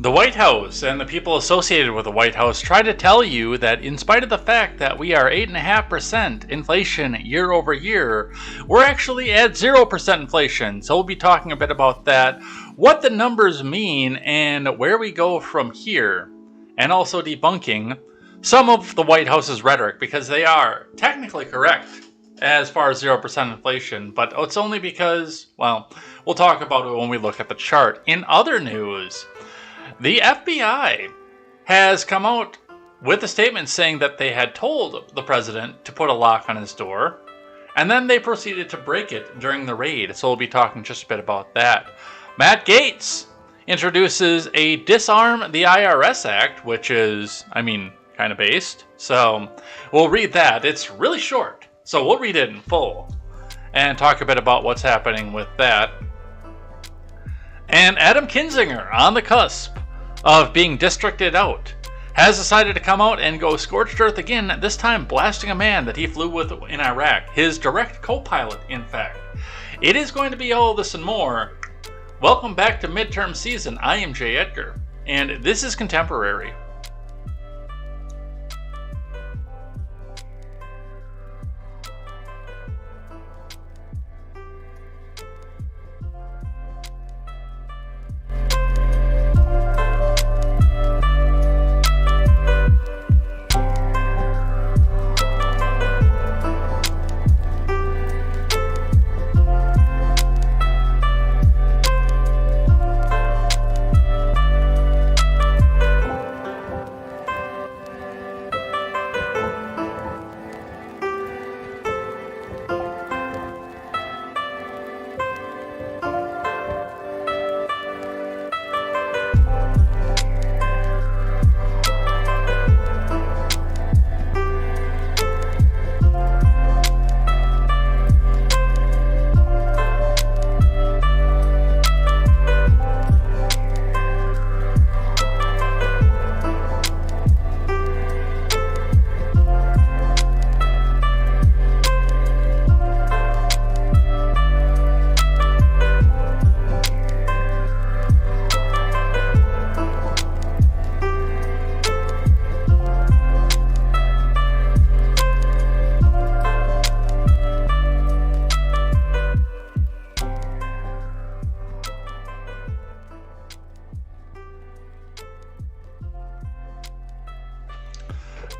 The White House and the people associated with the White House try to tell you that in spite of the fact that we are 8.5% inflation year over year, we're actually at 0% inflation. So we'll be talking a bit about that, what the numbers mean, and where we go from here. And also debunking some of the White House's rhetoric, because they are technically correct as far as 0% inflation, but it's only because, well, we'll talk about it when we look at the chart. In other news, the FBI has come out with a statement saying that they had told the president to put a lock on his door, and then they proceeded to break it during the raid. So we'll be talking just a bit about that. Matt Gaetz introduces a Disarm the IRS Act, which is, kind of based. So we'll read that. It's really short, so we'll read it in full and talk a bit about what's happening with that. And Adam Kinzinger, on the cusp of being districted out, has decided to come out and go scorched earth again, this time blasting a man that he flew with in Iraq, his direct co-pilot, in fact. It is going to be all this and more. Welcome back to midterm season. I am Jay Edgar, and this is Contemporary.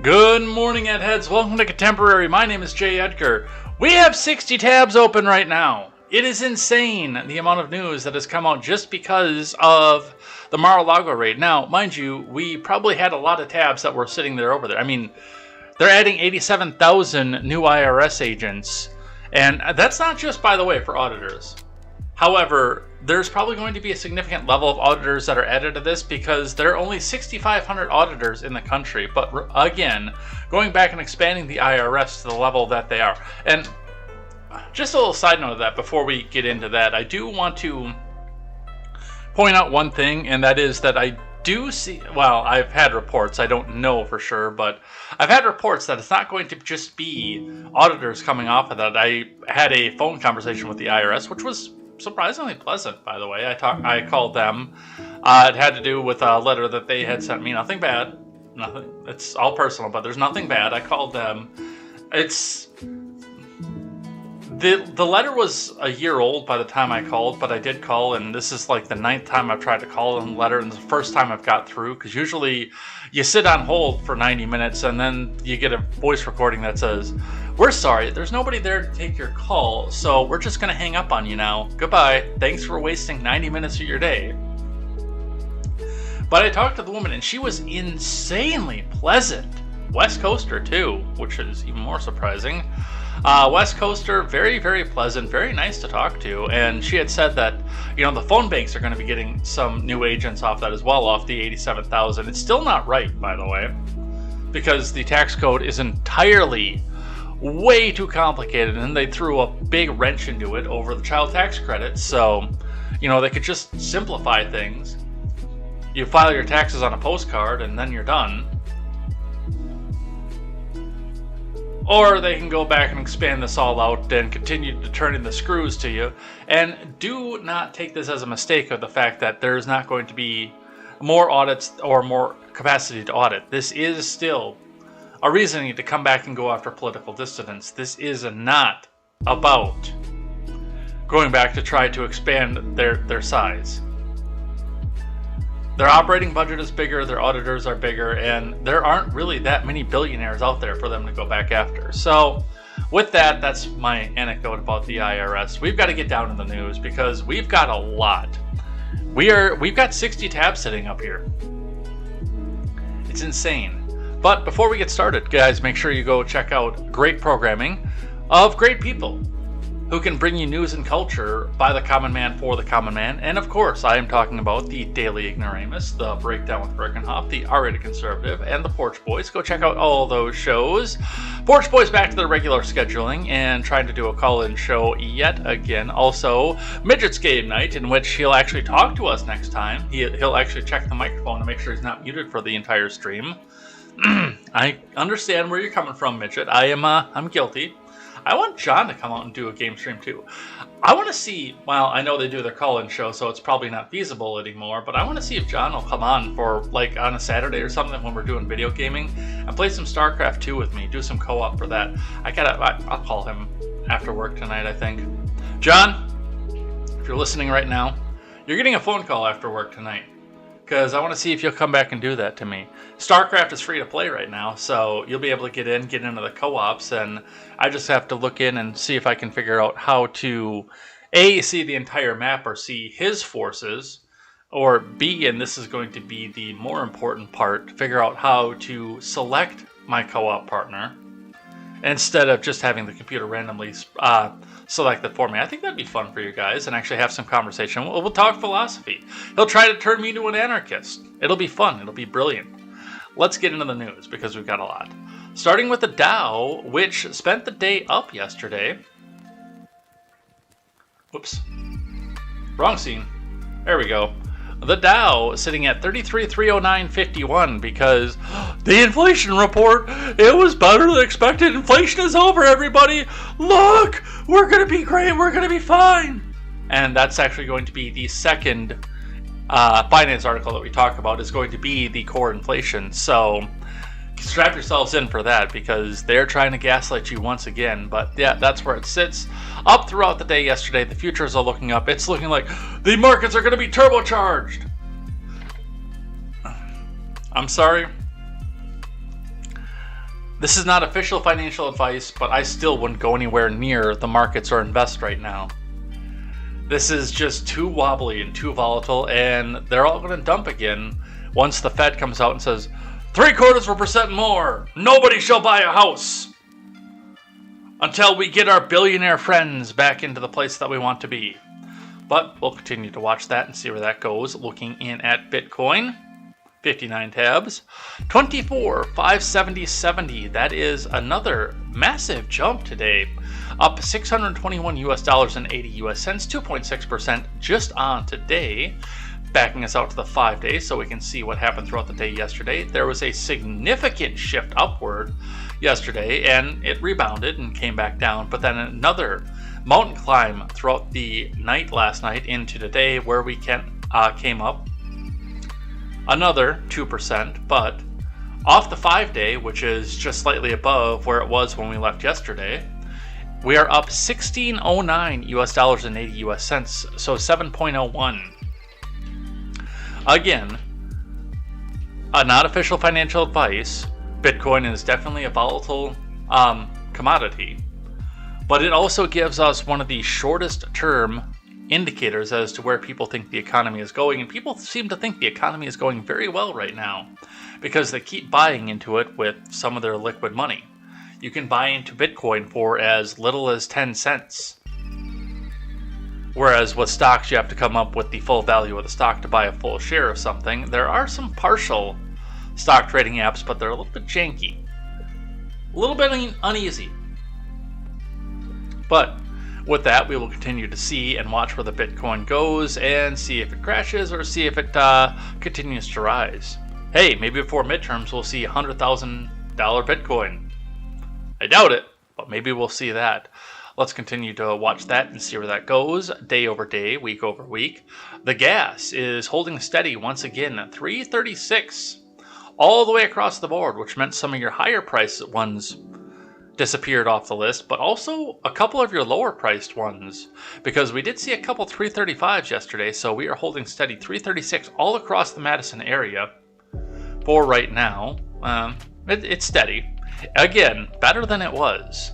Good morning, Edheads. Welcome to Contemporary. My name is Jay Edgar. We have 60 tabs open right now. It is insane, the amount of news that has come out just because of the Mar-a-Lago raid. Now, mind you, we probably had a lot of tabs that were sitting there over there. They're adding 87,000 new IRS agents. And that's not just, by the way, for auditors. However, there's probably going to be a significant level of auditors that are added to this because there are only 6,500 auditors in the country. But again, going back and expanding the IRS to the level that they are. And just a little side note of that before we get into that, I do want to point out one thing, and that is that I do see, well, I've had reports, I don't know for sure, but I've had reports that it's not going to just be auditors coming off of that. I had a phone conversation with the IRS, which was surprisingly pleasant, by the way. I called them. It had to do with a letter that they had sent me. Nothing bad. Nothing. It's all personal, but there's nothing bad. I called them. It's the letter was a year old by the time I called, but I did call, and this is like the 9th time I've tried to call on the letter, and the first time I've got through, because usually you sit on hold for 90 minutes, and then you get a voice recording that says, "We're sorry, there's nobody there to take your call, so we're just going to hang up on you now. Goodbye. Thanks for wasting 90 minutes of your day." But I talked to the woman, and she was insanely pleasant. West Coaster, too, which is even more surprising. West Coaster, very, very pleasant, very nice to talk to. And she had said that, the phone banks are going to be getting some new agents off that as well, off the 87,000. It's still not right, by the way, because the tax code is entirely way too complicated, and they threw a big wrench into it over the child tax credit. So, they could just simplify things. You file your taxes on a postcard, and then you're done. Or they can go back and expand this all out and continue to turn in the screws to you. And do not take this as a mistake of the fact that there's not going to be more audits or more capacity to audit. This is still a reasoning to come back and go after political dissidents. This is not about going back to try to expand their size. Their operating budget is bigger, their auditors are bigger, and there aren't really that many billionaires out there for them to go back after. So with that, that's my anecdote about the IRS. We've got to get down to the news because we've got a lot. We've got 60 tabs sitting up here. It's insane. But before we get started, guys, make sure you go check out great programming of great people who can bring you news and culture by the common man for the common man. And of course, I am talking about the Daily Ignoramus, the Breakdown with Birkenhoff, the R-Rated Conservative, and the Porch Boys. Go check out all those shows. Porch Boys back to their regular scheduling and trying to do a call-in show yet again. Also, Midget's Game Night, in which he'll actually talk to us next time. He'll actually check the microphone to make sure he's not muted for the entire stream. I understand where you're coming from, Midget. I'm guilty. I want John to come out and do a game stream too. I want to see, well, I know they do their call-in show, so it's probably not feasible anymore, but I want to see if John will come on for, like, on a Saturday or something when we're doing video gaming and play some StarCraft 2 with me, do some co-op for that. I'll call him after work tonight, I think. John, if you're listening right now, you're getting a phone call after work tonight, because I want to see if you'll come back and do that to me. StarCraft is free to play right now, so you'll be able to get into the co-ops, and I just have to look in and see if I can figure out how to A, see the entire map or see his forces, or B, and this is going to be the more important part, figure out how to select my co-op partner instead of just having the computer randomly select it for me. I think that'd be fun for you guys and actually have some conversation. We'll talk philosophy. He'll try to turn me into an anarchist. It'll be fun. It'll be brilliant. Let's get into the news because we've got a lot. Starting with the Dow, which spent the day up yesterday. Whoops. Wrong scene. There we go. The Dow sitting at 33,309.51 because the inflation report, it was better than expected. Inflation is over, everybody. Look, we're going to be great. We're going to be fine. And that's actually going to be the second finance article that we talk about is going to be the core inflation. So strap yourselves in for that because they're trying to gaslight you once again. But yeah, that's where it sits. Up throughout the day yesterday, the futures are looking up. It's looking like the markets are going to be turbocharged. I'm sorry. This is not official financial advice, but I still wouldn't go anywhere near the markets or invest right now. This is just too wobbly and too volatile, and they're all going to dump again once the Fed comes out and says, 0.75% more. Nobody shall buy a house until we get our billionaire friends back into the place that we want to be. But we'll continue to watch that and see where that goes. Looking in at Bitcoin, 59 tabs, 24,570.70. That is another massive jump today, up $621 and 80 US cents, 2.6% just on today. Backing us out to the 5 days so we can see what happened throughout the day yesterday. There was a significant shift upward yesterday and it rebounded and came back down, but then another mountain climb throughout the night last night into today where we came up another 2%, but off the 5 day, which is just slightly above where it was when we left yesterday, we are up $16.09 and 80 US cents, so 7.01. Again, not official financial advice. Bitcoin is definitely a volatile commodity, but it also gives us one of the shortest term indicators as to where people think the economy is going, and people seem to think the economy is going very well right now because they keep buying into it with some of their liquid money. You can buy into Bitcoin for as little as 10 cents. Whereas with stocks, you have to come up with the full value of the stock to buy a full share of something. There are some partial stock trading apps, but they're a little bit janky. A little bit uneasy. But with that, we will continue to see and watch where the Bitcoin goes and see if it crashes or see if it continues to rise. Hey, maybe before midterms, we'll see $100,000 Bitcoin. I doubt it, but maybe we'll see that. Let's continue to watch that and see where that goes day over day, week over week. The gas is holding steady once again at $3.36 all the way across the board, which meant some of your higher priced ones disappeared off the list, but also a couple of your lower priced ones, because we did see a couple 335s yesterday. So we are holding steady 336 all across the Madison area for right now. It's steady. Again, better than it was.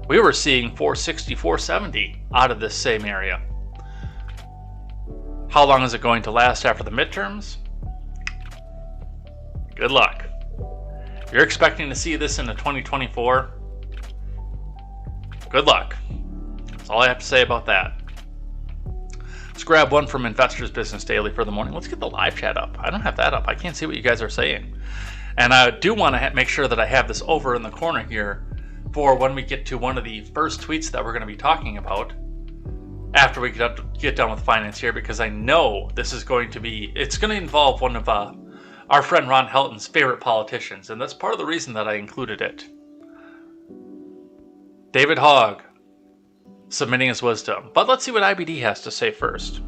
We were seeing 460, 470 out of this same area. How long is it going to last after the midterms? Good luck. If you're expecting to see this into 2024, good luck. That's all I have to say about that. Let's grab one from Investors Business Daily for the morning. Let's get the live chat up. I don't have that up. I can't see what you guys are saying. And I do want to make sure that I have this over in the corner here for when we get to one of the first tweets that we're going to be talking about after we get done with finance here, because I know this is going to involve one of our friend Ron Helton's favorite politicians, and that's part of the reason that I included it. David Hogg submitting his wisdom. But let's see what IBD has to say first.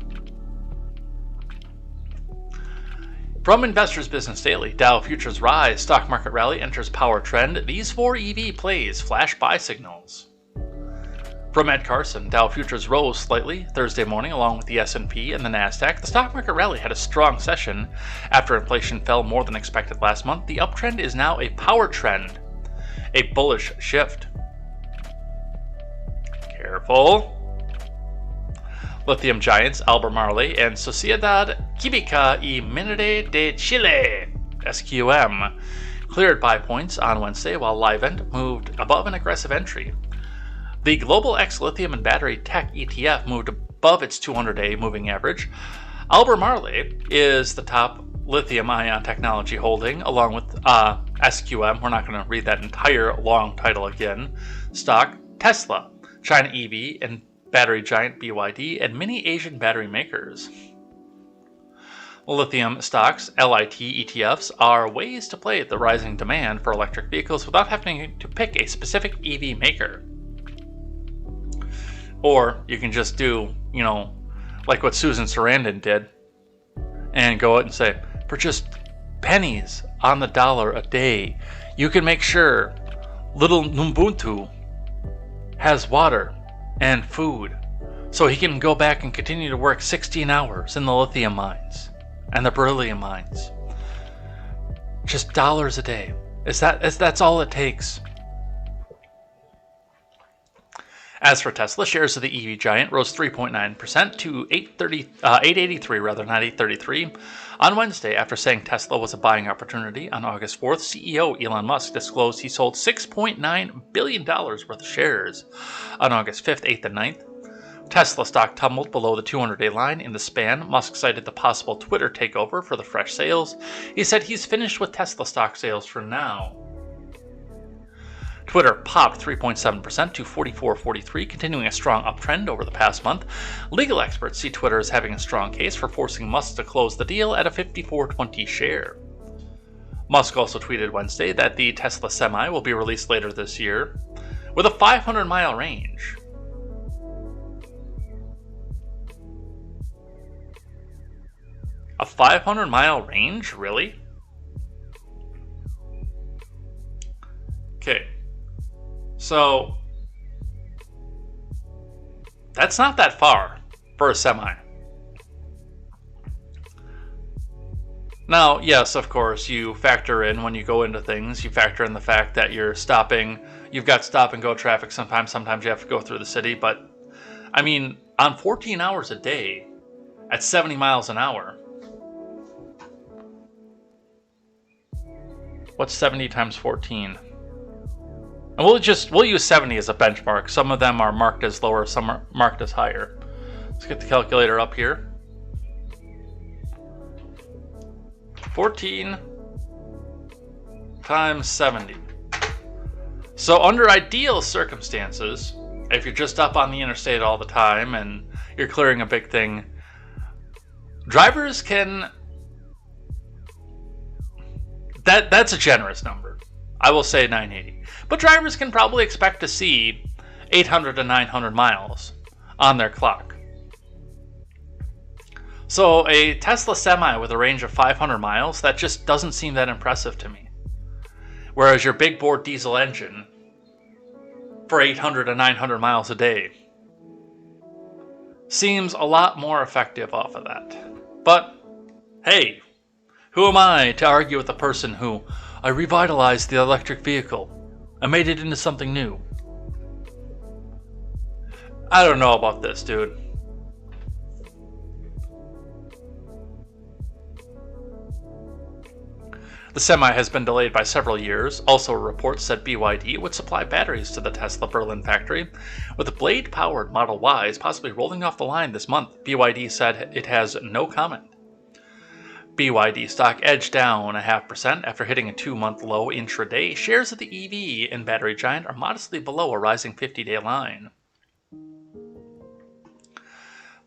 From Investors Business Daily, Dow Futures Rise, stock market rally enters power trend. These 4 EV plays flash buy signals. From Ed Carson, Dow Futures rose slightly Thursday morning along with the S&P and the Nasdaq. The stock market rally had a strong session after inflation fell more than expected last month. The uptrend is now a power trend, a bullish shift. Careful. Lithium giants Albemarle and Sociedad Química y Minera de Chile, SQM, cleared buy points on Wednesday while Livent moved above an aggressive entry. The Global X Lithium and Battery Tech ETF moved above its 200-day moving average. Albemarle is the top lithium-ion technology holding, along with SQM. We're not going to read that entire long title again. Stock, Tesla, China EV, and battery giant BYD, and many Asian battery makers. Lithium stocks, LIT ETFs, are ways to play the rising demand for electric vehicles without having to pick a specific EV maker. Or you can just do, like what Susan Sarandon did, and go out and say, for just pennies on the dollar a day, you can make sure little Ubuntu has water and food, so he can go back and continue to work 16 hours in the lithium mines and the beryllium mines. Just dollars a day. That's all it takes. As for Tesla, shares of the EV giant rose 3.9% to 883 rather, not 833, on Wednesday after saying Tesla was a buying opportunity. On August 4th, CEO Elon Musk disclosed he sold $6.9 billion worth of shares. On August 5th, 8th, and 9th, Tesla stock tumbled below the 200-day line in the span. Musk cited the possible Twitter takeover for the fresh sales. He said he's finished with Tesla stock sales for now. Twitter popped 3.7% to 44.43, continuing a strong uptrend over the past month. Legal experts see Twitter as having a strong case for forcing Musk to close the deal at a 54.20 share. Musk also tweeted Wednesday that the Tesla Semi will be released later this year with a 500-mile range. A 500-mile range? Really? Okay. So, that's not that far for a semi. Now, yes, of course, you factor in when you go into things, you factor in the fact that you've got stop and go traffic sometimes you have to go through the city, but, I mean, on 14 hours a day, at 70 miles an hour, what's 70 times 14? And we'll use 70 as a benchmark. Some of them are marked as lower, some are marked as higher. Let's get the calculator up here. 14 times 70. So under ideal circumstances, if you're just up on the interstate all the time and you're clearing a big thing, drivers can... That's a generous number. I will say 980. But drivers can probably expect to see 800 to 900 miles on their clock. So a Tesla Semi with a range of 500 miles, that just doesn't seem that impressive to me. Whereas your big bore diesel engine for 800 to 900 miles a day seems a lot more effective off of that. But hey, who am I to argue with a person who I revitalized the electric vehicle, I made it into something new? I don't know about this, dude. The Semi has been delayed by several years. Also, reports said BYD would supply batteries to the Tesla Berlin factory, with the blade-powered Model Ys possibly rolling off the line this month. BYD said it has no comment. BYD stock edged down 0.5% after hitting a 2-month low intraday. Shares of the EV and battery giant are modestly below a rising 50-day line.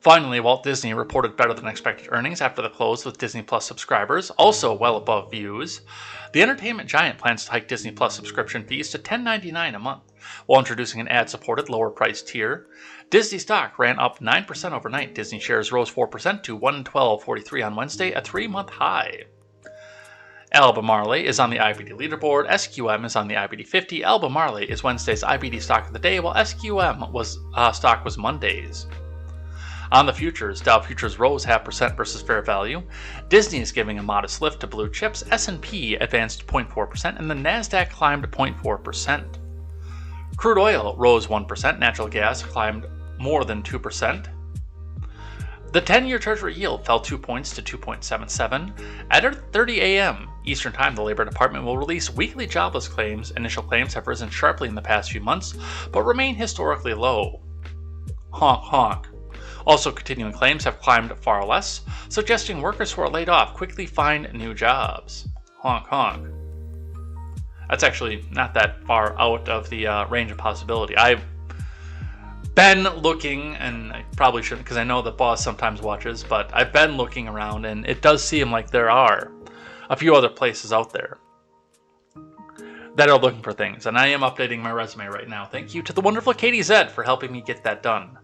Finally, Walt Disney reported better than expected earnings after the close, with Disney Plus subscribers also well above views. The entertainment giant plans to hike Disney Plus subscription fees to $10.99 a month, while introducing an ad-supported lower price tier. Disney stock ran up 9% overnight. Disney shares rose 4% to $112.43 on Wednesday, a 3-month high. Albemarle is on the IBD leaderboard. SQM is on the IBD 50. Albemarle is Wednesday's IBD stock of the day, while SQM stock was Monday's. On the futures, Dow Futures rose 0.5% versus fair value. Disney is giving a modest lift to blue chips. S&P advanced 0.4%, and the Nasdaq climbed 0.4%. Crude oil rose 1%. Natural gas climbed more than 2%. The 10-year Treasury yield fell 2 points to 2.77. At 8:30 a.m. Eastern Time, the Labor Department will release weekly jobless claims. Initial claims have risen sharply in the past few months, but remain historically low. Honk honk. Also, continuing claims have climbed far less, suggesting workers who are laid off quickly find new jobs. Honk honk. That's actually not that far out of the range of possibility. I've been looking, and I probably shouldn't because I know the boss sometimes watches, but I've been looking around, and it does seem like there are a few other places out there that are looking for things, and I am updating my resume right now. Thank you to the wonderful KTZed for helping me get that done.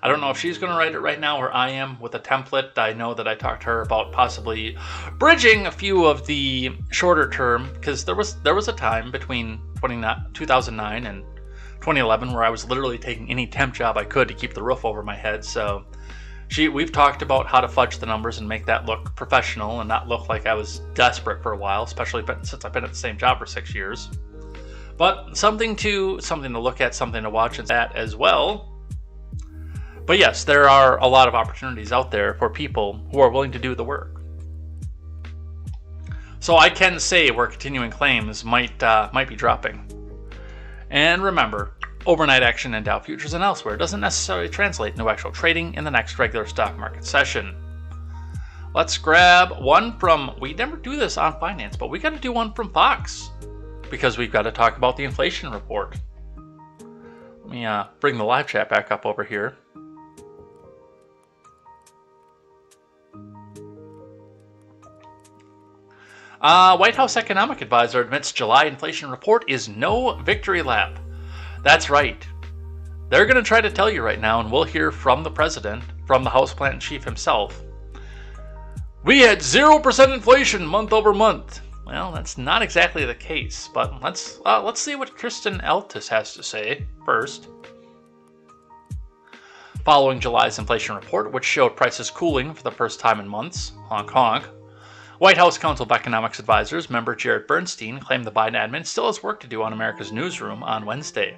I don't know if she's going to write it right now or I am with a template. I know that I talked to her about possibly bridging a few of the shorter term, because there was a time between 2009 and 2011 where I was literally taking any temp job I could to keep the roof over my head. So we've talked about how to fudge the numbers and make that look professional and not look like I was desperate for a while, especially since I've been at the same job for 6 years. But something to look at, something to watch and that as well. But yes, there are a lot of opportunities out there for people who are willing to do the work. So I can say where continuing claims might be dropping. And remember, overnight action in Dow Futures and elsewhere doesn't necessarily translate into actual trading in the next regular stock market session. Let's grab one from, we never do this on finance, but we got to do one from Fox, because we've got to talk about the inflation report. Let me bring the live chat back up over here. White House economic advisor admits July inflation report is no victory lap. That's right. They're going to try to tell you right now, and we'll hear from the president, from the House Plant Chief himself. We had 0% inflation month over month. Well, that's not exactly the case, but let's see what Kristen Eltis has to say first. Following July's inflation report, which showed prices cooling for the first time in months, honk honk, White House Council of Economics Advisors member Jared Bernstein claimed the Biden admin still has work to do on America's newsroom on Wednesday.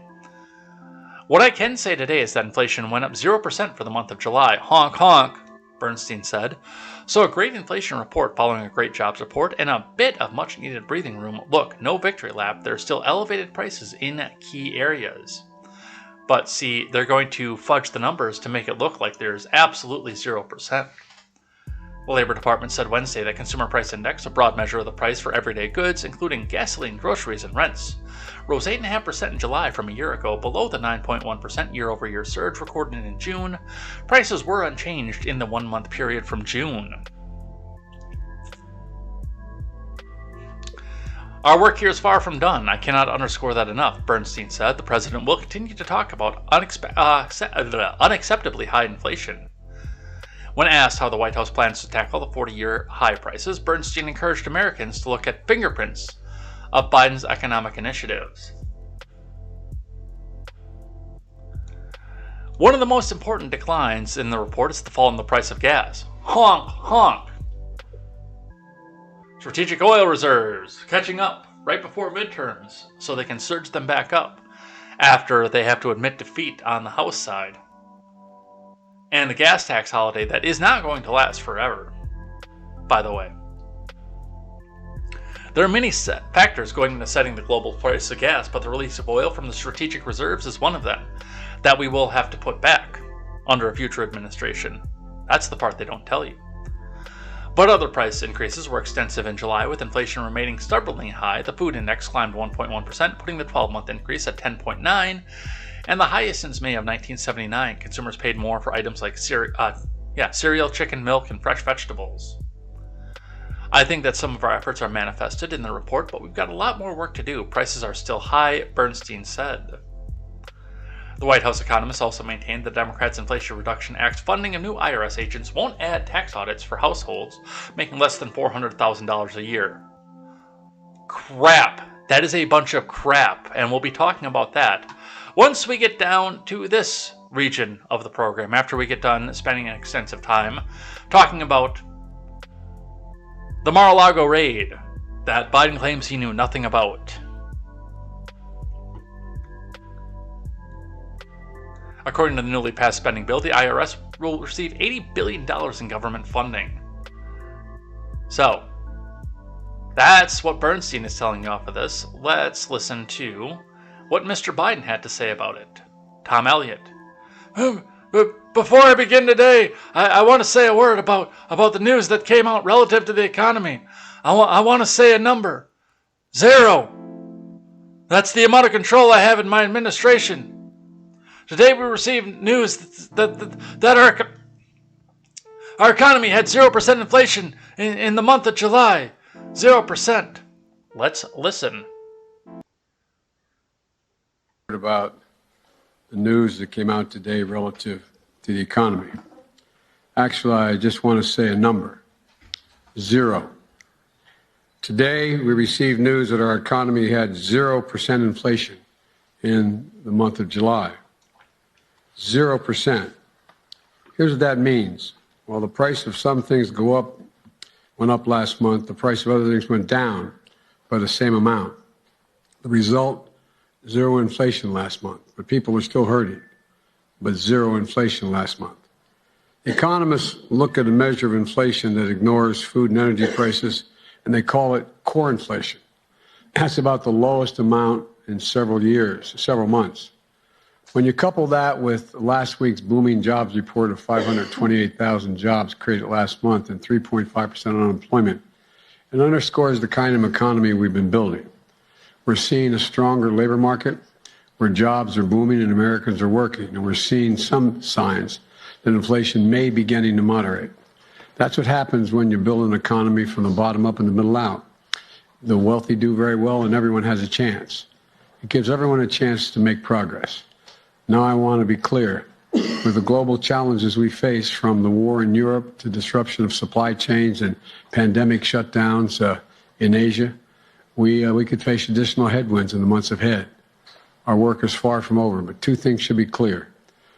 What I can say today is that inflation went up 0% for the month of July. Honk honk, Bernstein said. So a great inflation report following a great jobs report and a bit of much needed breathing room. Look, no victory lap. There are still elevated prices in key areas. But see, they're going to fudge the numbers to make it look like there's absolutely 0%. The Labor Department said Wednesday that Consumer Price Index, a broad measure of the price for everyday goods, including gasoline, groceries, and rents, rose 8.5% in July from a year ago, below the 9.1% year-over-year surge recorded in June. Prices were unchanged in the one-month period from June. Our work here is far from done. I cannot underscore that enough, Bernstein said. The president will continue to talk about unacceptably high inflation. When asked how the White House plans to tackle the 40-year high prices, Bernstein encouraged Americans to look at fingerprints of Biden's economic initiatives. One of the most important declines in the report is the fall in the price of gas. Honk, honk. Strategic oil reserves catching up right before midterms so they can surge them back up after they have to admit defeat on the House side. And the gas tax holiday that is not going to last forever, by the way. There are many factors going into setting the global price of gas, but the release of oil from the strategic reserves is one of them that we will have to put back under a future administration. That's the part they don't tell you. But other price increases were extensive in July, with inflation remaining stubbornly high. The food index climbed 1.1%, putting the 12-month increase at 10.9%, and the highest since May of 1979. Consumers paid more for items like cereal, chicken, milk, and fresh vegetables. I think that some of our efforts are manifested in the report, but we've got a lot more work to do. Prices are still high, Bernstein said. The White House economists also maintained the Democrats' Inflation Reduction Act's funding of new IRS agents won't add tax audits for households making less than $400,000 a year. Crap. That is a bunch of crap, and we'll be talking about that once we get down to this region of the program, after we get done spending an extensive time talking about the Mar-a-Lago raid that Biden claims he knew nothing about. According to the newly passed spending bill, the IRS will receive $80 billion in government funding. So, that's what Bernstein is telling you off of this. Let's listen to what Mr. Biden had to say about it. Tom Elliott. Before I begin today, I want to say a word about the news that came out relative to the economy. I want to say a number. 0. That's the amount of control I have in my administration. Today we received news that our economy had 0% inflation in the month of July. 0%. Let's listen. About the news that came out today relative to the economy. Actually, I just want to say a number. 0. Today we received news that our economy had 0% inflation in the month of July. 0%. Here's what that means. While the price of some things went up last month, the price of other things went down by the same amount. The result, 0 inflation last month, but people are still hurting, but 0 inflation last month. Economists look at a measure of inflation that ignores food and energy prices, and they call it core inflation. That's about the lowest amount in several months. When you couple that with last week's booming jobs report of 528,000 jobs created last month and 3.5% unemployment, it underscores the kind of economy we've been building. We're seeing a stronger labor market where jobs are booming and Americans are working, and we're seeing some signs that inflation may be beginning to moderate. That's what happens when you build an economy from the bottom up and the middle out. The wealthy do very well and everyone has a chance. It gives everyone a chance to make progress. Now I want to be clear. With the global challenges we face, from the war in Europe to disruption of supply chains and pandemic shutdowns in Asia, we could face additional headwinds in the months ahead. Our work is far from over, but 2 things should be clear.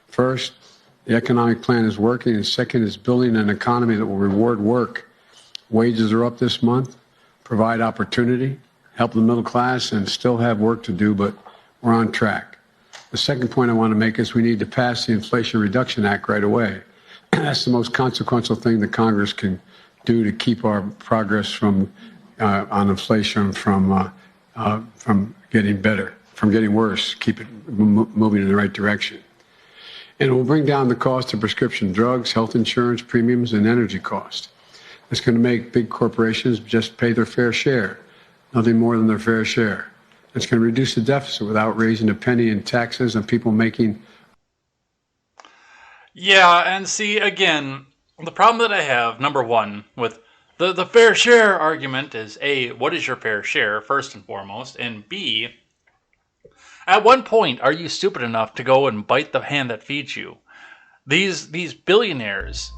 First, the economic plan is working, and second is building an economy that will reward work. Wages are up this month, provide opportunity, help the middle class, and still have work to do, but we're on track. The second point I want to make is we need to pass the Inflation Reduction Act right away. That's the most consequential thing that Congress can do to keep our progress on inflation from getting better, from getting worse, keep it moving in the right direction. And it will bring down the cost of prescription drugs, health insurance premiums, and energy costs. It's going to make big corporations just pay their fair share, nothing more than their fair share. It's going to reduce the deficit without raising a penny in taxes on people making. Yeah, and see, again, the problem that I have, number one, with The fair share argument is A, what is your fair share, first and foremost, and B, at what point are you stupid enough to go and bite the hand that feeds you? These billionaires,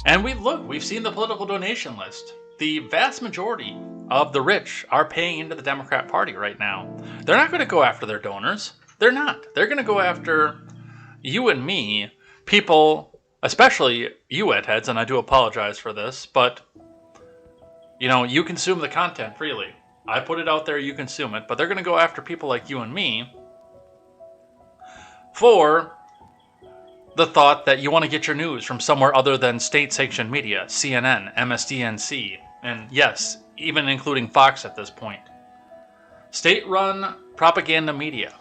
and we've seen the political donation list. The vast majority of the rich are paying into the Democrat Party right now. They're not going to go after their donors. They're not. They're going to go after you and me, people, especially you, Ed-heads, and I do apologize for this, but you consume the content freely. I put it out there, you consume it, but they're going to go after people like you and me for the thought that you want to get your news from somewhere other than state-sanctioned media, CNN, MSDNC, and yes, even including Fox at this point. State-run propaganda media.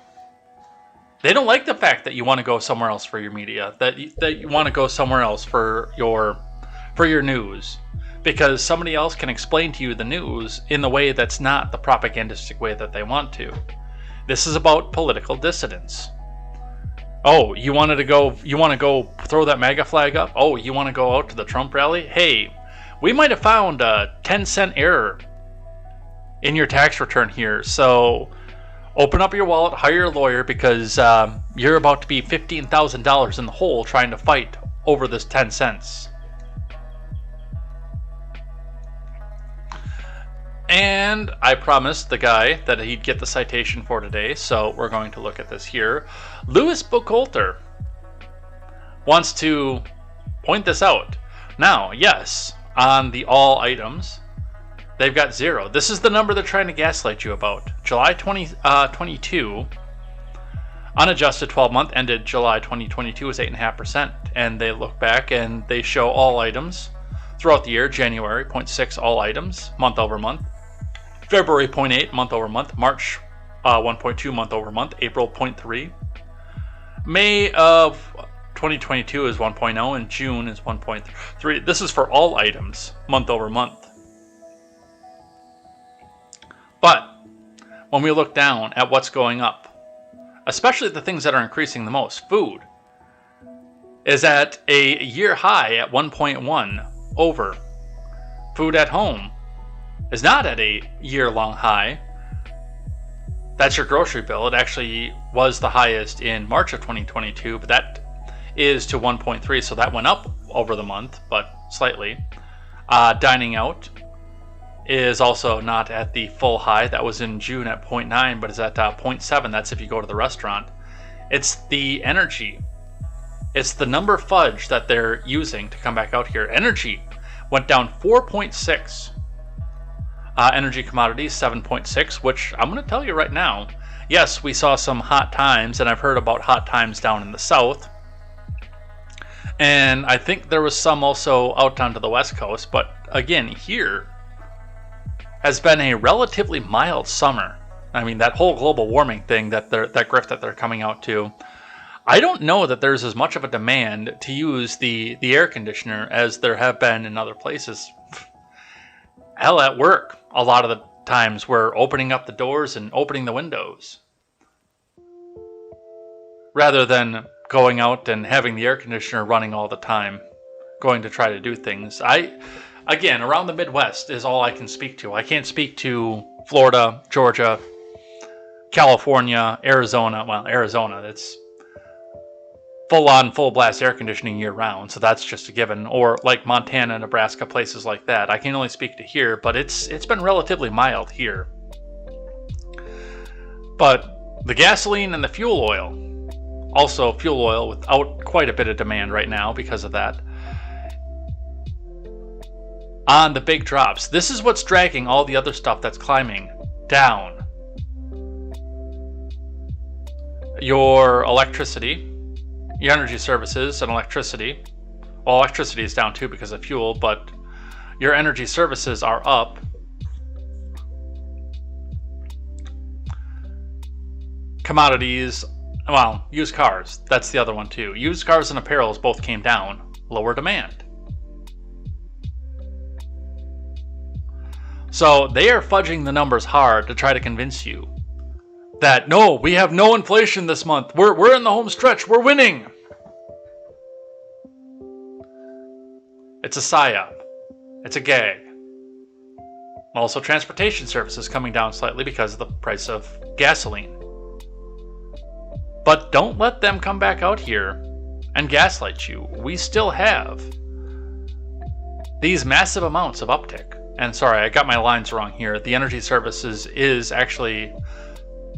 They don't like the fact that you want to go somewhere else for your media, that you want to go somewhere else for your news, because somebody else can explain to you the news in the way that's not the propagandistic way that they want to. This is about political dissidence. Oh, you want to go throw that MAGA flag up? Oh, you want to go out to the Trump rally? Hey, we might have found a 10-cent error in your tax return here, so open up your wallet, hire a lawyer, because you're about to be $15,000 in the hole trying to fight over this 10 cents. And I promised the guy that he'd get the citation for today, so we're going to look at this here. Louis Buchalter wants to point this out. Now, yes, on the all items, they've got 0. This is the number they're trying to gaslight you about. July 2022, unadjusted 12-month ended July 2022 was 8.5%. And they look back and they show all items throughout the year. January, 0.6 all items, month over month. February, 0.8 month over month. March, 1.2 month over month. April, 0.3. May of 2022 is 1.0 and June is 1.3. This is for all items, month over month. But when we look down at what's going up, especially the things that are increasing the most, food is at a year high at 1.1 over. Food at home is not at a year-long high. That's your grocery bill. It actually was the highest in March of 2022, but that is to 1.3, so that went up over the month, but slightly. Dining out is also not at the full high. That was in June at 0.9, but is at 0.7. That's if you go to the restaurant. It's the energy. It's the number fudge that they're using to come back out here. Energy went down 4.6. Energy commodities 7.6, which I'm going to tell you right now. Yes, we saw some hot times, and I've heard about hot times down in the south. And I think there was some also out onto the west coast, but again, here has been a relatively mild summer. I mean, that whole global warming thing that grift that they're coming out to, I don't know that there's as much of a demand to use the air conditioner as there have been in other places. Hell, at work, a lot of the times we're opening up the doors and opening the windows rather than going out and having the air conditioner running all the time, going to try to do things. Again, around the Midwest is all I can speak to. I can't speak to Florida, Georgia, California, Arizona. Well, Arizona, it's full-on, full-blast air conditioning year-round, so that's just a given. Or like Montana, Nebraska, places like that. I can only speak to here, but it's been relatively mild here. But the gasoline and the fuel oil, also fuel oil without quite a bit of demand right now because of that, on the big drops. This is what's dragging all the other stuff that's climbing down. Your electricity, your energy services and electricity. Well, electricity is down too because of fuel, but your energy services are up. Commodities, well, used cars, that's the other one too. Used cars and apparels both came down. Lower demand. So they are fudging the numbers hard to try to convince you that no, we have no inflation this month. We're in the home stretch. We're winning. It's a psyop. It's a gag. Also, transportation services coming down slightly because of the price of gasoline. But don't let them come back out here and gaslight you. We still have these massive amounts of uptick. And sorry, I got my lines wrong here. The energy services is actually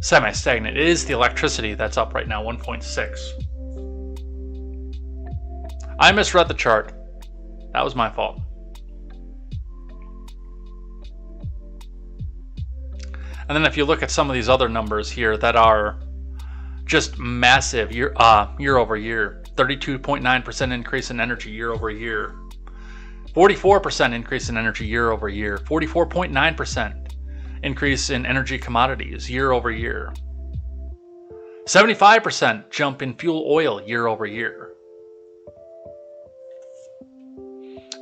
semi-stagnant. It is the electricity that's up right now, 1.6. I misread the chart. That was my fault. And then if you look at some of these other numbers here that are just massive year over year, 32.9% increase in energy year over year, 44% increase in energy year over year, 44.9% increase in energy commodities year over year, 75% jump in fuel oil year over year.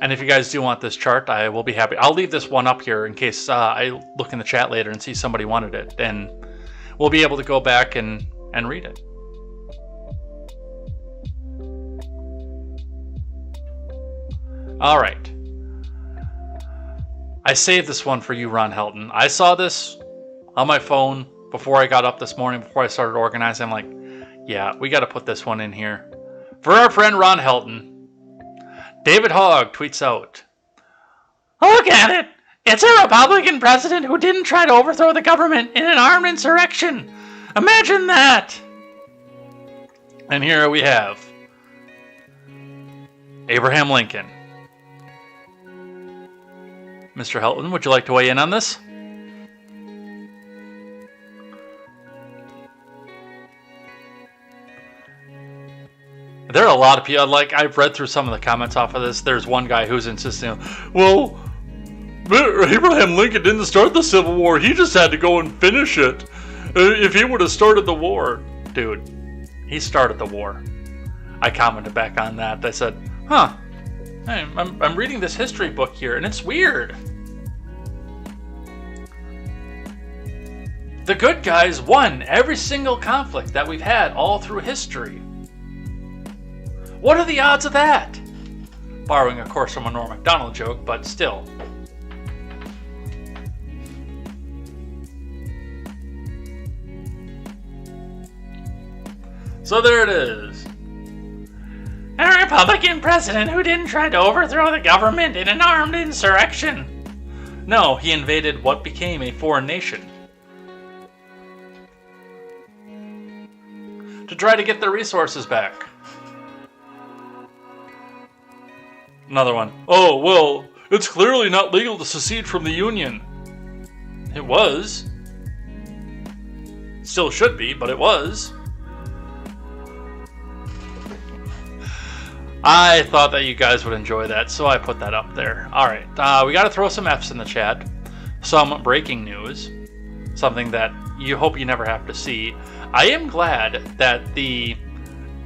And if you guys do want this chart, I will be happy. I'll leave this one up here in case I look in the chat later and see somebody wanted it. And we'll be able to go back and read it. All right. I saved this one for you, Ron Helton. I saw this on my phone before I got up this morning, before I started organizing. I'm like, yeah, we got to put this one in here. For our friend Ron Helton. David Hogg tweets out, "Look at it! It's a Republican president who didn't try to overthrow the government in an armed insurrection. Imagine that!" And here we have Abraham Lincoln. Mr. Helton, would you like to weigh in on this? There are a lot of people, like, I've read through some of the comments off of this. There's one guy who's insisting, well, Abraham Lincoln didn't start the Civil War. He just had to go and finish it. If he would have started the war. Dude, he started the war. I commented back on that. I said, huh, I'm reading this history book here, and it's weird. The good guys won every single conflict that we've had all through history. What are the odds of that? Borrowing, of course, from a Norm Macdonald joke, but still. So there it is. A Republican president who didn't try to overthrow the government in an armed insurrection. No, he invaded what became a foreign nation. To try to get their resources back. Another one. Oh, well, it's clearly not legal to secede from the Union. It was. Still should be, but it was. I thought that you guys would enjoy that, so I put that up there. Alright, we gotta throw some F's in the chat. Some breaking news. Something that you hope you never have to see. I am glad that the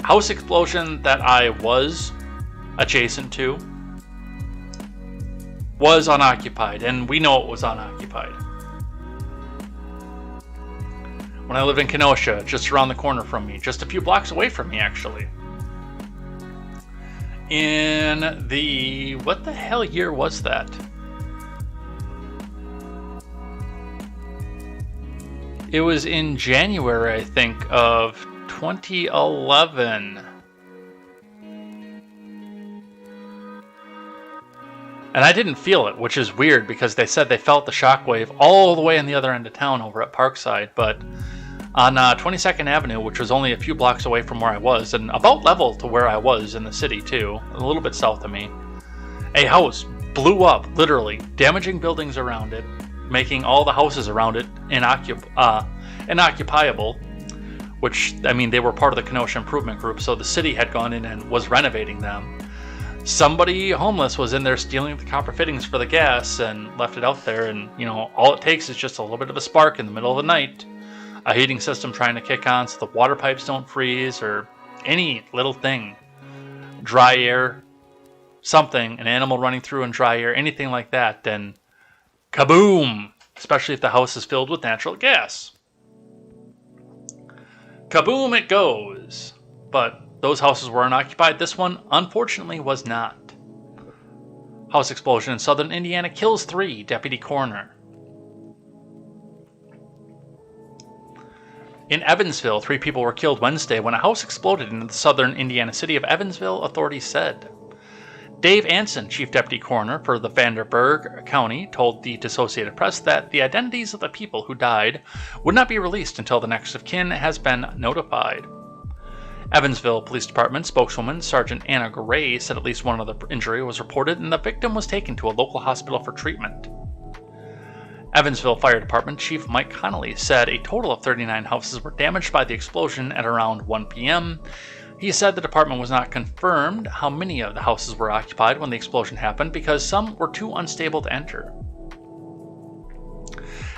house explosion that I was adjacent to was unoccupied, and we know it was unoccupied. When I lived in Kenosha, just around the corner from me, just a few blocks away from me, actually. In the... what the hell year was that? It was in January, I think, of 2011. And I didn't feel it, which is weird because they said they felt the shockwave all the way on the other end of town over at Parkside. But on 22nd Avenue, which was only a few blocks away from where I was, and about level to where I was in the city too, a little bit south of me, a house blew up, literally, damaging buildings around it, making all the houses around it inoccupiable, which, I mean, they were part of the Kenosha Improvement Group, so the city had gone in and was renovating them. Somebody homeless was in there stealing the copper fittings for the gas and left it out there, and, you know, all it takes is just a little bit of a spark in the middle of the night, a heating system trying to kick on so the water pipes don't freeze, or any little thing. Dry air, something, an animal running through in dry air, anything like that, then kaboom! Especially if the house is filled with natural gas. Kaboom it goes! But those houses were unoccupied. This one, unfortunately, was not. House explosion in southern Indiana kills 3, deputy coroner. In Evansville, 3 people were killed Wednesday when a house exploded in the southern Indiana city of Evansville, authorities said. Dave Anson, chief deputy coroner for the Vanderburgh County, told the Associated Press that the identities of the people who died would not be released until the next of kin has been notified. Evansville Police Department spokeswoman Sergeant Anna Gray said at least one other injury was reported and the victim was taken to a local hospital for treatment. Evansville Fire Department Chief Mike Connolly said a total of 39 houses were damaged by the explosion at around 1 p.m. He said the department was not confirmed how many of the houses were occupied when the explosion happened because some were too unstable to enter.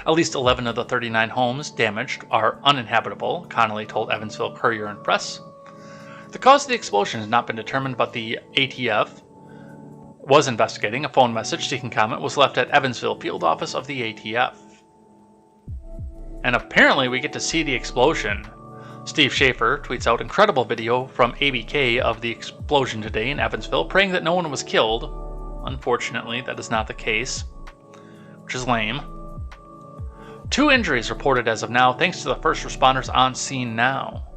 At least 11 of the 39 homes damaged are uninhabitable, Connolly told Evansville Courier and Press. The cause of the explosion has not been determined, but the ATF was investigating. A phone message seeking comment was left at Evansville field office of the ATF. And apparently we get to see the explosion. Steve Schaefer tweets out incredible video from ABK of the explosion today in Evansville, praying that no one was killed. Unfortunately, that is not the case, which is lame. 2 injuries reported as of now, thanks to the first responders on scene now.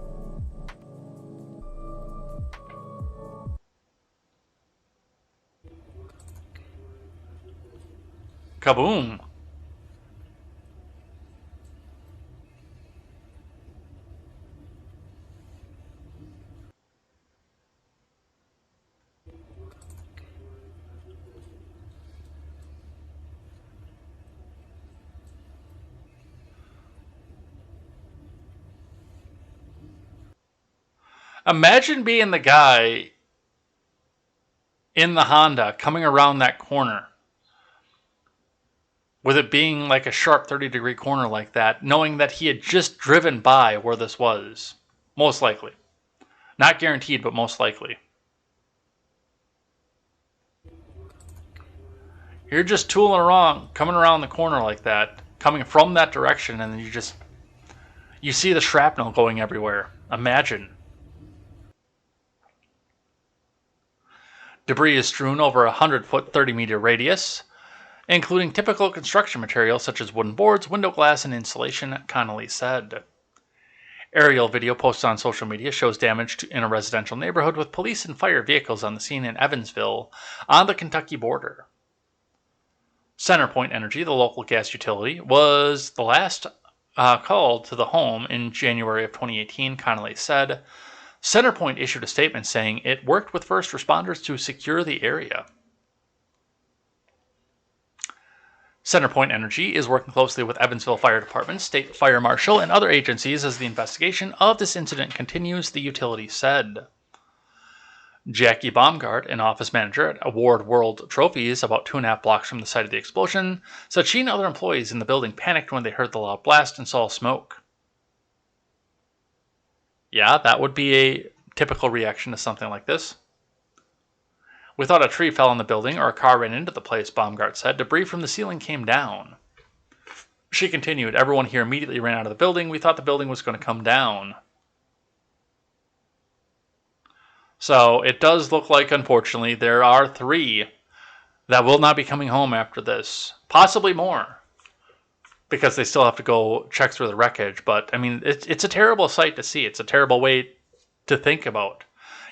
Kaboom! Imagine being the guy in the Honda coming around that corner. With it being like a sharp 30-degree corner like that, knowing that he had just driven by where this was. Most likely. Not guaranteed, but most likely. You're just tooling around, coming around the corner like that, coming from that direction, and you see the shrapnel going everywhere. Imagine. Debris is strewn over a 100-foot, 30-meter radius, including typical construction materials such as wooden boards, window glass, and insulation, Connolly said. Aerial video posted on social media shows damage in a residential neighborhood with police and fire vehicles on the scene in Evansville on the Kentucky border. CenterPoint Energy, the local gas utility, was the last called to the home in January of 2018, Connolly said. CenterPoint issued a statement saying it worked with first responders to secure the area. CenterPoint Energy is working closely with Evansville Fire Department, State Fire Marshal, and other agencies as the investigation of this incident continues, the utility said. Jackie Baumgart, an office manager at Award World Trophies, about 2.5 blocks from the site of the explosion, said she and other employees in the building panicked when they heard the loud blast and saw smoke. Yeah, that would be a typical reaction to something like this. We thought a tree fell on the building or a car ran into the place, Baumgart said. Debris from the ceiling came down. She continued, everyone here immediately ran out of the building. We thought the building was going to come down. So it does look like, unfortunately, there are 3 that will not be coming home after this. Possibly more, because they still have to go check through the wreckage. But, I mean, it's a terrible sight to see. It's a terrible way to think about.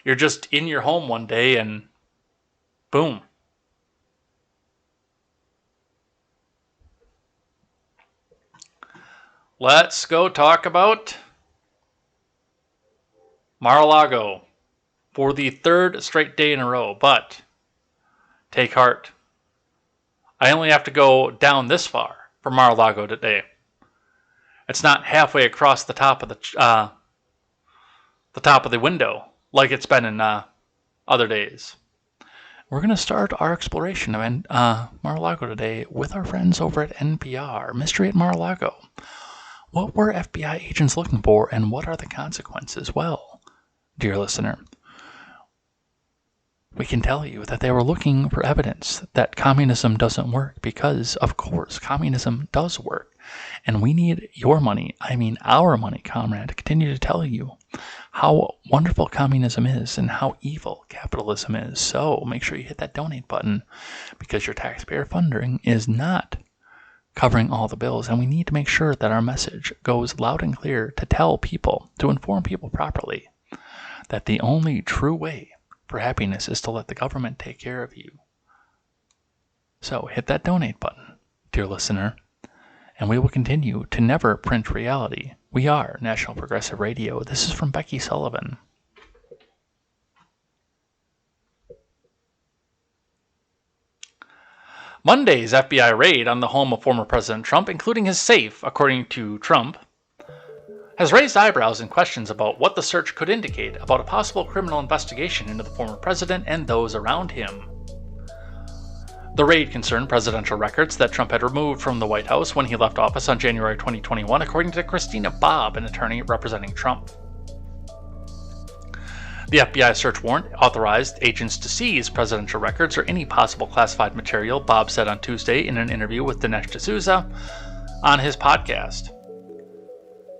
You're just in your home one day and boom. Let's go talk about Mar-a-Lago for the 3rd straight day in a row. But take heart. I only have to go down this far for Mar-a-Lago today. It's not halfway across the top of the window like it's been in other days. We're going to start our exploration of Mar-a-Lago today with our friends over at NPR, Mystery at Mar-a-Lago. What were FBI agents looking for, and what are the consequences? Well, dear listener, we can tell you that they were looking for evidence that communism doesn't work because, of course, communism does work. And we need your money, I mean our money, comrade, to continue to tell you how wonderful communism is and how evil capitalism is. So make sure you hit that donate button, because your taxpayer funding is not covering all the bills, and we need to make sure that our message goes loud and clear to tell people, to inform people properly, that the only true way for happiness is to let the government take care of you. So hit that donate button, dear listener, and we will continue to never print reality. We are National Progressive Radio. This is from Becky Sullivan. Monday's FBI raid on the home of former President Trump, including his safe, according to Trump, has raised eyebrows and questions about what the search could indicate about a possible criminal investigation into the former president and those around him. The raid concerned presidential records that Trump had removed from the White House when he left office on January 2021, according to Christina Bobb, an attorney representing Trump. The FBI search warrant authorized agents to seize presidential records or any possible classified material, Bob said on Tuesday in an interview with Dinesh D'Souza on his podcast.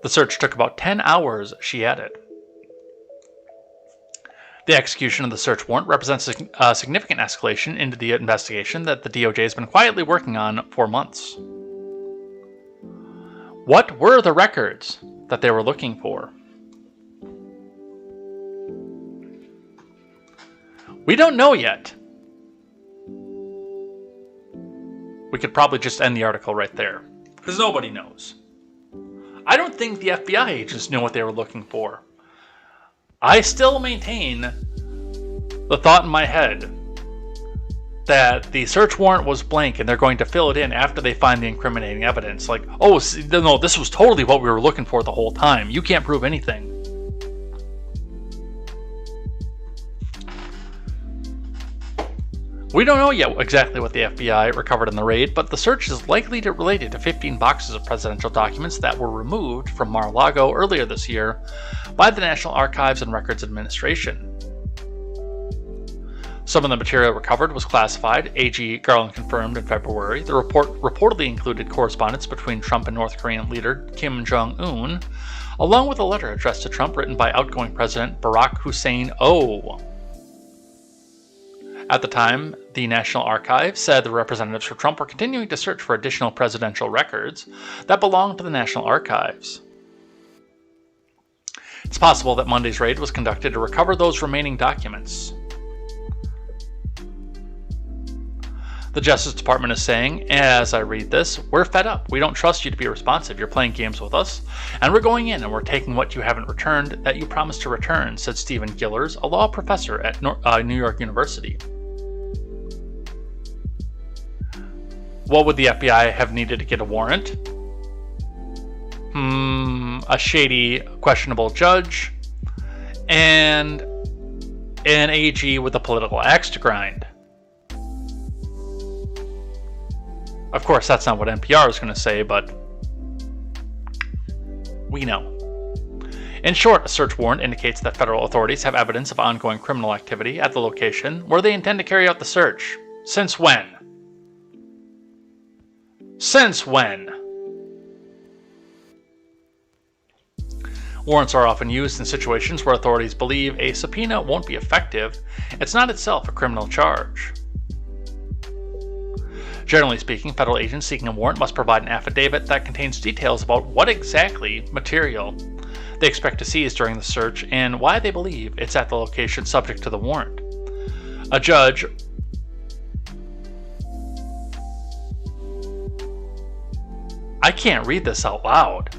The search took about 10 hours, she added. The execution of the search warrant represents a significant escalation into the investigation that the DOJ has been quietly working on for months. What were the records that they were looking for? We don't know yet. We could probably just end the article right there, because nobody knows. I don't think the FBI agents knew what they were looking for. I still maintain the thought in my head that the search warrant was blank and they're going to fill it in after they find the incriminating evidence. Like, oh, no, this was totally what we were looking for the whole time. You can't prove anything. We don't know yet exactly what the FBI recovered in the raid, but the search is likely related to 15 boxes of presidential documents that were removed from Mar-a-Lago earlier this year by the National Archives and Records Administration. Some of the material recovered was classified, AG Garland confirmed in February. The report reportedly included correspondence between Trump and North Korean leader Kim Jong-un, along with a letter addressed to Trump written by outgoing President Barack Hussein O. At the time, the National Archives said the representatives for Trump were continuing to search for additional presidential records that belonged to the National Archives. It's possible that Monday's raid was conducted to recover those remaining documents. The Justice Department is saying, as I read this, we're fed up. We don't trust you to be responsive. You're playing games with us. And we're going in and we're taking what you haven't returned that you promised to return, said Stephen Gillers, a law professor at New York University. What would the FBI have needed to get a warrant? A shady, questionable judge, and an AG with a political axe to grind. Of course, that's not what NPR is going to say, but we know. In short, a search warrant indicates that federal authorities have evidence of ongoing criminal activity at the location where they intend to carry out the search. Since when? Since when? Warrants are often used in situations where authorities believe a subpoena won't be effective. It's not itself a criminal charge. Generally speaking, federal agents seeking a warrant must provide an affidavit that contains details about what exactly material they expect to seize during the search and why they believe it's at the location subject to the warrant. A judge I can't read this out loud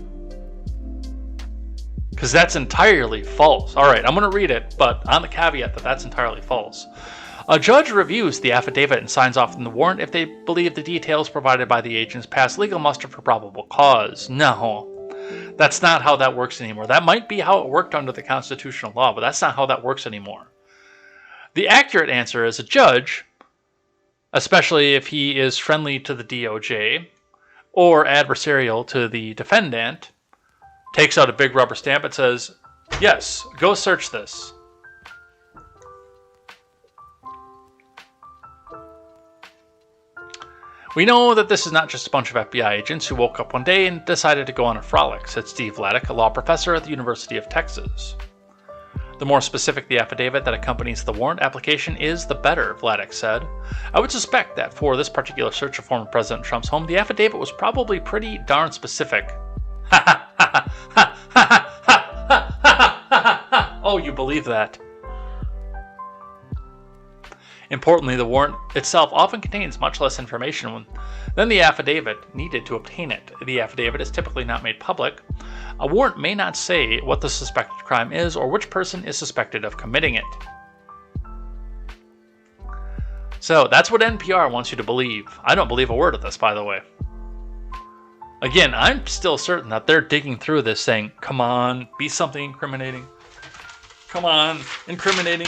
because that's entirely false. All right, I'm going to read it, but on the caveat that that's entirely false. A judge reviews the affidavit and signs off on the warrant if they believe the details provided by the agents pass legal muster for probable cause. No, that's not how that works anymore. That might be how it worked under the constitutional law, but that's not how that works anymore. The accurate answer is a judge, especially if he is friendly to the DOJ, or adversarial to the defendant, takes out a big rubber stamp and says, yes, go search this. We know that this is not just a bunch of FBI agents who woke up one day and decided to go on a frolic, said Steve Vladeck, a law professor at the University of Texas. The more specific the affidavit that accompanies the warrant application is, the better, Vladeck said. I would suspect that for this particular search of former President Trump's home, the affidavit was probably pretty darn specific. Oh, you believe that? Importantly, the warrant itself often contains much less information than the affidavit needed to obtain it. The affidavit is typically not made public. A warrant may not say what the suspected crime is or which person is suspected of committing it. So that's what NPR wants you to believe. I don't believe a word of this, by the way. Again, I'm still certain that they're digging through this saying, come on, be something incriminating. Come on, incriminating,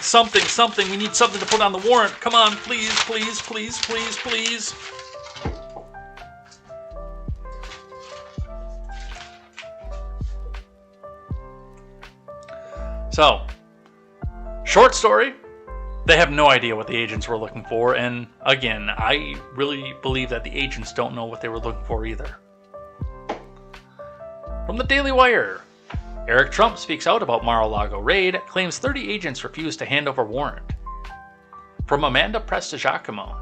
something. We need something to put on the warrant. Come on, please. So, short story, they have no idea what the agents were looking for, and again, I really believe that the agents don't know what they were looking for either. From the Daily Wire, Eric Trump speaks out about Mar-a-Lago raid, claims 30 agents refused to hand over warrant. From Amanda Prestigiacomo.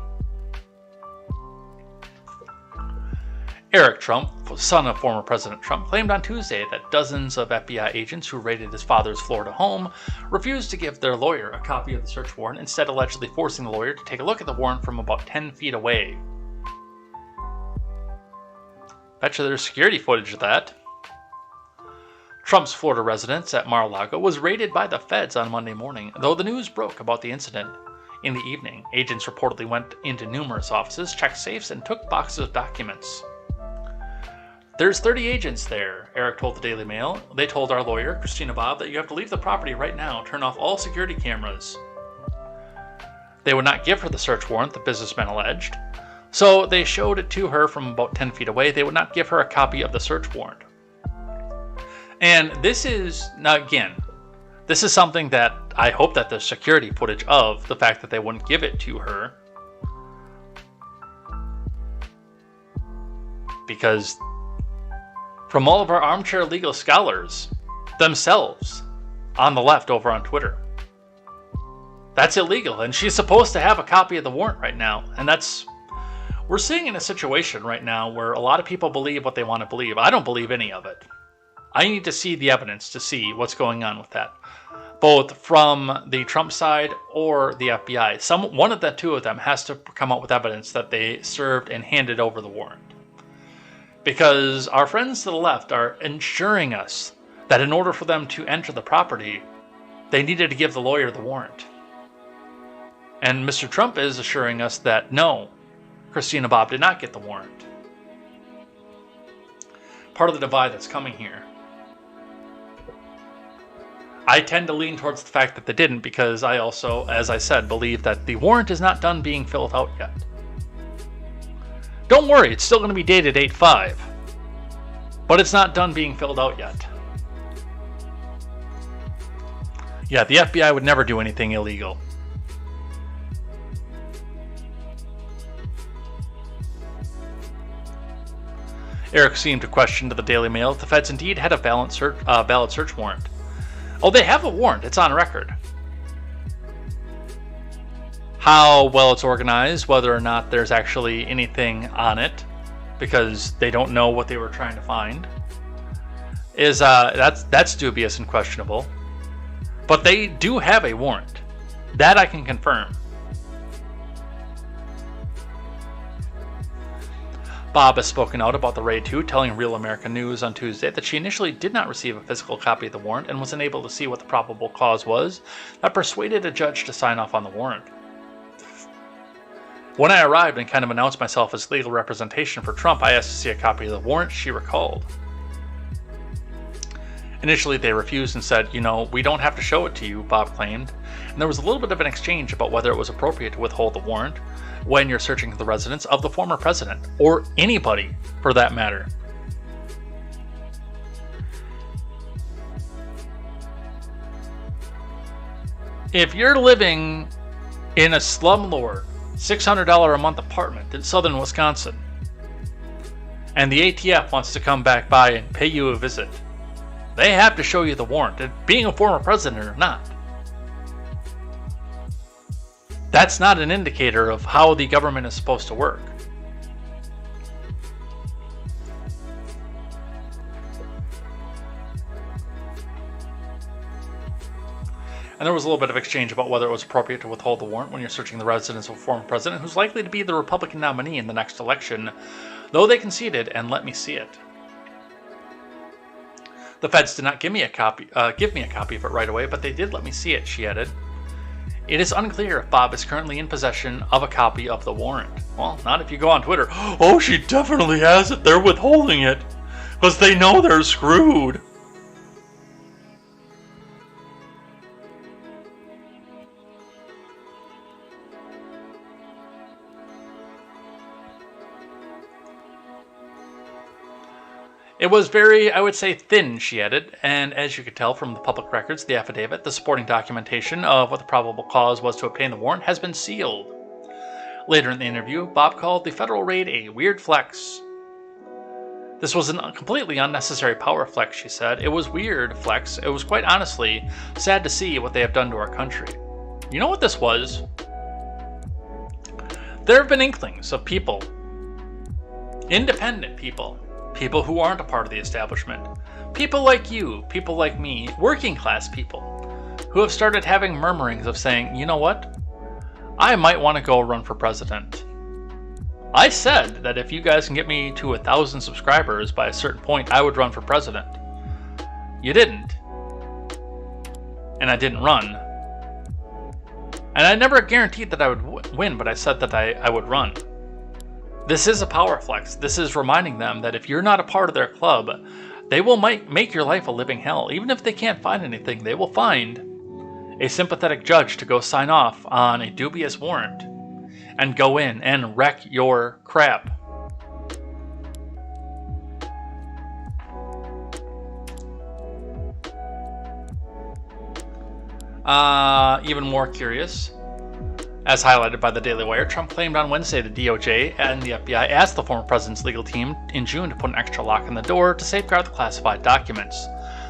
Eric Trump, son of former President Trump, claimed on Tuesday that dozens of FBI agents who raided his father's Florida home refused to give their lawyer a copy of the search warrant, instead allegedly forcing the lawyer to take a look at the warrant from about 10 feet away. Betcha there's security footage of that. Trump's Florida residence at Mar-a-Lago was raided by the feds on Monday morning, though the news broke about the incident in the evening. Agents reportedly went into numerous offices, checked safes, and took boxes of documents. There's 30 agents there, Eric told the Daily Mail. They told our lawyer, Christina Bobb, that you have to leave the property right now, turn off all security cameras. They would not give her the search warrant, the businessman alleged. So they showed it to her from about 10 feet away. They would not give her a copy of the search warrant. And this is, now again, this is something that I hope that there's security footage of, the fact that they wouldn't give it to her. Because from all of our armchair legal scholars themselves on the left over on Twitter, that's illegal. And she's supposed to have a copy of the warrant right now. And we're seeing in a situation right now where a lot of people believe what they want to believe. I don't believe any of it. I need to see the evidence to see what's going on with that, both from the Trump side or the FBI. One of the two of them has to come up with evidence that they served and handed over the warrant. Because our friends to the left are ensuring us that in order for them to enter the property, they needed to give the lawyer the warrant. And Mr. Trump is assuring us that no, Christina Bobb did not get the warrant. Part of the divide that's coming here. I tend to lean towards the fact that they didn't, because I also, as I said, believe that the warrant is not done being filled out yet. Don't worry, it's still going to be dated 8/5, but it's not done being filled out yet. Yeah, the FBI would never do anything illegal. Eric seemed to question to the Daily Mail if the feds indeed had a valid search warrant. Oh, they have a warrant. It's on record. How well it's organized, whether or not there's actually anything on it, because they don't know what they were trying to find, is that's dubious and questionable. But they do have a warrant. That I can confirm. Bobb has spoken out about the raid too, telling Real American News on Tuesday that she initially did not receive a physical copy of the warrant and was unable to see what the probable cause was that persuaded a judge to sign off on the warrant. When I arrived and kind of announced myself as legal representation for Trump, I asked to see a copy of the warrant, she recalled. Initially, they refused and said, we don't have to show it to you, Bobb claimed. And there was a little bit of an exchange about whether it was appropriate to withhold the warrant when you're searching for the residence of the former president, or anybody for that matter. If you're living in a slumlord $600 a month apartment in southern Wisconsin. And the ATF wants to come back by and pay you a visit. They have to show you the warrant, and being a former president or not. That's not an indicator of how the government is supposed to work. And there was a little bit of exchange about whether it was appropriate to withhold the warrant when you're searching the residence of a former president who's likely to be the Republican nominee in the next election, though they conceded and let me see it. The feds did not give me a copy of it right away, but they did let me see it, she added. It is unclear if Bob is currently in possession of a copy of the warrant. Well, not if you go on Twitter. Oh, she definitely has it. They're withholding it because they know they're screwed. It was very, I would say, thin, she added, and as you could tell from the public records, the affidavit, the supporting documentation of what the probable cause was to obtain the warrant has been sealed. Later in the interview, Bob called the federal raid a weird flex. This was a completely unnecessary power flex, she said. It was weird flex. It was quite honestly sad to see what they have done to our country. You know what this was? There have been inklings of people, independent people, people who aren't a part of the establishment, people like you, people like me, working class people, who have started having murmurings of saying, you know what, I might want to go run for president. I said that if you guys can get me to 1,000 subscribers by a certain point, I would run for president. You didn't. And I didn't run. And I never guaranteed that I would win, but I said that I would run. This is a power flex. This is reminding them that if you're not a part of their club, they will make your life a living hell. Even if they can't find anything, they will find a sympathetic judge to go sign off on a dubious warrant and go in and wreck your crap. Even more curious, as highlighted by the Daily Wire, Trump claimed on Wednesday the DOJ and the FBI asked the former president's legal team in June to put an extra lock on the door to safeguard the classified documents.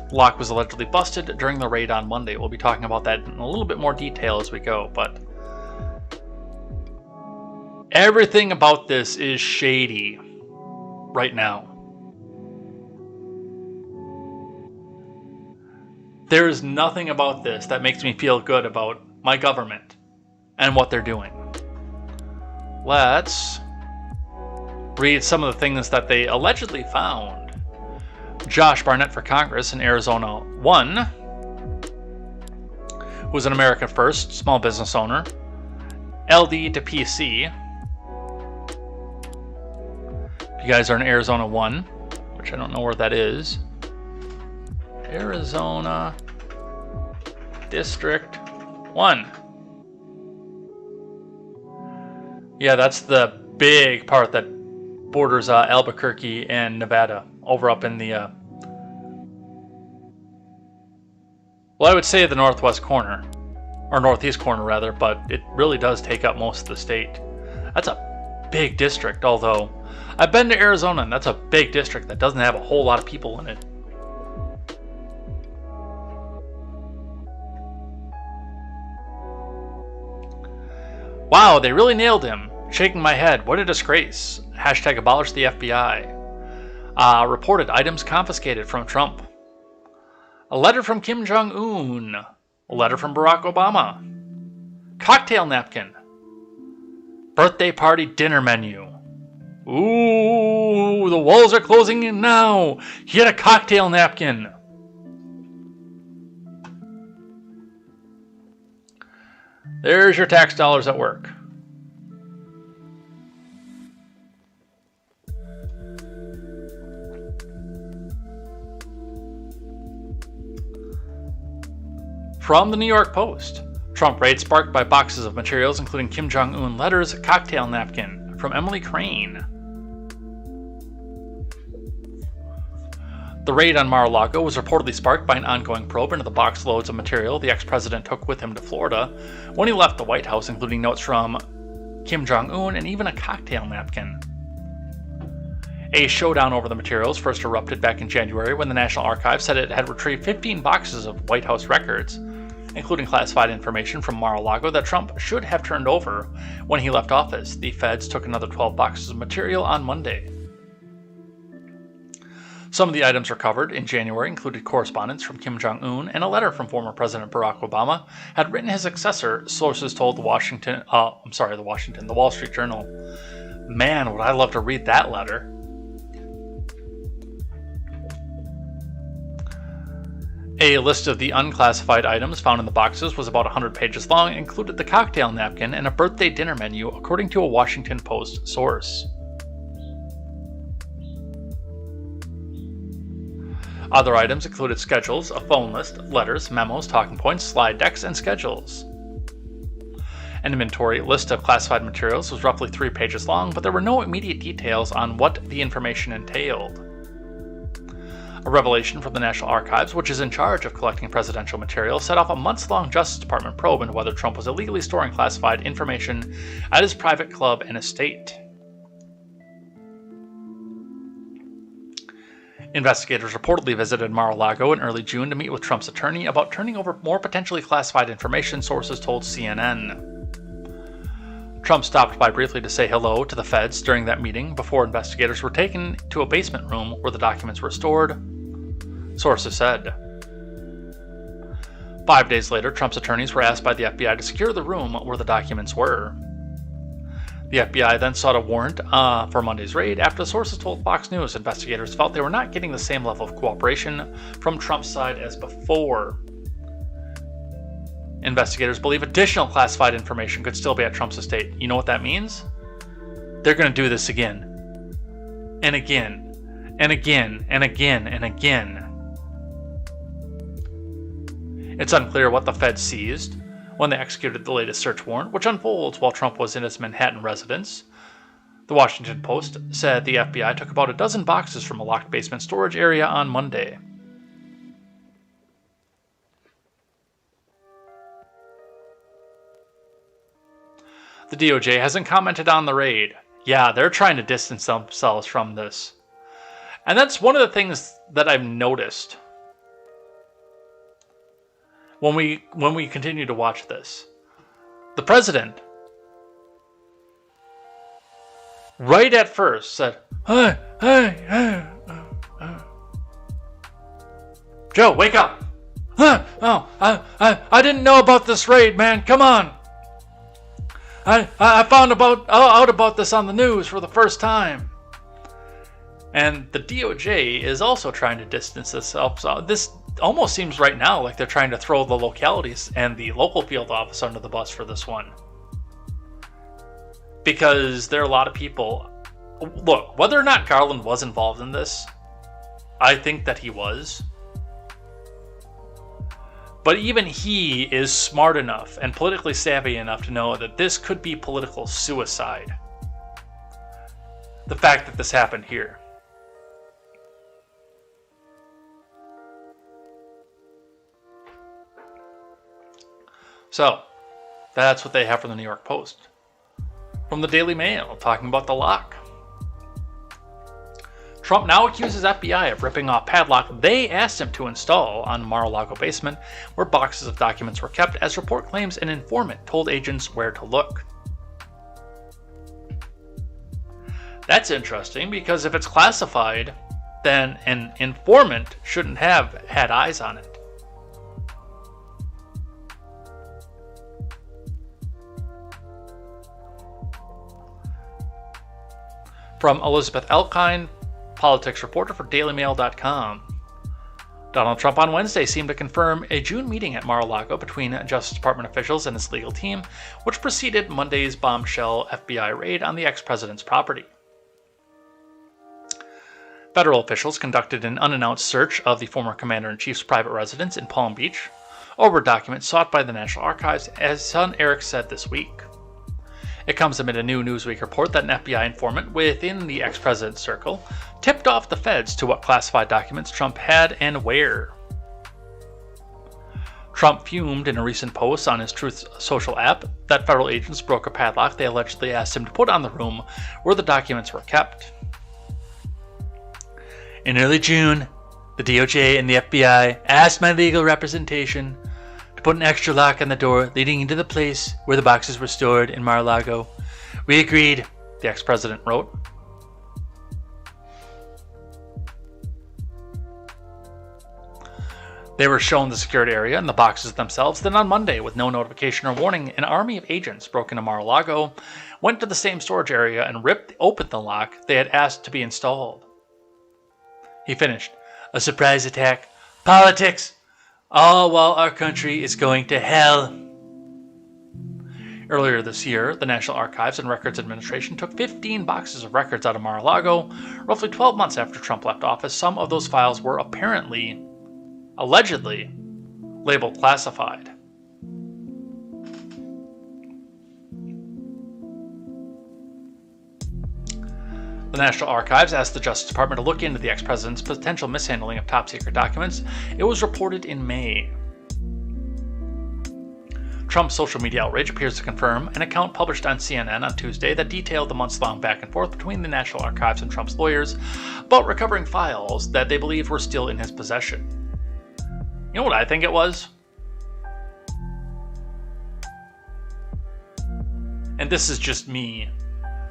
The lock was allegedly busted during the raid on Monday. We'll be talking about that in a little bit more detail as we go, but everything about this is shady right now. There is nothing about this that makes me feel good about my government and what they're doing. Let's read some of the things that they allegedly found. Josh Barnett for Congress in Arizona 1, who's an America First small business owner. LD to PC. If you guys are in Arizona 1, which I don't know where that is. Arizona District 1. Yeah, that's the big part that borders Albuquerque and Nevada, over up in the, well, I would say the northwest corner, or northeast corner rather, but it really does take up most of the state. That's a big district, although I've been to Arizona, and that's a big district that doesn't have a whole lot of people in it. Wow, they really nailed him. Shaking my head. What a disgrace. Hashtag abolish the FBI. Reported items confiscated from Trump. A letter from Kim Jong-un. A letter from Barack Obama. Cocktail napkin. Birthday party dinner menu. Ooh, the walls are closing in now. He had a cocktail napkin. There's your tax dollars at work. From the New York Post, Trump raid sparked by boxes of materials including Kim Jong-un letters, cocktail napkin. From Emily Crane. The raid on Mar-a-Lago was reportedly sparked by an ongoing probe into the box loads of material the ex-president took with him to Florida when he left the White House, including notes from Kim Jong-un, and even a cocktail napkin. A showdown over the materials first erupted back in January when the National Archives said it had retrieved 15 boxes of White House records, including classified information from Mar-a-Lago that Trump should have turned over when he left office. The feds took another 12 boxes of material on Monday. Some of the items recovered in January included correspondence from Kim Jong-un and a letter from former President Barack Obama had written his successor, sources told the Wall Street Journal. Man, would I love to read that letter. A list of the unclassified items found in the boxes was about 100 pages long and included the cocktail napkin and a birthday dinner menu, according to a Washington Post source. Other items included schedules, a phone list, letters, memos, talking points, slide decks, and schedules. An inventory list of classified materials was roughly 3 pages long, but there were no immediate details on what the information entailed. A revelation from the National Archives, which is in charge of collecting presidential material, set off a months-long Justice Department probe into whether Trump was illegally storing classified information at his private club and estate. Investigators reportedly visited Mar-a-Lago in early June to meet with Trump's attorney about turning over more potentially classified information, sources told CNN. Trump stopped by briefly to say hello to the feds during that meeting before investigators were taken to a basement room where the documents were stored, sources said. 5 days later, Trump's attorneys were asked by the FBI to secure the room where the documents were. The FBI then sought a warrant for Monday's raid after the sources told Fox News investigators felt they were not getting the same level of cooperation from Trump's side as before. Investigators believe additional classified information could still be at Trump's estate. You know what that means? They're going to do this again. And again. And again. And again. And again. It's unclear what the Fed seized when they executed the latest search warrant, which unfolds while Trump was in his Manhattan residence. The Washington Post said the FBI took about a dozen boxes from a locked basement storage area on Monday. The DOJ hasn't commented on the raid. Yeah, they're trying to distance themselves from this. And that's one of the things that I've noticed when we continue to watch this. The president, right at first, said, hey, Joe, wake up. I didn't know about this raid, man. Come on. I found out about this on the news for the first time. And the DOJ is also trying to distance itself. So this almost seems right now like they're trying to throw the localities and the local field office under the bus for this one. Because there are a lot of people... Look, whether or not Garland was involved in this, I think that he was. But even he is smart enough and politically savvy enough to know that this could be political suicide. The fact that this happened here. So, that's what they have from the New York Post. From the Daily Mail, talking about the lock. Trump now accuses FBI of ripping off padlock they asked him to install on Mar-a-Lago basement, where boxes of documents were kept, as report claims an informant told agents where to look. That's interesting, because if it's classified, then an informant shouldn't have had eyes on it. From Elizabeth Elkine, politics reporter for DailyMail.com. Donald Trump on Wednesday seemed to confirm a June meeting at Mar-a-Lago between Justice Department officials and his legal team, which preceded Monday's bombshell FBI raid on the ex-president's property. Federal officials conducted an unannounced search of the former commander-in-chief's private residence in Palm Beach over documents sought by the National Archives, as son Eric said this week. It comes amid a new Newsweek report that an FBI informant within the ex-president's circle tipped off the feds to what classified documents Trump had and where. Trump fumed in a recent post on his Truth Social app that federal agents broke a padlock they allegedly asked him to put on the room where the documents were kept. In early June, the DOJ and the FBI asked my legal representation to put an extra lock on the door leading into the place where the boxes were stored in Mar-a-Lago. We agreed, the ex-president wrote. They were shown the secured area and the boxes themselves. Then on Monday, with no notification or warning, an army of agents broke into Mar-a-Lago, went to the same storage area, and ripped open the lock they had asked to be installed. He finished, "A surprise attack. Politics! All while our country is going to hell." Earlier this year, the National Archives and Records Administration took 15 boxes of records out of Mar-a-Lago. Roughly 12 months after Trump left office, some of those files were allegedly labeled classified. The National Archives asked the Justice Department to look into the ex-president's potential mishandling of top-secret documents. It was reported in May. Trump's social media outrage appears to confirm an account published on CNN on Tuesday that detailed the months-long back and forth between the National Archives and Trump's lawyers about recovering files that they believed were still in his possession. You know what I think it was? And this is just me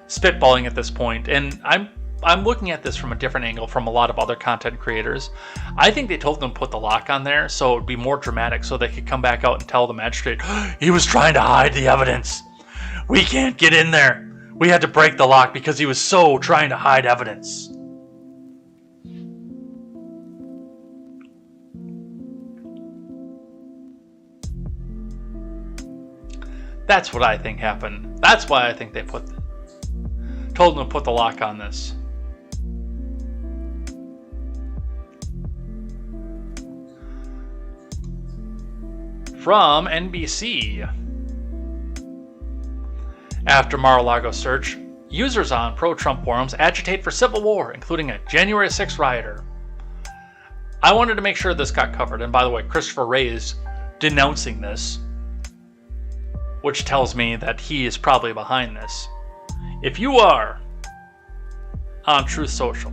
spitballing at this point, and I'm looking at this from a different angle from a lot of other content creators. I think they told them to put the lock on there so it would be more dramatic, so they could come back out and tell the magistrate, he was trying to hide the evidence. We can't get in there. We had to break the lock because he was so trying to hide evidence. That's what I think happened. That's why I think they told them to put the lock on this. From NBC. After Mar-a-Lago search, users on pro-Trump forums agitate for civil war, including a January 6th rioter. I wanted to make sure this got covered, and by the way, Christopher Wray is denouncing this, which tells me that he is probably behind this. If you are on Truth Social,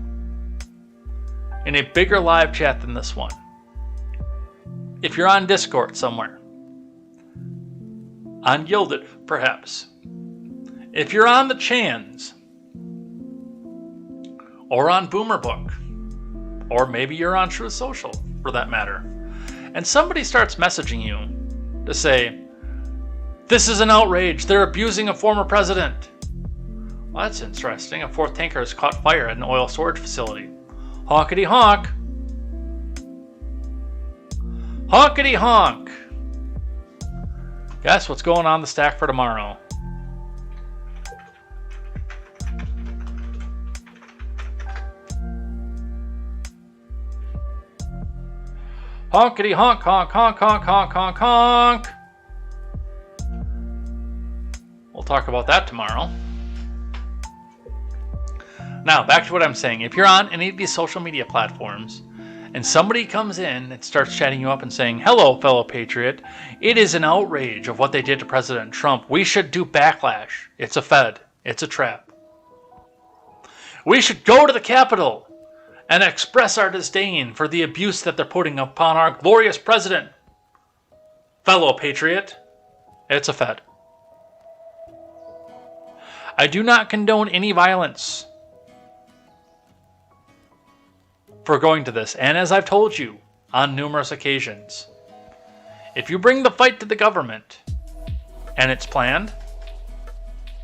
in a bigger live chat than this one, if you're on Discord somewhere, on Gilded perhaps, if you're on the Chans, or on Boomerbook, or maybe you're on Truth Social for that matter, and somebody starts messaging you to say, this is an outrage, they're abusing a former president. Well, that's interesting. A fourth tanker has caught fire at an oil storage facility. Honkity honk. Honkity honk. Guess what's going on the stack for tomorrow? Honkity honk, honk, honk, honk, honk, honk, honk. We'll talk about that tomorrow. Now, back to what I'm saying. If you're on any of these social media platforms and somebody comes in and starts chatting you up and saying, hello, fellow patriot, it is an outrage of what they did to President Trump. We should do backlash. It's a fed. It's a trap. We should go to the Capitol and express our disdain for the abuse that they're putting upon our glorious president. Fellow patriot, it's a fed. I do not condone any violence for going to this. And as I've told you on numerous occasions, if you bring the fight to the government and it's planned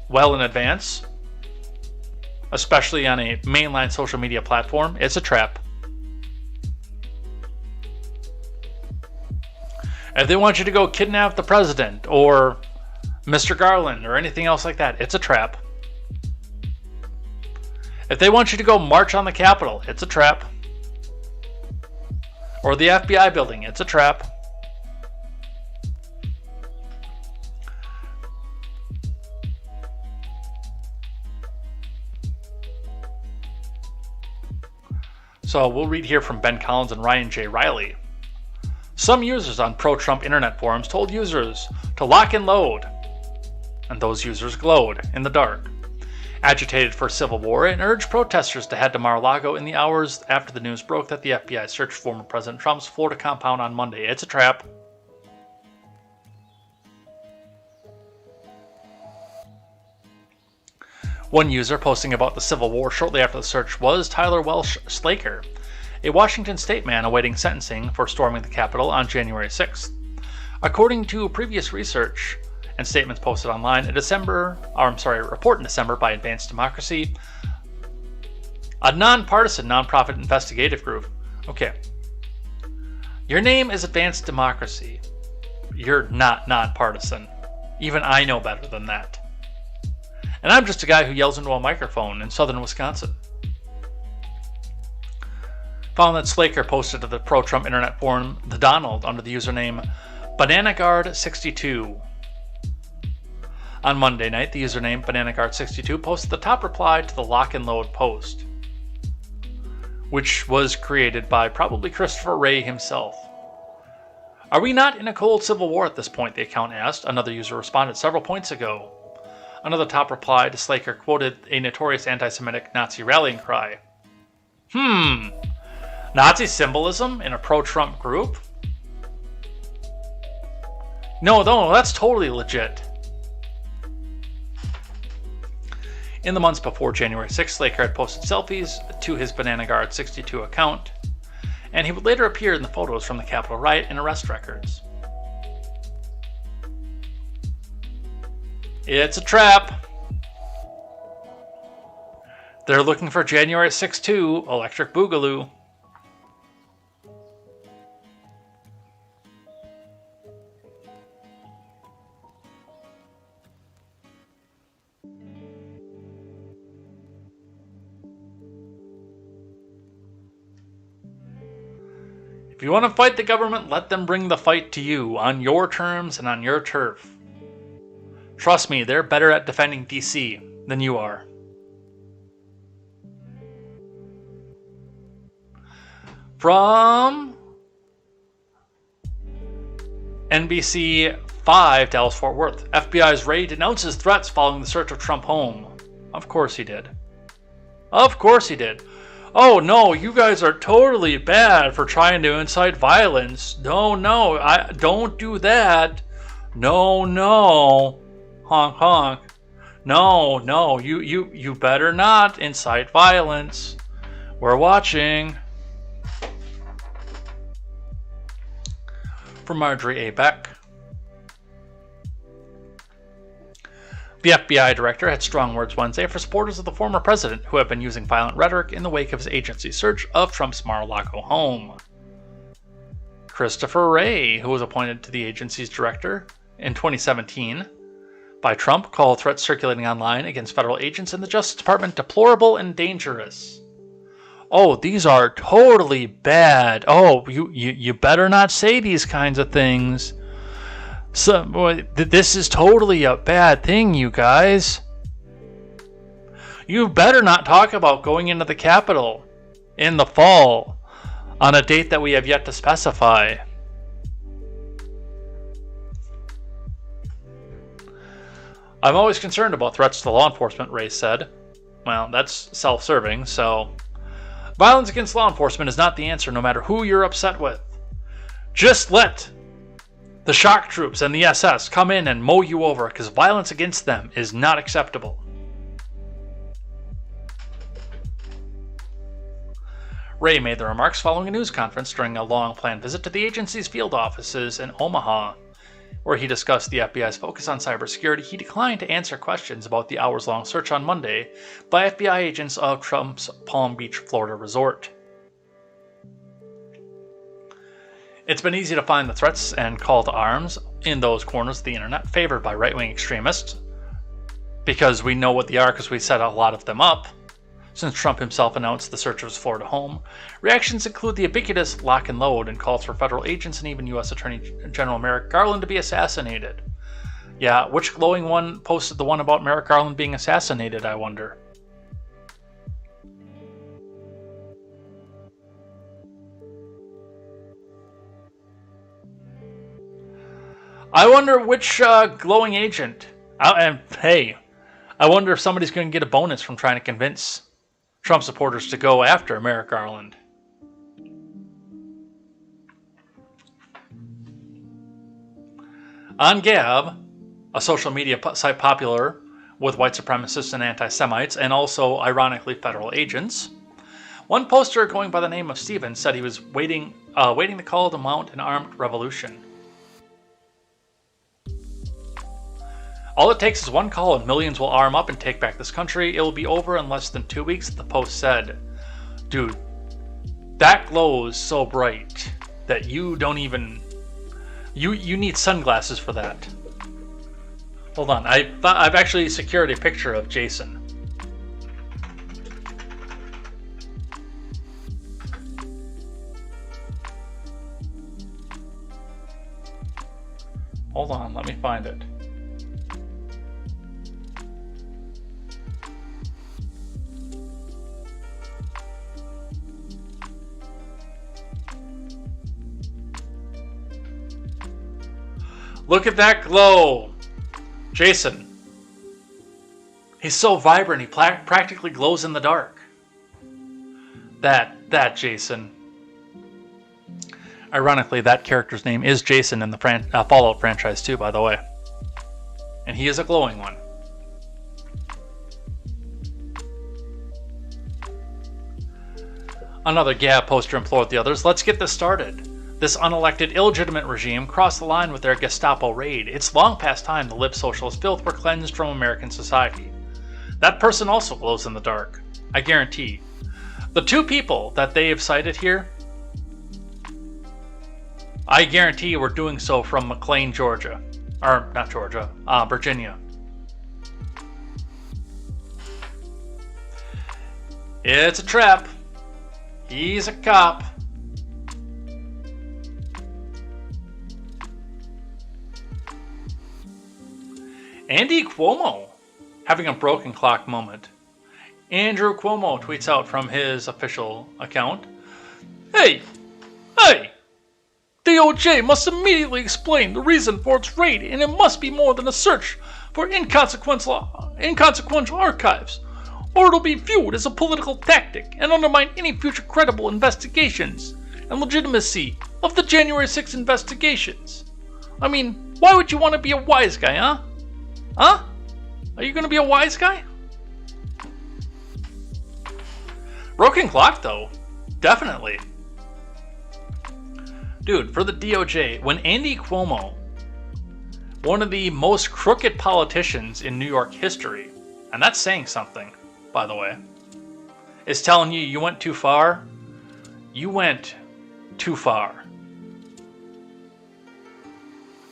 well in advance, especially on a mainline social media platform, it's a trap. If they want you to go kidnap the president or Mr. Garland or anything else like that, it's a trap. If they want you to go march on the Capitol, it's a trap. Or the FBI building, it's a trap. So we'll read here from Ben Collins and Ryan J. Riley. Some users on pro-Trump internet forums told users to lock and load, and those users glowed in the dark, agitated for civil war, and urged protesters to head to Mar-a-Lago in the hours after the news broke that the FBI searched former President Trump's Florida compound on Monday. It's a trap. One user posting about the Civil War shortly after the search was Tyler Welsh Slaker, a Washington state man awaiting sentencing for storming the Capitol on January 6th. According to previous research and statements posted online, a report in December by Advanced Democracy, a nonpartisan nonprofit investigative group. Okay. Your name is Advanced Democracy. You're not nonpartisan. Even I know better than that. And I'm just a guy who yells into a microphone in southern Wisconsin. Found that Slaker posted to the pro-Trump internet forum The Donald under the username BananaGuard62. On Monday night, the username BananaGuard62 posted the top reply to the lock and load post, which was created by probably Christopher Wray himself. Are we not in a cold civil war at this point, the account asked. Another user responded several points ago. Another top reply to Slaker quoted a notorious anti-Semitic Nazi rallying cry. Nazi symbolism in a pro-Trump group? No, that's totally legit. In the months before January 6th, Slaker had posted selfies to his BananaGuard62 account, and he would later appear in the photos from the Capitol riot and arrest records. It's a trap. They're looking for January 6th too, Electric Boogaloo. If you want to fight the government, let them bring the fight to you, on your terms and on your turf. Trust me, they're better at defending DC than you are. From NBC 5, Dallas-Fort Worth. FBI's raid denounces threats following the search of Trump home. Of course he did. Of course he did. Oh no, you guys are totally bad for trying to incite violence. No, don't do that. No. Honk honk. No, you better not incite violence. We're watching. From Marjorie A. Beck. The FBI director had strong words Wednesday for supporters of the former president who have been using violent rhetoric in the wake of his agency's search of Trump's Mar-a-Lago home. Christopher Wray, who was appointed to the agency's director in 2017 by Trump, called threats circulating online against federal agents in the Justice Department deplorable and dangerous. Oh, these are totally bad. Oh, you better not say these kinds of things. So, boy, this is totally a bad thing, you guys. You better not talk about going into the Capitol in the fall on a date that we have yet to specify. I'm always concerned about threats to law enforcement, Ray said. Well, that's self-serving, so... Violence against law enforcement is not the answer, no matter who you're upset with. Just let the shock troops and the SS come in and mow you over, because violence against them is not acceptable. Ray made the remarks following a news conference during a long-planned visit to the agency's field offices in Omaha, where he discussed the FBI's focus on cybersecurity. He declined to answer questions about the hours-long search on Monday by FBI agents of Trump's Palm Beach, Florida resort. It's been easy to find the threats and call to arms in those corners of the internet favored by right-wing extremists, because we know what they are because we set a lot of them up. Since Trump himself announced the search of his Florida home, reactions include the ubiquitous lock and load and calls for federal agents and even U.S. Attorney General Merrick Garland to be assassinated. Yeah, which glowing one posted the one about Merrick Garland being assassinated, I wonder? I wonder which glowing agent. And hey, I wonder if somebody's going to get a bonus from trying to convince Trump supporters to go after Merrick Garland. On Gab, a social media site popular with white supremacists and anti-Semites, and also, ironically, federal agents, one poster going by the name of Steven said he was waiting the call to mount an armed revolution. All it takes is one call and millions will arm up and take back this country. It will be over in less than 2 weeks, the post said. Dude, that glows so bright that you don't even... You need sunglasses for that. Hold on, I've actually secured a picture of Jason. Hold on, let me find it. Look at that glow! Jason. He's so vibrant, he practically glows in the dark. That Jason. Ironically, that character's name is Jason in the Fallout franchise too, by the way. And he is a glowing one. Another Gab poster implored the others, let's get this started. This unelected, illegitimate regime crossed the line with their Gestapo raid. It's long past time the lib socialist filth were cleansed from American society. That person also glows in the dark. I guarantee. The two people that they have cited here, I guarantee were doing so from McLean, Georgia. Or, not Georgia, Virginia. It's a trap. He's a cop. Andy Cuomo having a broken clock moment. Andrew Cuomo tweets out from his official account, Hey! DOJ must immediately explain the reason for its raid, and it must be more than a search for inconsequential archives, or it'll be viewed as a political tactic and undermine any future credible investigations and legitimacy of the January 6th investigations. I mean, why would you want to be a wise guy, huh? Huh? Are you going to be a wise guy? Broken clock, though. Definitely. Dude, for the DOJ, when Andy Cuomo, one of the most crooked politicians in New York history, and that's saying something, by the way, is telling you you went too far, you went too far.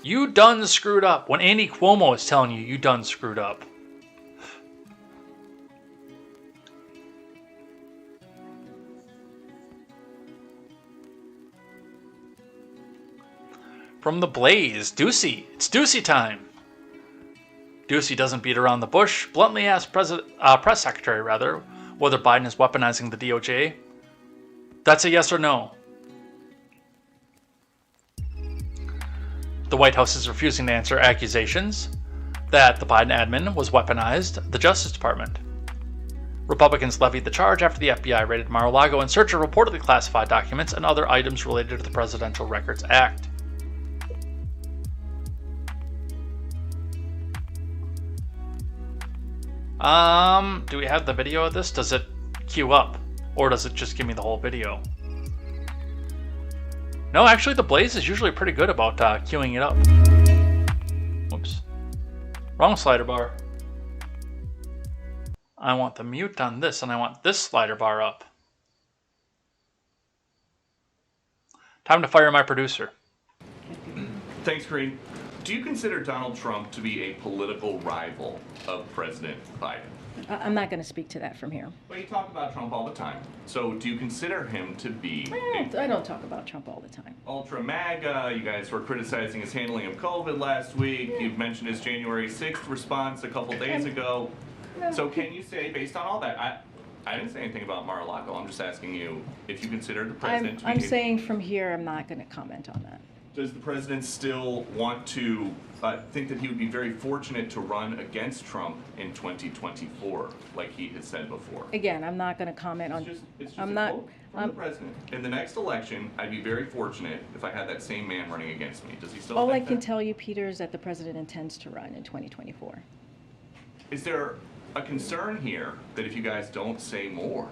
You done screwed up. When Andy Cuomo is telling you, you done screwed up. From the Blaze, Ducey. It's Ducey time. Ducey doesn't beat around the bush. Bluntly asked press secretary, whether Biden is weaponizing the DOJ. That's a yes or no. The White House is refusing to answer accusations that the Biden admin was weaponized the Justice Department. Republicans levied the charge after the FBI raided Mar-a-Lago in search of reportedly classified documents and other items related to the Presidential Records Act. Do we have the video of this? Does it queue up? Or does it just give me the whole video? No, actually the Blaze is usually pretty good about queuing it up. Whoops. Wrong slider bar. I want the mute on this, and I want this slider bar up. Time to fire my producer. Thanks, Green. Do you consider Donald Trump to be a political rival of President Biden? I'm not going to speak to that from here. Well, you talk about Trump all the time. So do you consider him to be I don't talk about Trump all the time. ultra MAGA? You guys were criticizing his handling of COVID last week. Yeah. You've mentioned his January 6th response a couple days ago. No. So can you say, based on all that, I didn't say anything about Mar-a-Lago. I'm just asking you if you consider the president to be I'm saying from here, I'm not going to comment on that. Does the president still want to think that he would be very fortunate to run against Trump in 2024, like he has said before? Again, I'm not going to comment on. It's just I'm a not. quote from the president. In the next election, I'd be very fortunate if I had that same man running against me. Does he still All I think can that? tell you, Peter, is that the president intends to run in 2024. Is there a concern here that if you guys don't say more,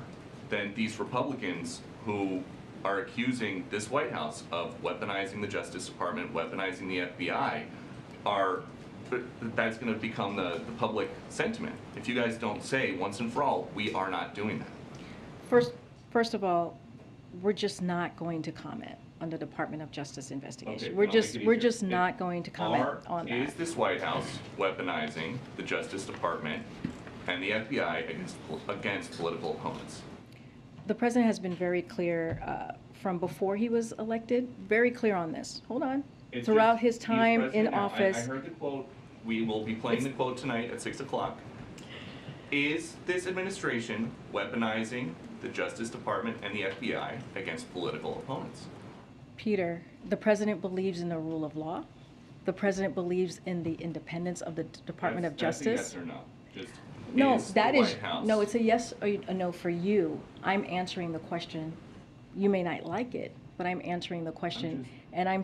then these Republicans who are accusing this White House of weaponizing the Justice Department, weaponizing the FBI, that's going to become the public sentiment? If you guys don't say once and for all, we are not doing that. First of all, we're just not going to comment on the Department of Justice investigation. Okay, We're just not going to comment on that. Is this White House weaponizing the Justice Department and the FBI against political opponents? The president has been very clear from before he was elected, very clear on this. Hold on. Throughout his time in office. I heard the quote. We will be playing the quote tonight at 6 o'clock. Is this administration weaponizing the Justice Department and the FBI against political opponents? Peter, the president believes in the rule of law. The president believes in the independence of the Department of Justice. That's a yes or no? Just No, is that the is, White House- no, it's a yes or a no for you. I'm answering the question. You may not like it, but I'm answering the question. And I'm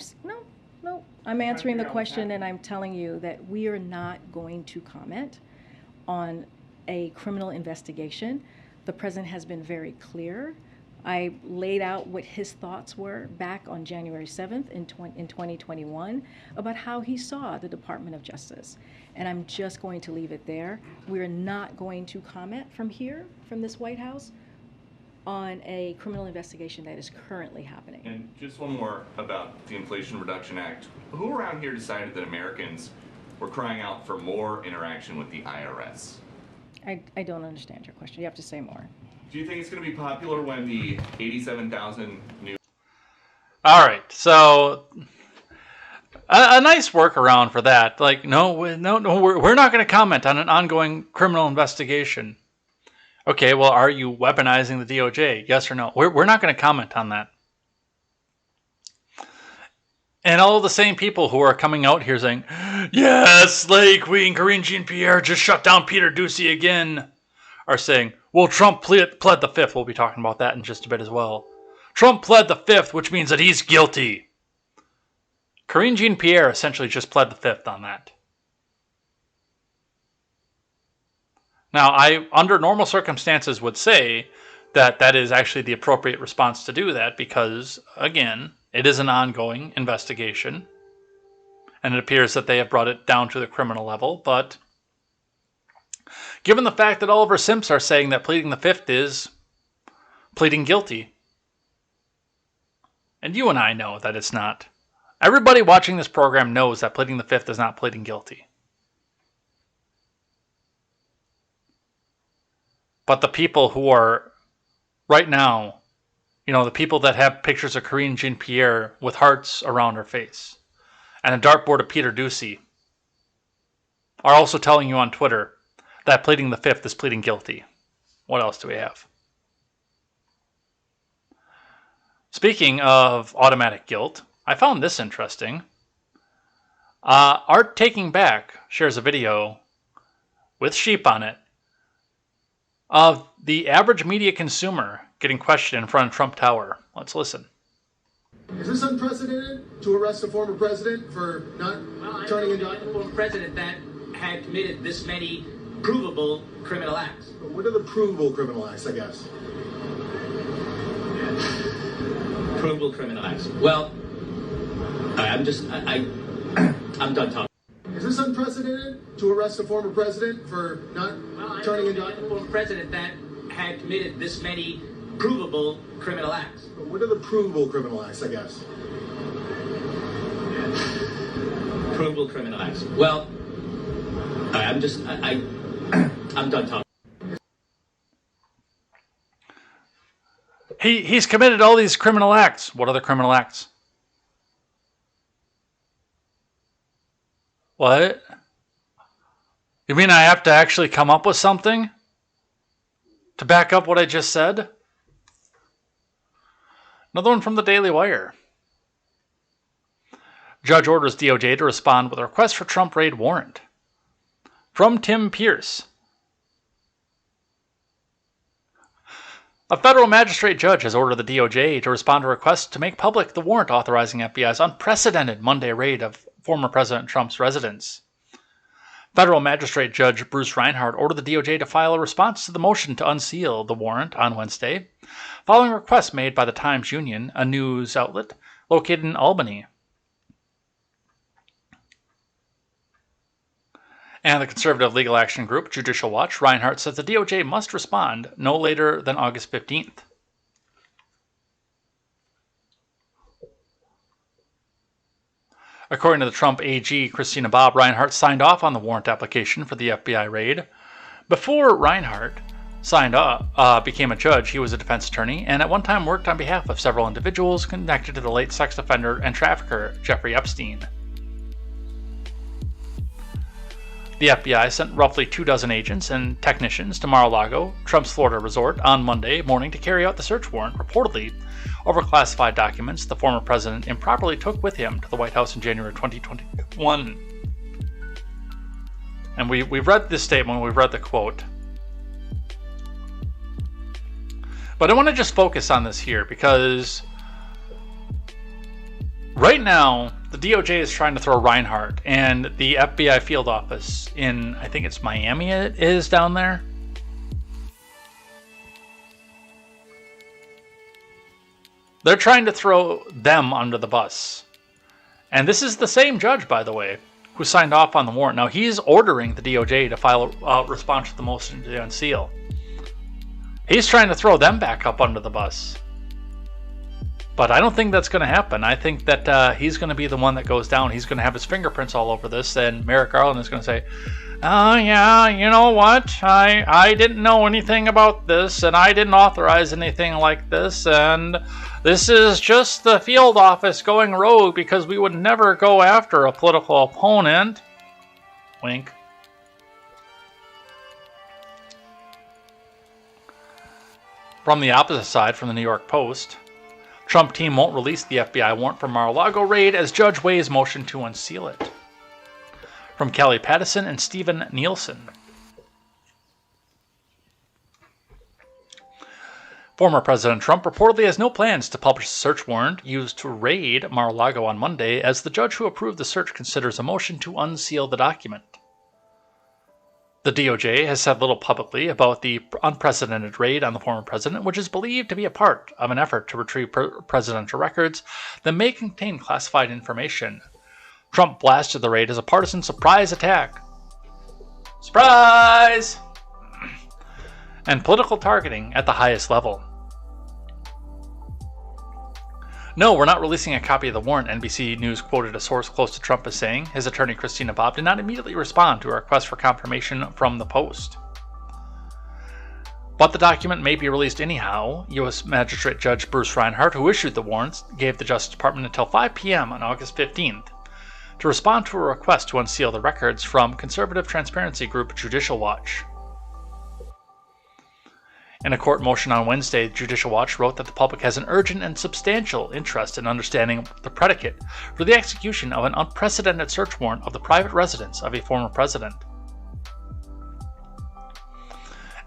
answering the question and I'm telling you that we are not going to comment on a criminal investigation. The president has been very clear. I laid out what his thoughts were back on January 7th in 2021 about how he saw the Department of Justice. And I'm just going to leave it there. We're not going to comment from here, from this White House, on a criminal investigation that is currently happening. And just one more about the Inflation Reduction Act. Who around here decided that Americans were crying out for more interaction with the IRS? I don't understand your question. You have to say more. Do you think it's going to be popular when the 87,000 new... All right, so a nice workaround for that. Like, no, we're not going to comment on an ongoing criminal investigation. Okay, well, are you weaponizing the DOJ? Yes or no? We're not going to comment on that. And all the same people who are coming out here saying, yes, Slay Queen, Karine Jean-Pierre just shut down Peter Doocy again, are saying, well, Trump pled the fifth. We'll be talking about that in just a bit as well. Trump pled the fifth, which means that he's guilty. Karine Jean-Pierre essentially just pled the fifth on that. Now, I, under normal circumstances, would say that that is actually the appropriate response to do that because, again, it is an ongoing investigation, and it appears that they have brought it down to the criminal level. But given the fact that Oliver Simps are saying that pleading the fifth is pleading guilty, and you and I know that it's not. Everybody watching this program knows that pleading the fifth is not pleading guilty. But the people who are right now, you know, the people that have pictures of Karine Jean-Pierre with hearts around her face and a dartboard of Peter Doocy are also telling you on Twitter that pleading the fifth is pleading guilty. What else do we have? Speaking of automatic guilt, I found this interesting. Art Taking Back shares a video with sheep on it of the average media consumer getting questioned in front of Trump Tower. Let's listen. Is this unprecedented to arrest a former president for not turning into a former president that had committed this many provable criminal acts? What are the provable criminal acts, I guess? Provable criminal acts. Well, I'm done talking. Is this unprecedented to arrest a former president for not turning into a former president that had committed this many provable criminal acts? What are the provable criminal acts, I guess? Provable criminal acts. Well, I'm done talking. He's committed all these criminal acts. What other criminal acts? What? You mean I have to actually come up with something to back up what I just said? Another one from the Daily Wire. Judge orders DOJ to respond with a request for Trump raid warrant. From Tim Pierce. A federal magistrate judge has ordered the DOJ to respond to requests to make public the warrant authorizing FBI's unprecedented Monday raid of former President Trump's residence. Federal magistrate judge Bruce Reinhardt ordered the DOJ to file a response to the motion to unseal the warrant on Wednesday, following requests made by the Times-Union, a news outlet located in Albany. And the conservative legal action group, Judicial Watch, Reinhardt says the DOJ must respond no later than August 15th. According to the Trump AG, Christina Bobb, Reinhardt signed off on the warrant application for the FBI raid. Before Reinhardt became a judge, he was a defense attorney and at one time worked on behalf of several individuals connected to the late sex offender and trafficker Jeffrey Epstein. The FBI sent roughly 24 agents and technicians to Mar-a-Lago, Trump's Florida resort, on Monday morning to carry out the search warrant, reportedly over classified documents the former president improperly took with him to the White House in January 2021. And we've read this statement, we've read the quote. But I want to just focus on this here because right now, the DOJ is trying to throw Reinhardt and the FBI field office in, I think it's Miami it is down there. They're trying to throw them under the bus. And this is the same judge, by the way, who signed off on the warrant. Now, he's ordering the DOJ to file a response to the motion to unseal. He's trying to throw them back up under the bus. But I don't think that's going to happen. I think that he's going to be the one that goes down. He's going to have his fingerprints all over this, and Merrick Garland is going to say, "Oh yeah, you know what? I didn't know anything about this, and I didn't authorize anything like this, and this is just the field office going rogue because we would never go after a political opponent." Wink. From the opposite side, from the New York Post, Trump team won't release the FBI warrant for Mar-a-Lago raid as judge weighs motion to unseal it. From Kelly Pattison and Stephen Nielsen. Former President Trump reportedly has no plans to publish a search warrant used to raid Mar-a-Lago on Monday, as the judge who approved the search considers a motion to unseal the document. The DOJ has said little publicly about the unprecedented raid on the former president, which is believed to be a part of an effort to retrieve presidential records that may contain classified information. Trump blasted the raid as a partisan surprise attack. Surprise! And political targeting at the highest level. "No, we're not releasing a copy of the warrant," NBC News quoted a source close to Trump as saying. His attorney, Christina Bobb, did not immediately respond to a request for confirmation from the Post. But the document may be released anyhow. U.S. Magistrate Judge Bruce Reinhardt, who issued the warrants, gave the Justice Department until 5 p.m. on August 15th to respond to a request to unseal the records from conservative transparency group Judicial Watch. In a court motion on Wednesday, Judicial Watch wrote that the public has an urgent and substantial interest in understanding the predicate for the execution of an unprecedented search warrant of the private residence of a former president.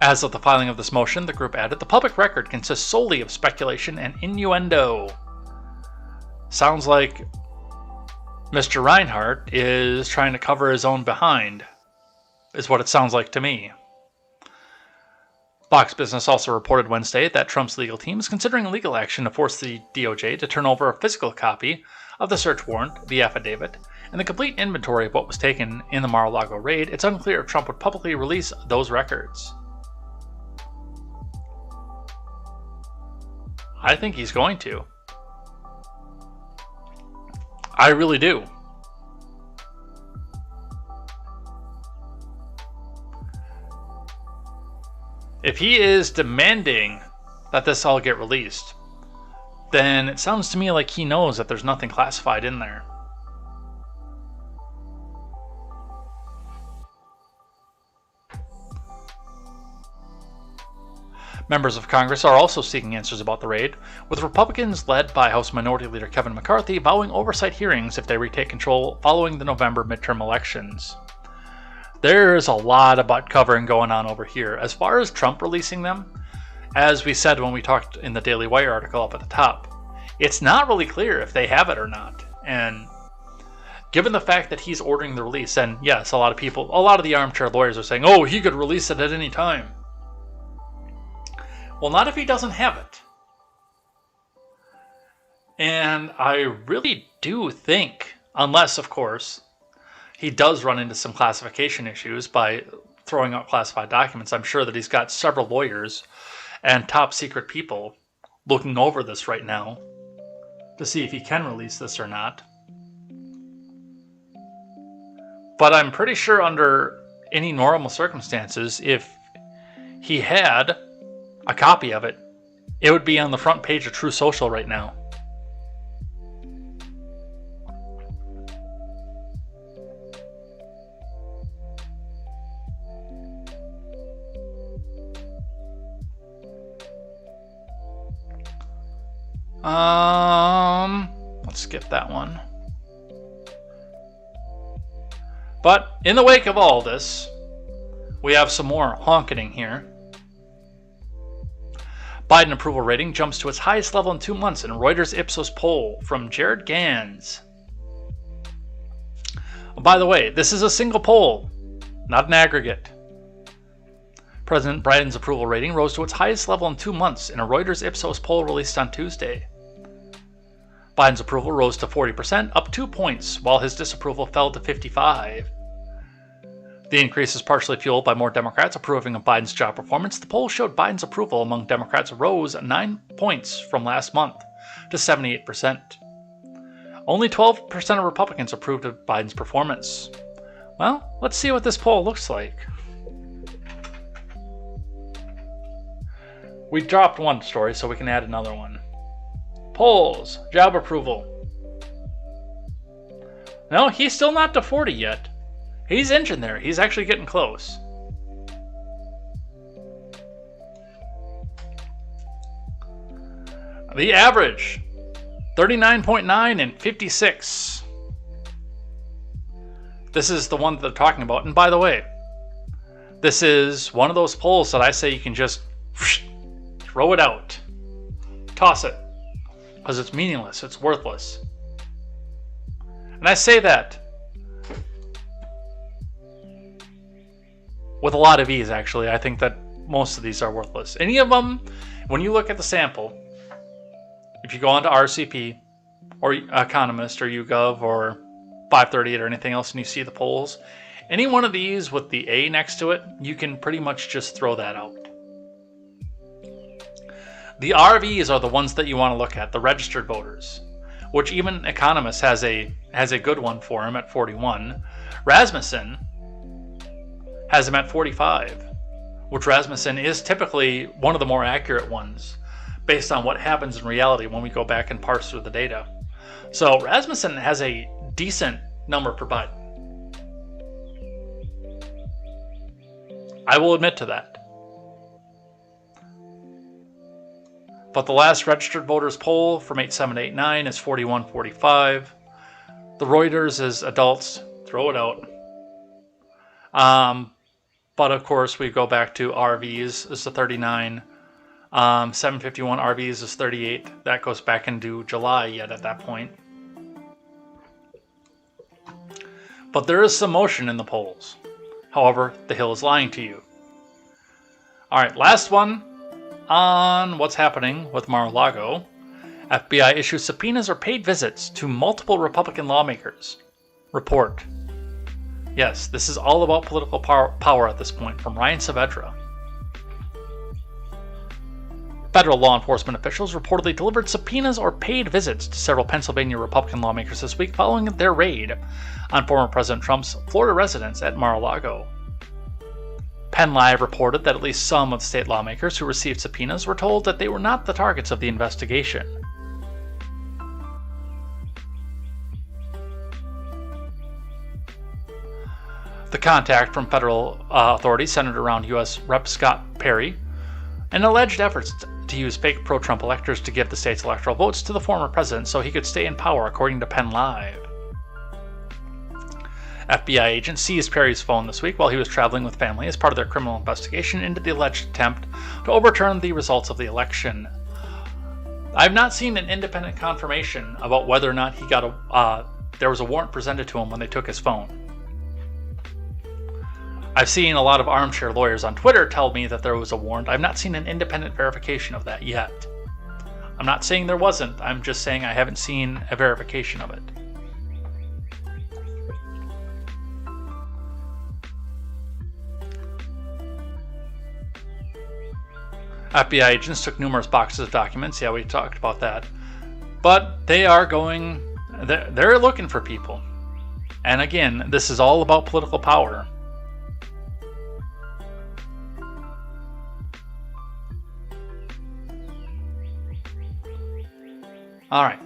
As of the filing of this motion, the group added, the public record consists solely of speculation and innuendo. Sounds like Mr. Reinhardt is trying to cover his own behind, is what it sounds like to me. Fox Business also reported Wednesday that Trump's legal team is considering legal action to force the DOJ to turn over a physical copy of the search warrant, the affidavit, and the complete inventory of what was taken in the Mar-a-Lago raid. It's unclear if Trump would publicly release those records. I think he's going to. I really do. If he is demanding that this all get released, then it sounds to me like he knows that there's nothing classified in there. Members of Congress are also seeking answers about the raid, with Republicans led by House Minority Leader Kevin McCarthy vowing oversight hearings if they retake control following the November midterm elections. There's a lot of butt covering going on over here. As far as Trump releasing them, as we said when we talked in the Daily Wire article up at the top, it's not really clear if they have it or not. And given the fact that he's ordering the release, and yes, a lot of the armchair lawyers are saying, oh, he could release it at any time. Well, not if he doesn't have it. And I really do think, unless, of course, he does run into some classification issues by throwing out classified documents, I'm sure that he's got several lawyers and top secret people looking over this right now to see if he can release this or not. But I'm pretty sure under any normal circumstances, if he had a copy of it, it would be on the front page of True Social right now. Let's skip that one. But in the wake of all this, we have some more honking here. Biden approval rating jumps to its highest level in 2 months in a Reuters Ipsos poll from Jared Gans. By the way, this is a single poll, not an aggregate. President Biden's approval rating rose to its highest level in 2 months in a Reuters Ipsos poll released on Tuesday. Biden's approval rose to 40%, up 2 points, while his disapproval fell to 55%. The increase is partially fueled by more Democrats approving of Biden's job performance. The poll showed Biden's approval among Democrats rose 9 points from last month to 78%. Only 12% of Republicans approved of Biden's performance. Well, let's see what this poll looks like. We dropped one story, so we can add another one. Polls, job approval. No, he's still not to 40 yet. He's inching there. He's actually getting close. The average, 39.9 and 56. This is the one that they're talking about. And by the way, this is one of those polls that I say you can just throw it out. Toss it. Because it's meaningless. It's worthless. And I say that with a lot of ease, actually. I think that most of these are worthless. Any of them, when you look at the sample, if you go onto RCP or Economist or YouGov or 538 or anything else and you see the polls, any one of these with the A next to it, you can pretty much just throw that out. The RVs are the ones that you want to look at, the registered voters, which even Economist has a good one for him at 41. Rasmussen has him at 45, which Rasmussen is typically one of the more accurate ones based on what happens in reality when we go back and parse through the data. So Rasmussen has a decent number for Biden. I will admit to that. But the last registered voters poll from 8789 is 41-45. The Reuters is adults. Throw it out. But of course, we go back to RVs is the 39. 751 RVs is 38. That goes back into July yet at that point. But there is some motion in the polls. However, the Hill is lying to you. All right, last one on what's happening with Mar-a-Lago. FBI issues subpoenas or paid visits to multiple Republican lawmakers. Report. Yes, this is all about political power at this point, from Ryan Saavedra. Federal law enforcement officials reportedly delivered subpoenas or paid visits to several Pennsylvania Republican lawmakers this week following their raid on former President Trump's Florida residence at Mar-a-Lago. Penn Live reported that at least some of the state lawmakers who received subpoenas were told that they were not the targets of the investigation. The contact from federal authorities centered around U.S. Rep. Scott Perry and alleged efforts to use fake pro-Trump electors to give the state's electoral votes to the former president so he could stay in power, according to Penn Live. FBI agents seized Perry's phone this week while he was traveling with family as part of their criminal investigation into the alleged attempt to overturn the results of the election. I've not seen an independent confirmation about whether or not he got there was a warrant presented to him when they took his phone. I've seen a lot of armchair lawyers on Twitter tell me that there was a warrant. I've not seen an independent verification of that yet. I'm not saying there wasn't. I'm just saying I haven't seen a verification of it. FBI agents took numerous boxes of documents. Yeah, we talked about that. But they are going... They're looking for people. And again, this is all about political power. Alright,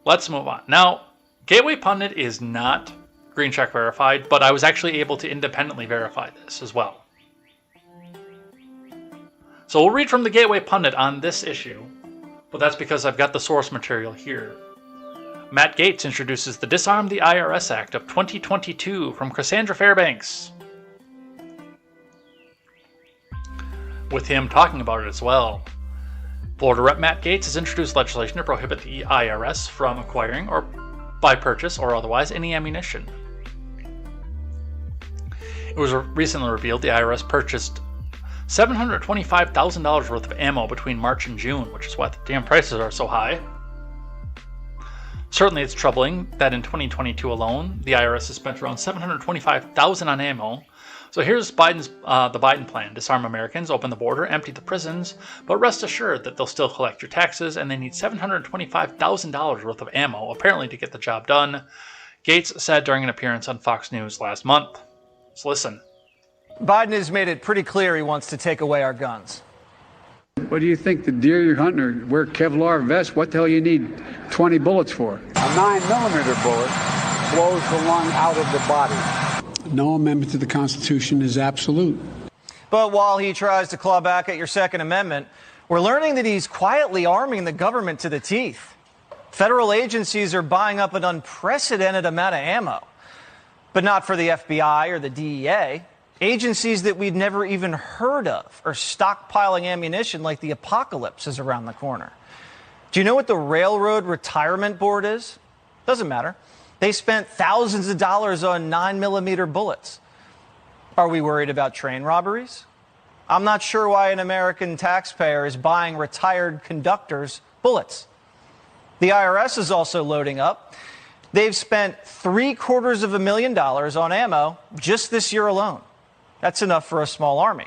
let's move on. Now, Gateway Pundit is not green check verified, but I was actually able to independently verify this as well. So we'll read from the Gateway Pundit on this issue, but that's because I've got the source material here. Matt Gaetz introduces the Disarm the IRS Act of 2022 from Cassandra Fairbanks, with him talking about it as well. Florida Rep. Matt Gaetz has introduced legislation to prohibit the IRS from acquiring or by purchase or otherwise any ammunition. It was recently revealed the IRS purchased $725,000 worth of ammo between March and June, which is why the damn prices are so high. Certainly it's troubling that in 2022 alone, the IRS has spent around $725,000 on ammo. So here's Biden's the Biden plan. Disarm Americans, open the border, empty the prisons, but rest assured that they'll still collect your taxes, and they need $725,000 worth of ammo, apparently to get the job done, Gaetz said during an appearance on Fox News last month. So listen. Biden has made it pretty clear he wants to take away our guns. What do you think, the deer you're hunting or wear Kevlar vest? What the hell you need 20 bullets for? A 9mm bullet blows the lung out of the body. No amendment to the Constitution is absolute. But while he tries to claw back at your Second Amendment, we're learning that he's quietly arming the government to the teeth. Federal agencies are buying up an unprecedented amount of ammo, but not for the FBI or the DEA. Agencies that we'd never even heard of are stockpiling ammunition like the apocalypse is around the corner. Do you know what the Railroad Retirement Board is? Doesn't matter. They spent thousands of dollars on 9mm bullets. Are we worried about train robberies? I'm not sure why an American taxpayer is buying retired conductors' bullets. The IRS is also loading up. They've spent $750,000 on ammo just this year alone. That's enough for a small army.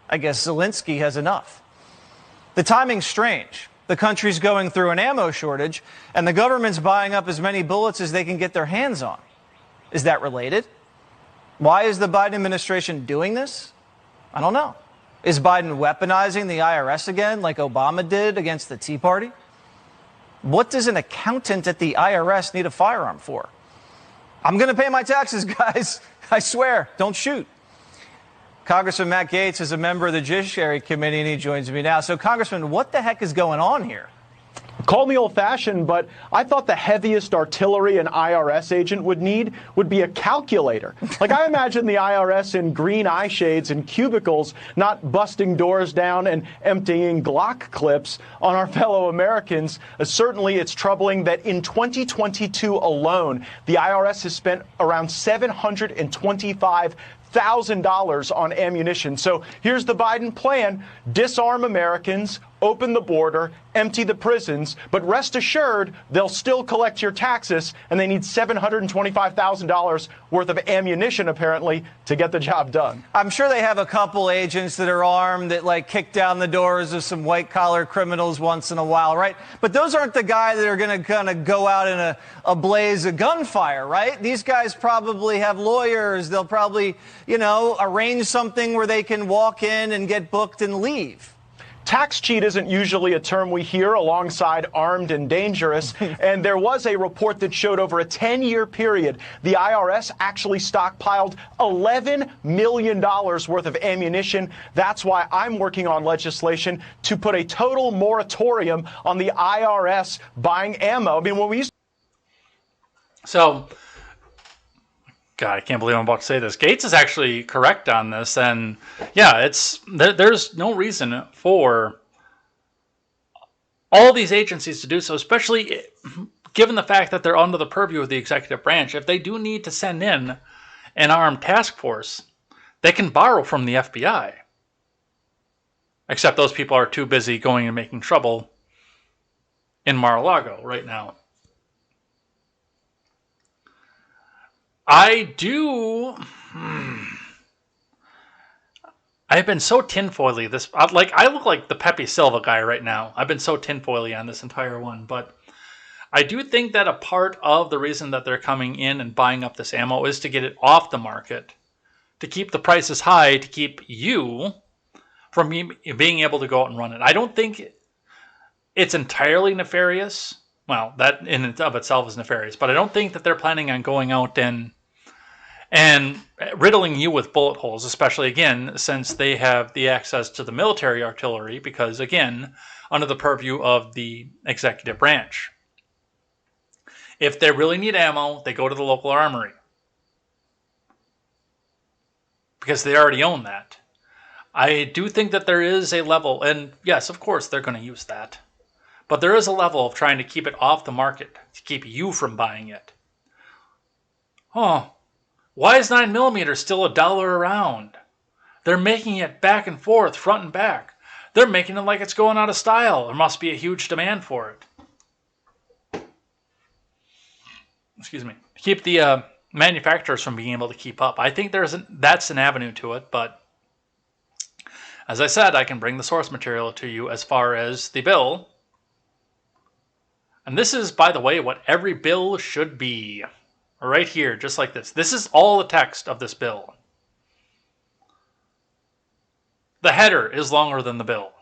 I guess Zelensky has enough. The timing's strange. The country's going through an ammo shortage, and the government's buying up as many bullets as they can get their hands on. Is that related? Why is the Biden administration doing this? I don't know. Is Biden weaponizing the IRS again, like Obama did against the Tea Party? What does an accountant at the IRS need a firearm for? I'm going to pay my taxes, guys. I swear. Don't shoot. Congressman Matt Gaetz is a member of the Judiciary Committee, and he joins me now. So, Congressman, what the heck is going on here? Call me old-fashioned, but I thought the heaviest artillery an IRS agent would need would be a calculator. Like, I imagine the IRS in green eye shades and cubicles, not busting doors down and emptying Glock clips on our fellow Americans. Certainly, it's troubling that in 2022 alone, the IRS has spent around $725,000 on ammunition. So here's the Biden plan: disarm Americans, open the border, empty the prisons, but rest assured they'll still collect your taxes, and they need $725,000 worth of ammunition, apparently, to get the job done. I'm sure they have a couple agents that are armed that, like, kick down the doors of some white-collar criminals once in a while, right? But those aren't the guys that are going to kind of go out in a blaze of gunfire, right? These guys probably have lawyers. They'll probably, arrange something where they can walk in and get booked and leave. tax cheat isn't usually a term we hear alongside armed and dangerous, and there was a report that showed over a 10-year period, the IRS actually stockpiled $11 million worth of ammunition. That's why I'm working on legislation to put a total moratorium on the IRS buying ammo. I mean, when we used So, God, I can't believe I'm about to say this. Gates is actually correct on this, and yeah, there's no reason for all these agencies to do so, especially given the fact that they're under the purview of the executive branch. If they do need to send in an armed task force, they can borrow from the FBI. Except those people are too busy going and making trouble in Mar-a-Lago right now. I've been so tinfoily this, like, I look like the Pepe Silva guy right now. I've been so tinfoily on this entire one, but I do think that a part of the reason that they're coming in and buying up this ammo is to get it off the market, to keep the prices high, to keep you from being able to go out and run it. I don't think it's entirely nefarious. Well, that in and of itself is nefarious, but I don't think that they're planning on going out and riddling you with bullet holes, especially, again, since they have the access to the military artillery, because, again, under the purview of the executive branch. If they really need ammo, they go to the local armory, because they already own that. I do think that there is a level, and yes, of course, they're going to use that. But there is a level of trying to keep it off the market, to keep you from buying it. Oh, why is 9mm still $1 around? They're making it back and forth, front and back. They're making it like it's going out of style. There must be a huge demand for it. Excuse me. Keep the manufacturers from being able to keep up. I think that's an avenue to it, but as I said, I can bring the source material to you as far as the bill. And this is, by the way, what every bill should be. Right here, just like this. This is all the text of this bill. The header is longer than the bill.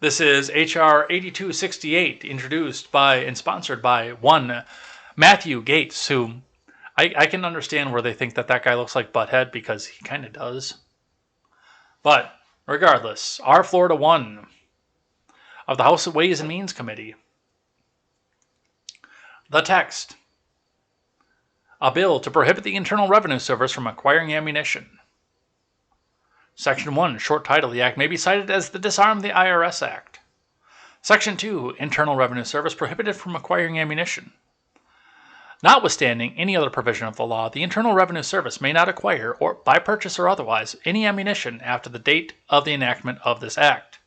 This is H.R. 8268, introduced by and sponsored by one Matthew Gates, who I can understand where they think that guy looks like Butthead, because he kind of does. But regardless, our Florida 1 of the House Ways and Means Committee. The text. A bill to prohibit the Internal Revenue Service from acquiring ammunition. Section 1, short title, the act may be cited as the Disarm the IRS Act. Section 2, Internal Revenue Service prohibited from acquiring ammunition. Notwithstanding any other provision of the law, the Internal Revenue Service may not acquire, or by purchase or otherwise, any ammunition after the date of the enactment of this act.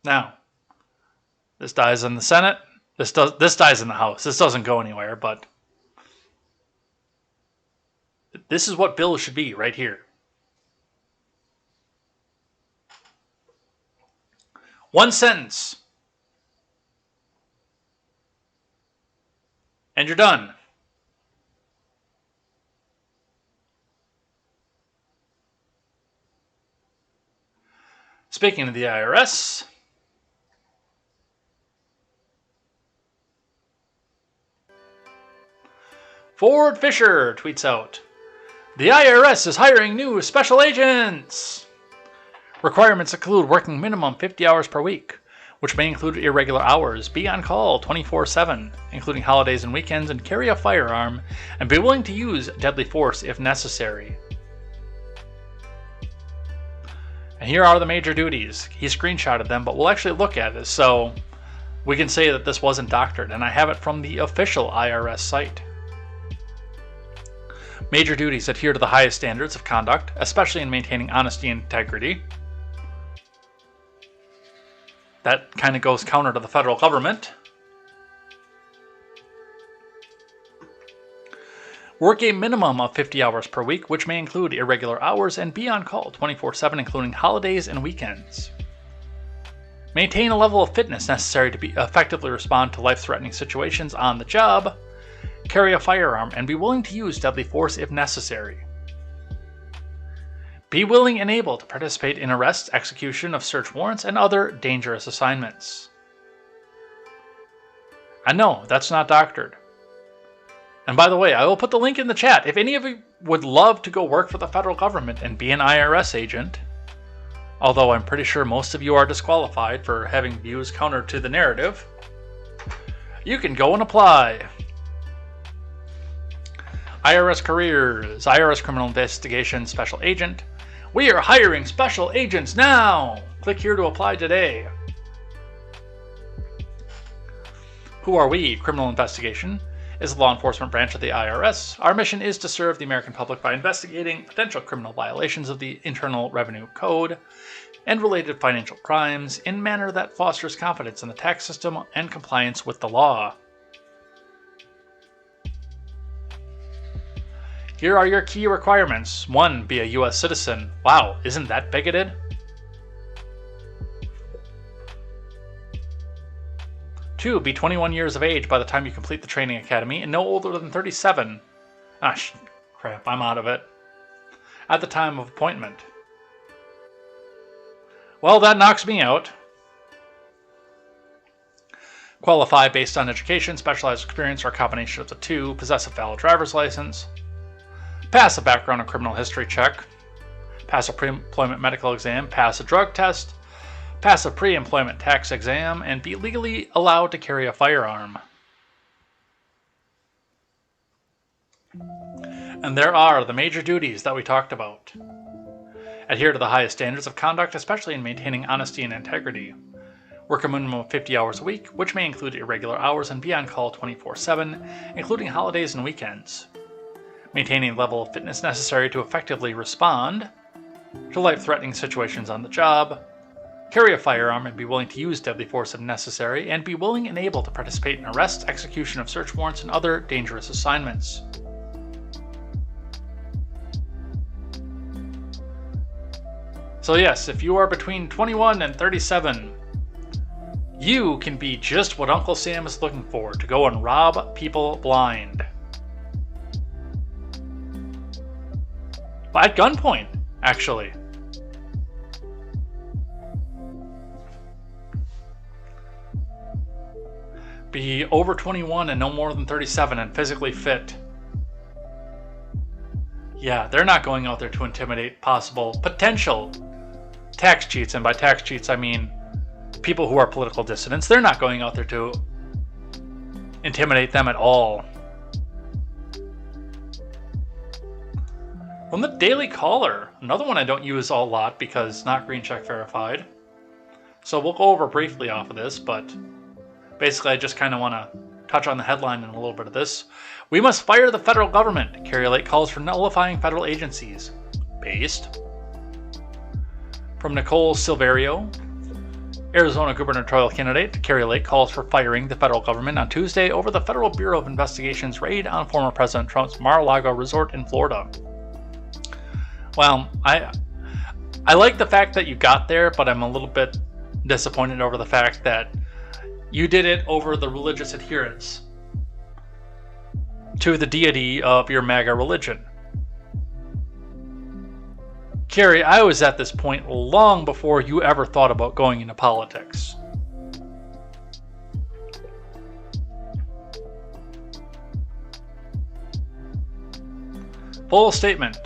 Now, this dies in the Senate. This dies in the House. This doesn't go anywhere, but this is what bills should be right here. One sentence. And you're done. Speaking of the IRS, Ford Fisher tweets out, "The IRS is hiring new special agents." Requirements include working minimum 50 hours per week, which may include irregular hours, be on call 24/7, including holidays and weekends, and carry a firearm, and be willing to use deadly force if necessary. And here are the major duties. He screenshotted them, but we'll actually look at it, so we can say that this wasn't doctored, and I have it from the official IRS site. Major duties: adhere to the highest standards of conduct, especially in maintaining honesty and integrity. That kind of goes counter to the federal government. Work a minimum of 50 hours per week, which may include irregular hours, and be on call 24/7, including holidays and weekends. Maintain a level of fitness necessary to effectively respond to life-threatening situations on the job. Carry a firearm and be willing to use deadly force if necessary. Be willing and able to participate in arrests, execution of search warrants, and other dangerous assignments. And no, that's not doctored. And by the way, I will put the link in the chat. If any of you would love to go work for the federal government and be an IRS agent, although I'm pretty sure most of you are disqualified for having views counter to the narrative, you can go and apply. IRS careers, IRS criminal investigation special agent. We are hiring special agents now. Click here to apply today. Who are we? Criminal investigation is the law enforcement branch of the IRS. Our mission is to serve the American public by investigating potential criminal violations of the Internal Revenue Code and related financial crimes in a manner that fosters confidence in the tax system and compliance with the law. Here are your key requirements. 1. Be a U.S. citizen. Wow, isn't that bigoted? 2. Be 21 years of age by the time you complete the training academy and no older than 37. Crap, I'm out of it. At the time of appointment. Well, that knocks me out. Qualify based on education, specialized experience, or a combination of the two. Possess a valid driver's license. Pass a background and criminal history check. Pass a pre-employment medical exam. Pass a drug test. Pass a pre-employment tax exam, and be legally allowed to carry a firearm. And there are the major duties that we talked about. Adhere to the highest standards of conduct, especially in maintaining honesty and integrity. Work a minimum of 50 hours a week, which may include irregular hours, and be on call 24/7, including holidays and weekends. Maintaining the level of fitness necessary to effectively respond to life-threatening situations on the job. Carry a firearm and be willing to use deadly force if necessary, and be willing and able to participate in arrests, execution of search warrants, and other dangerous assignments. So yes, if you are between 21 and 37, you can be just what Uncle Sam is looking for, to go and rob people blind. At gunpoint, actually. Be over 21 and no more than 37 and physically fit. Yeah, they're not going out there to intimidate potential tax cheats, and by tax cheats I mean people who are political dissidents. They're not going out there to intimidate them at all. From the Daily Caller, another one I don't use a lot because not green check verified. So we'll go over briefly off of this, but basically I just kind of want to touch on the headline and a little bit of this. We must fire the federal government. Carrie Lake calls for nullifying federal agencies. Based. From Nicole Silverio, Arizona gubernatorial candidate Carrie Lake calls for firing the federal government on Tuesday over the Federal Bureau of Investigation's raid on former President Trump's Mar-a-Lago resort in Florida. Well, I like the fact that you got there, but I'm a little bit disappointed over the fact that you did it over the religious adherence to the deity of your MAGA religion. Carrie, I was at this point long before you ever thought about going into politics. Full statement.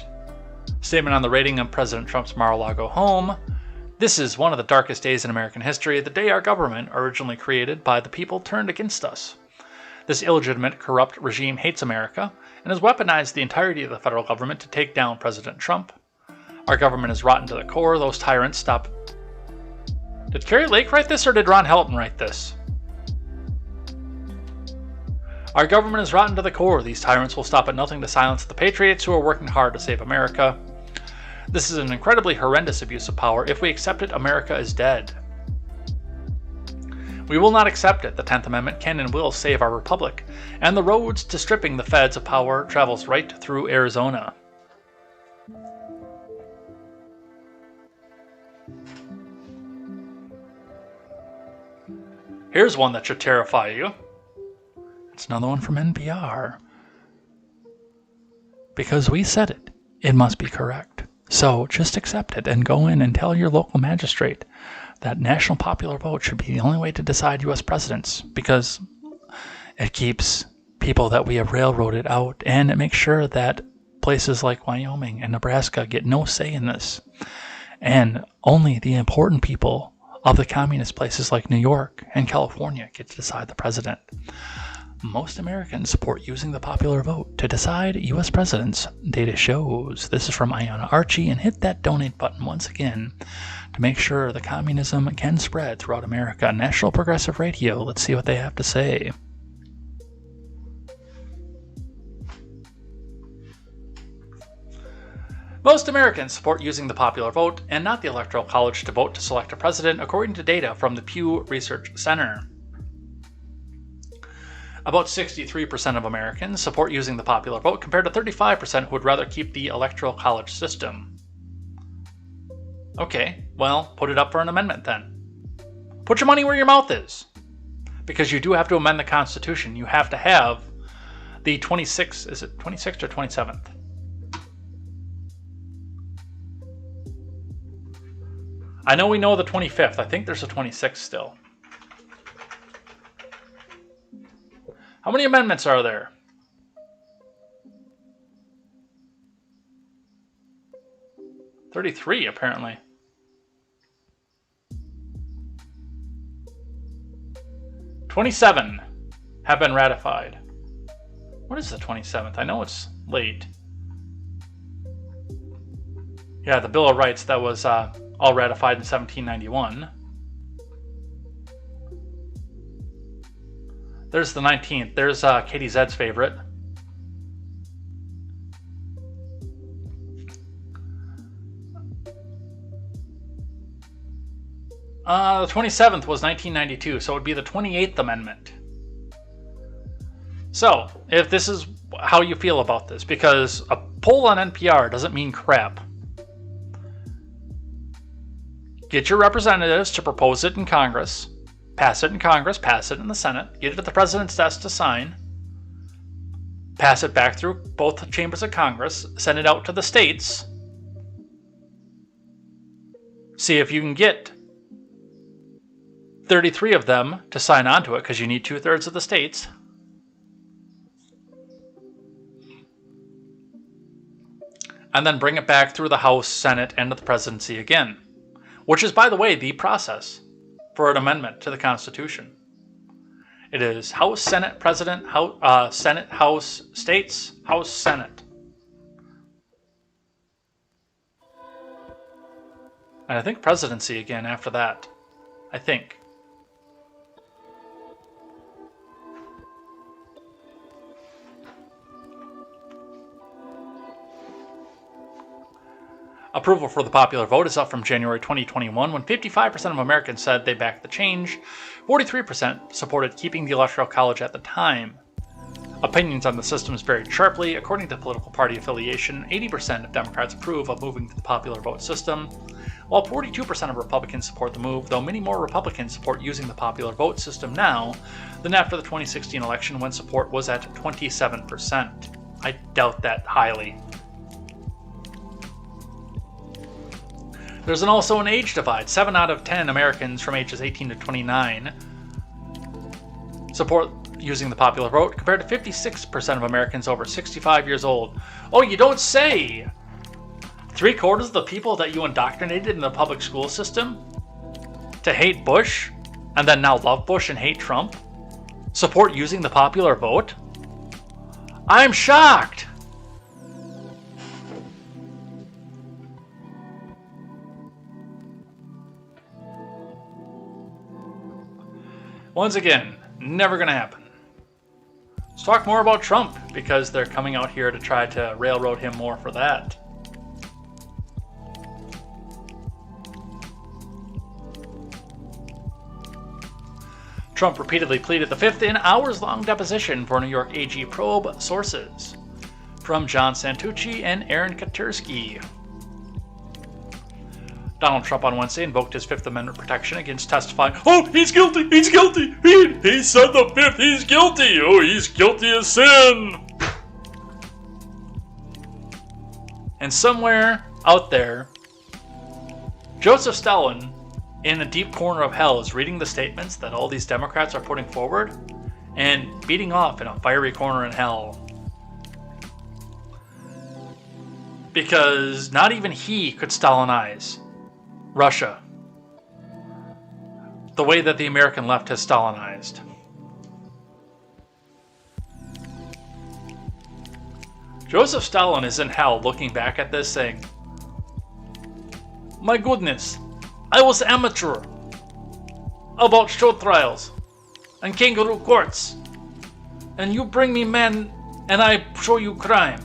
Statement on the raiding of President Trump's Mar-a-Lago home. This is one of the darkest days in American history, the day our government, originally created by the people, turned against us. This illegitimate, corrupt regime hates America and has weaponized the entirety of the federal government to take down President Trump. Our government is rotten to the core. Those tyrants stop. Did Carrie Lake write this or did Ron Helton write this? Our government is rotten to the core. These tyrants will stop at nothing to silence the patriots who are working hard to save America. This is an incredibly horrendous abuse of power. If we accept it, America is dead. We will not accept it. The 10th Amendment can and will save our republic, and the roads to stripping the feds of power travels right through Arizona. Here's one that should terrify you. It's another one from NPR. Because we said it, it must be correct. So just accept it and go in and tell your local magistrate that national popular vote should be the only way to decide U.S. presidents, because it keeps people that we have railroaded out, and it makes sure that places like Wyoming and Nebraska get no say in this. And only the important people of the communist places like New York and California get to decide the president. Most Americans support using the popular vote to decide U.S. presidents, data shows. This is from Iona Archie, and hit that donate button once again to make sure the communism can spread throughout America. National Progressive Radio, let's see what they have to say. Most Americans support using the popular vote and not the Electoral College to vote to select a president, according to data from the Pew Research Center. About 63% of Americans support using the popular vote, compared to 35% who would rather keep the Electoral College system. Okay, well, put it up for an amendment then. Put your money where your mouth is. Because you do have to amend the Constitution. You have to have the 26th, is it 26th or 27th? I know we know the 25th. I think there's a 26th still. How many amendments are there? $33, apparently. $27 have been ratified. What is the 27th? I know it's late. Yeah, the Bill of Rights that was all ratified in 1791. There's the 19th. There's KTZed's favorite. The 27th was 1992, so it would be the 28th Amendment. So, if this is how you feel about this, because a poll on NPR doesn't mean crap. Get your representatives to propose it in Congress, pass it in Congress, pass it in the Senate, get it at the president's desk to sign, pass it back through both chambers of Congress, send it out to the states, see if you can get 33 of them to sign on to it, because you need 2/3 of the states. And then bring it back through the House, Senate, and to the presidency again. Which is, by the way, the process for an amendment to the Constitution. It is House, Senate, President, House, Senate, House, States, House, Senate. And I think presidency again after that. I think. Approval for the popular vote is up from January 2021, when 55% of Americans said they backed the change. 43% supported keeping the Electoral College at the time. Opinions on the systems varied sharply. According to political party affiliation, 80% of Democrats approve of moving to the popular vote system, while 42% of Republicans support the move, though many more Republicans support using the popular vote system now than after the 2016 election, when support was at 27%. I doubt that highly. There's also an age divide. 7 out of 10 Americans from ages 18 to 29 support using the popular vote, compared to 56% of Americans over 65 years old. Oh, you don't say! 3/4 of the people that you indoctrinated in the public school system to hate Bush, and then now love Bush and hate Trump, support using the popular vote? I'm shocked! Once again, never going to happen. Let's talk more about Trump, because they're coming out here to try to railroad him more for that. Trump repeatedly pleaded the Fifth in hours-long deposition for New York AG probe sources. From John Santucci and Aaron Katursky. Donald Trump on Wednesday invoked his Fifth Amendment protection against testifying. Oh, he's guilty! He's guilty! He said the Fifth! He's guilty! Oh, he's guilty as sin! And somewhere out there, Joseph Stalin, in a deep corner of hell, is reading the statements that all these Democrats are putting forward and beating off in a fiery corner in hell. Because not even he could Stalinize Russia the way that the American left has Stalinized. Joseph Stalin is in hell looking back at this saying, "My goodness, I was amateur about show trials and kangaroo courts, and you bring me men and I show you crime.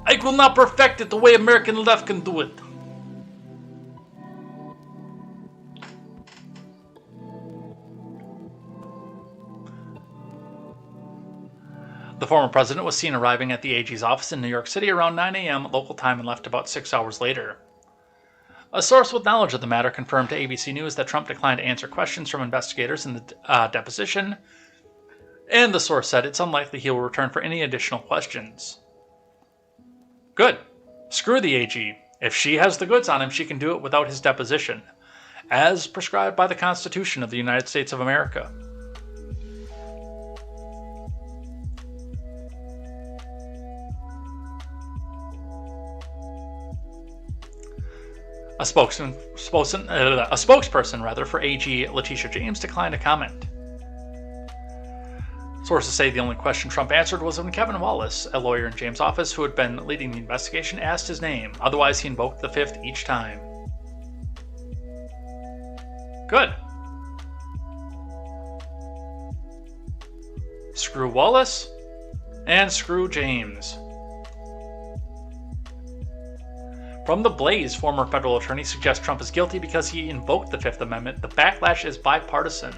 I could not perfect it the way American left can do it." The former president was seen arriving at the AG's office in New York City around 9 a.m. local time and left about 6 hours later. A source with knowledge of the matter confirmed to ABC News that Trump declined to answer questions from investigators in the deposition, and the source said it's unlikely he will return for any additional questions. Good. Screw the AG. If she has the goods on him, she can do it without his deposition, as prescribed by the Constitution of the United States of America. A spokesperson for AG Letitia James declined to comment. Sources say the only question Trump answered was when Kevin Wallace, a lawyer in James' office who had been leading the investigation, asked his name. Otherwise, he invoked the fifth each time. Good. Screw Wallace and screw James. From The Blaze, former federal attorney suggests Trump is guilty because he invoked the Fifth Amendment. The backlash is bipartisan.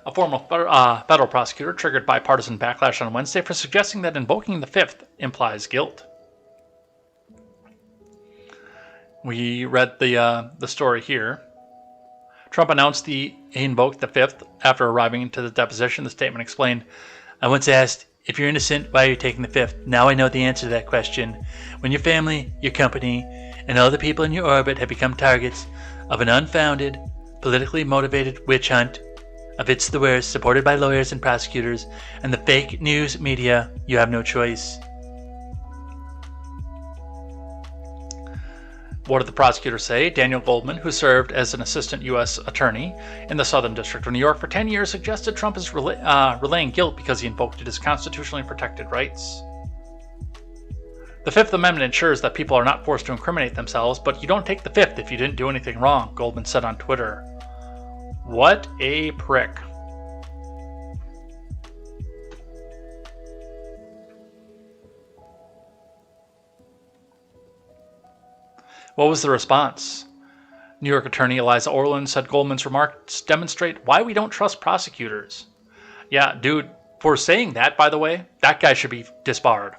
A former federal prosecutor triggered bipartisan backlash on Wednesday for suggesting that invoking the Fifth implies guilt. We read the story here. Trump announced he invoked the Fifth after arriving into the deposition. The statement explained, "I once asked, if you're innocent, why are you taking the Fifth? Now I know the answer to that question. When your family, your company, and all the people in your orbit have become targets of an unfounded, politically motivated witch hunt, of it's the worst, supported by lawyers and prosecutors, and the fake news media, you have no choice." What did the prosecutor say? Daniel Goldman, who served as an assistant U.S. attorney in the Southern District of New York for 10 years, suggested Trump is relaying guilt because he invoked his constitutionally protected rights. The Fifth Amendment ensures that people are not forced to incriminate themselves, but you don't take the Fifth if you didn't do anything wrong, Goldman said on Twitter. What a prick. What was the response? New York attorney Eliza Orland said Goldman's remarks demonstrate why we don't trust prosecutors. Yeah, dude, for saying that, by the way, that guy should be disbarred.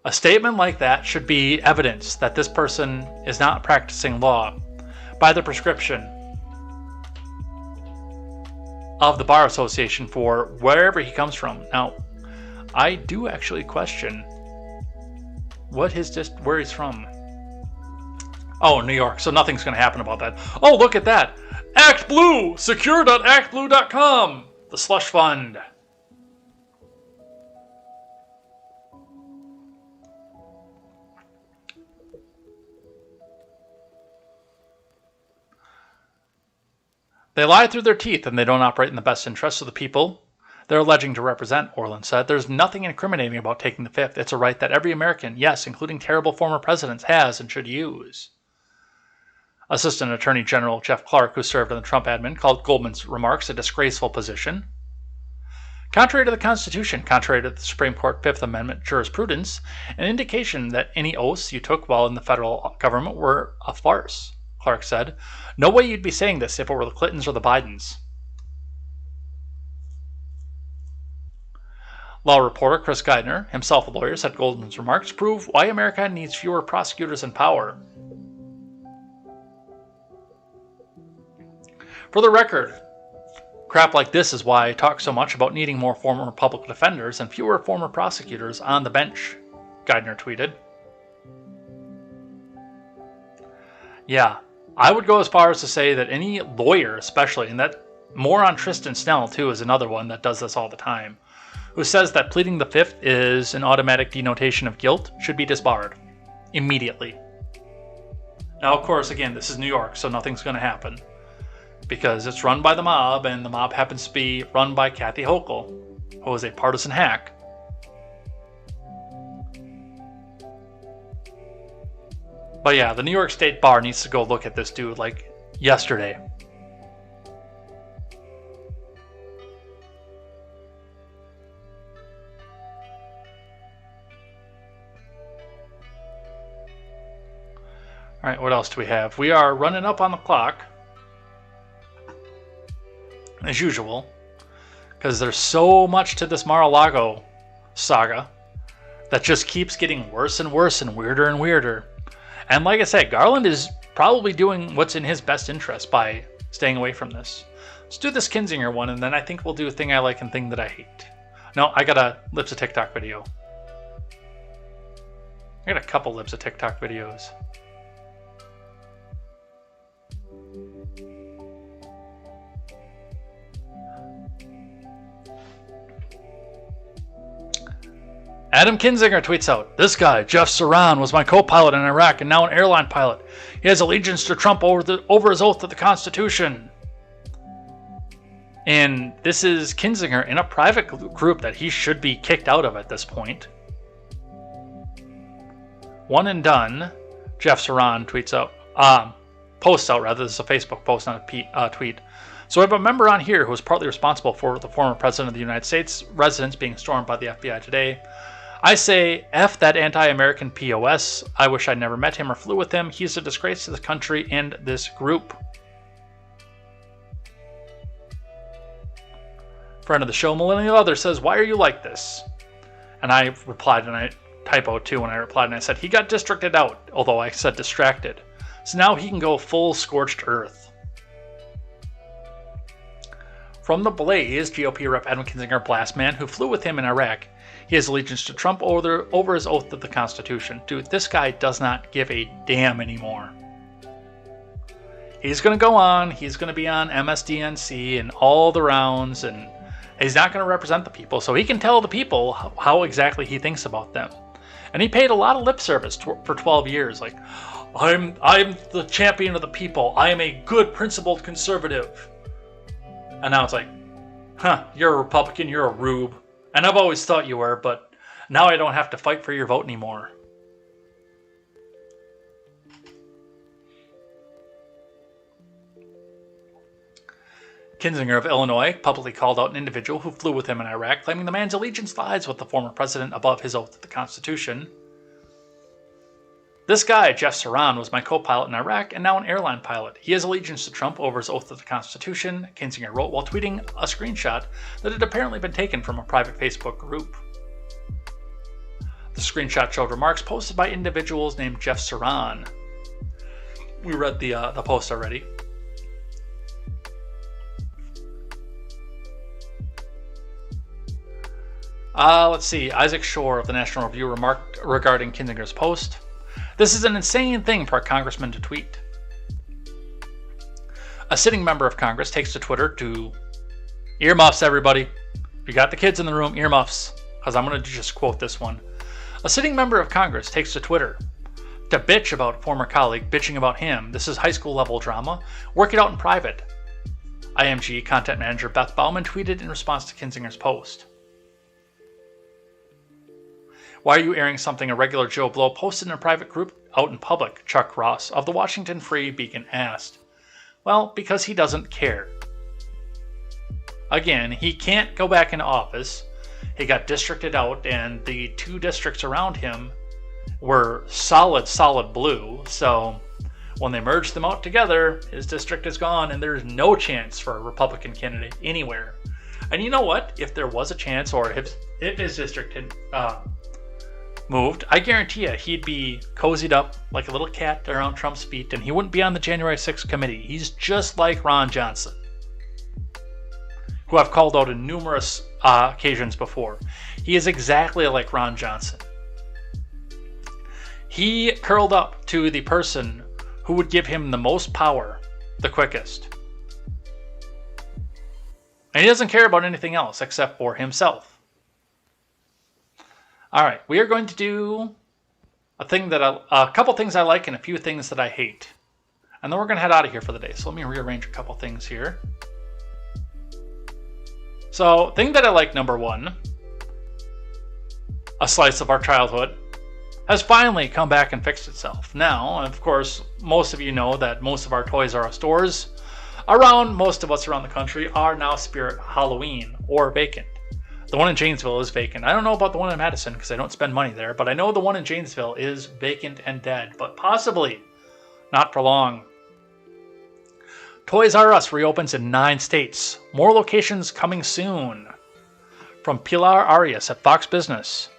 A statement like that should be evidence that this person is not practicing law by the prescription of the Bar Association for wherever he comes from. Now, I do actually question where he's from. Oh, New York, so nothing's going to happen about that. Oh, look at that. Act Blue, secure.actblue.com, the slush fund. They lie through their teeth and they don't operate in the best interests of the people they're alleging to represent, Orland said. There's nothing incriminating about taking the Fifth. It's a right that every American, yes, including terrible former presidents, has and should use. Assistant Attorney General Jeff Clark, who served in the Trump admin, called Goldman's remarks a disgraceful position. Contrary to the Constitution, contrary to the Supreme Court Fifth Amendment jurisprudence, an indication that any oaths you took while in the federal government were a farce, Clark said. No way you'd be saying this if it were the Clintons or the Bidens. Law reporter Chris Geidner, himself a lawyer, said Goldman's remarks prove why America needs fewer prosecutors in power. For the record, crap like this is why I talk so much about needing more former public defenders and fewer former prosecutors on the bench, Geithner tweeted. Yeah, I would go as far as to say that any lawyer, especially, and that moron Tristan Snell, too, is another one that does this all the time, who says that pleading the fifth is an automatic denotation of guilt, should be disbarred immediately. Now, of course, again, this is New York, so nothing's going to happen, because it's run by the mob, and the mob happens to be run by Kathy Hochul, who is a partisan hack. But yeah, the New York State Bar needs to go look at this dude like yesterday. Alright, what else do we have? We are running up on the clock, as usual, because there's so much to this Mar-a-Lago saga that just keeps getting worse and worse and weirder. And like I said, Garland is probably doing what's in his best interest by staying away from this. Let's do this Kinzinger one, and then I think we'll do a thing I like and thing that I hate. No, I got a Lips of TikTok video. I got a couple Lips of TikTok videos. Adam Kinzinger tweets out, "This guy, Jeff Saran, was my co-pilot in Iraq and now an airline pilot. He has allegiance to Trump over his oath to the Constitution." And this is Kinzinger in a private group that he should be kicked out of at this point. One and done, Jeff Saran tweets out, posts out rather. This is a Facebook post, not a tweet. "So I have a member on here who was partly responsible for the former president of the United States residence being stormed by the FBI today. I say, F that anti-American POS. I wish I'd never met him or flew with him. He's a disgrace to the country and this group." Friend of the show, Millennial Other, says, "Why are you like this?" And I replied, and I typoed too when I replied, and I said, "He got districted out," although I said distracted. "So now he can go full scorched earth." From the Blaze, GOP Rep. Adam Kinzinger, Blastman, who flew with him in Iraq. He has allegiance to Trump over his oath to the Constitution. Dude, this guy does not give a damn anymore. He's going to go on. He's going to be on MSDNC and all the rounds, and he's not going to represent the people, so he can tell the people how exactly he thinks about them. And he paid a lot of lip service for 12 years, like, I'm the champion of the people. I am a good, principled conservative. And now it's like, you're a Republican, you're a rube. And I've always thought you were, but now I don't have to fight for your vote anymore. Kinzinger of Illinois publicly called out an individual who flew with him in Iraq, claiming the man's allegiance lies with the former president above his oath to the Constitution. "This guy, Jeff Saran, was my co-pilot in Iraq and now an airline pilot. He has allegiance to Trump over his oath to the Constitution," Kinzinger wrote while tweeting a screenshot that had apparently been taken from a private Facebook group. The screenshot showed remarks posted by individuals named Jeff Saran. We read the post already. Let's see. Isaac Shore of the National Review remarked regarding Kinzinger's post, "This is an insane thing for a congressman to tweet. A sitting member of Congress takes to Twitter to earmuffs, everybody. If you got the kids in the room, earmuffs, because I'm going to just quote this one. A sitting member of Congress takes to Twitter to bitch about a former colleague bitching about him. This is high school level drama. Work it out in private." IMG content manager Beth Bauman tweeted in response to Kinzinger's post. "Why are you airing something a regular Joe Blow posted in a private group out in public?" Chuck Ross of the Washington Free Beacon asked. Well, because he doesn't care. Again, he can't go back into office. He got districted out, and the two districts around him were solid blue. So when they merged them out together, his district is gone, and there's no chance for a Republican candidate anywhere. And you know what? If there was a chance, or if his district had moved, I guarantee you he'd be cozied up like a little cat around Trump's feet, and he wouldn't be on the January 6th committee. He's just like Ron Johnson, who I've called out on numerous occasions before. He is exactly like Ron Johnson. He curled up to the person who would give him the most power the quickest. And he doesn't care about anything else except for himself. All right, we are going to do a couple things I like and a few things that I hate. And then we're going to head out of here for the day. So let me rearrange a couple things here. So, thing that I like, number one, a slice of our childhood, has finally come back and fixed itself. Now, of course, most of you know that most of our Toys R Us stores around most of us around the country are now Spirit Halloween or vacant. The one in Janesville is vacant. I don't know about the one in Madison because I don't spend money there, but I know the one in Janesville is vacant and dead, but possibly not for long. Toys R Us reopens in 9 states. More locations coming soon. From Pilar Arias at Fox Business.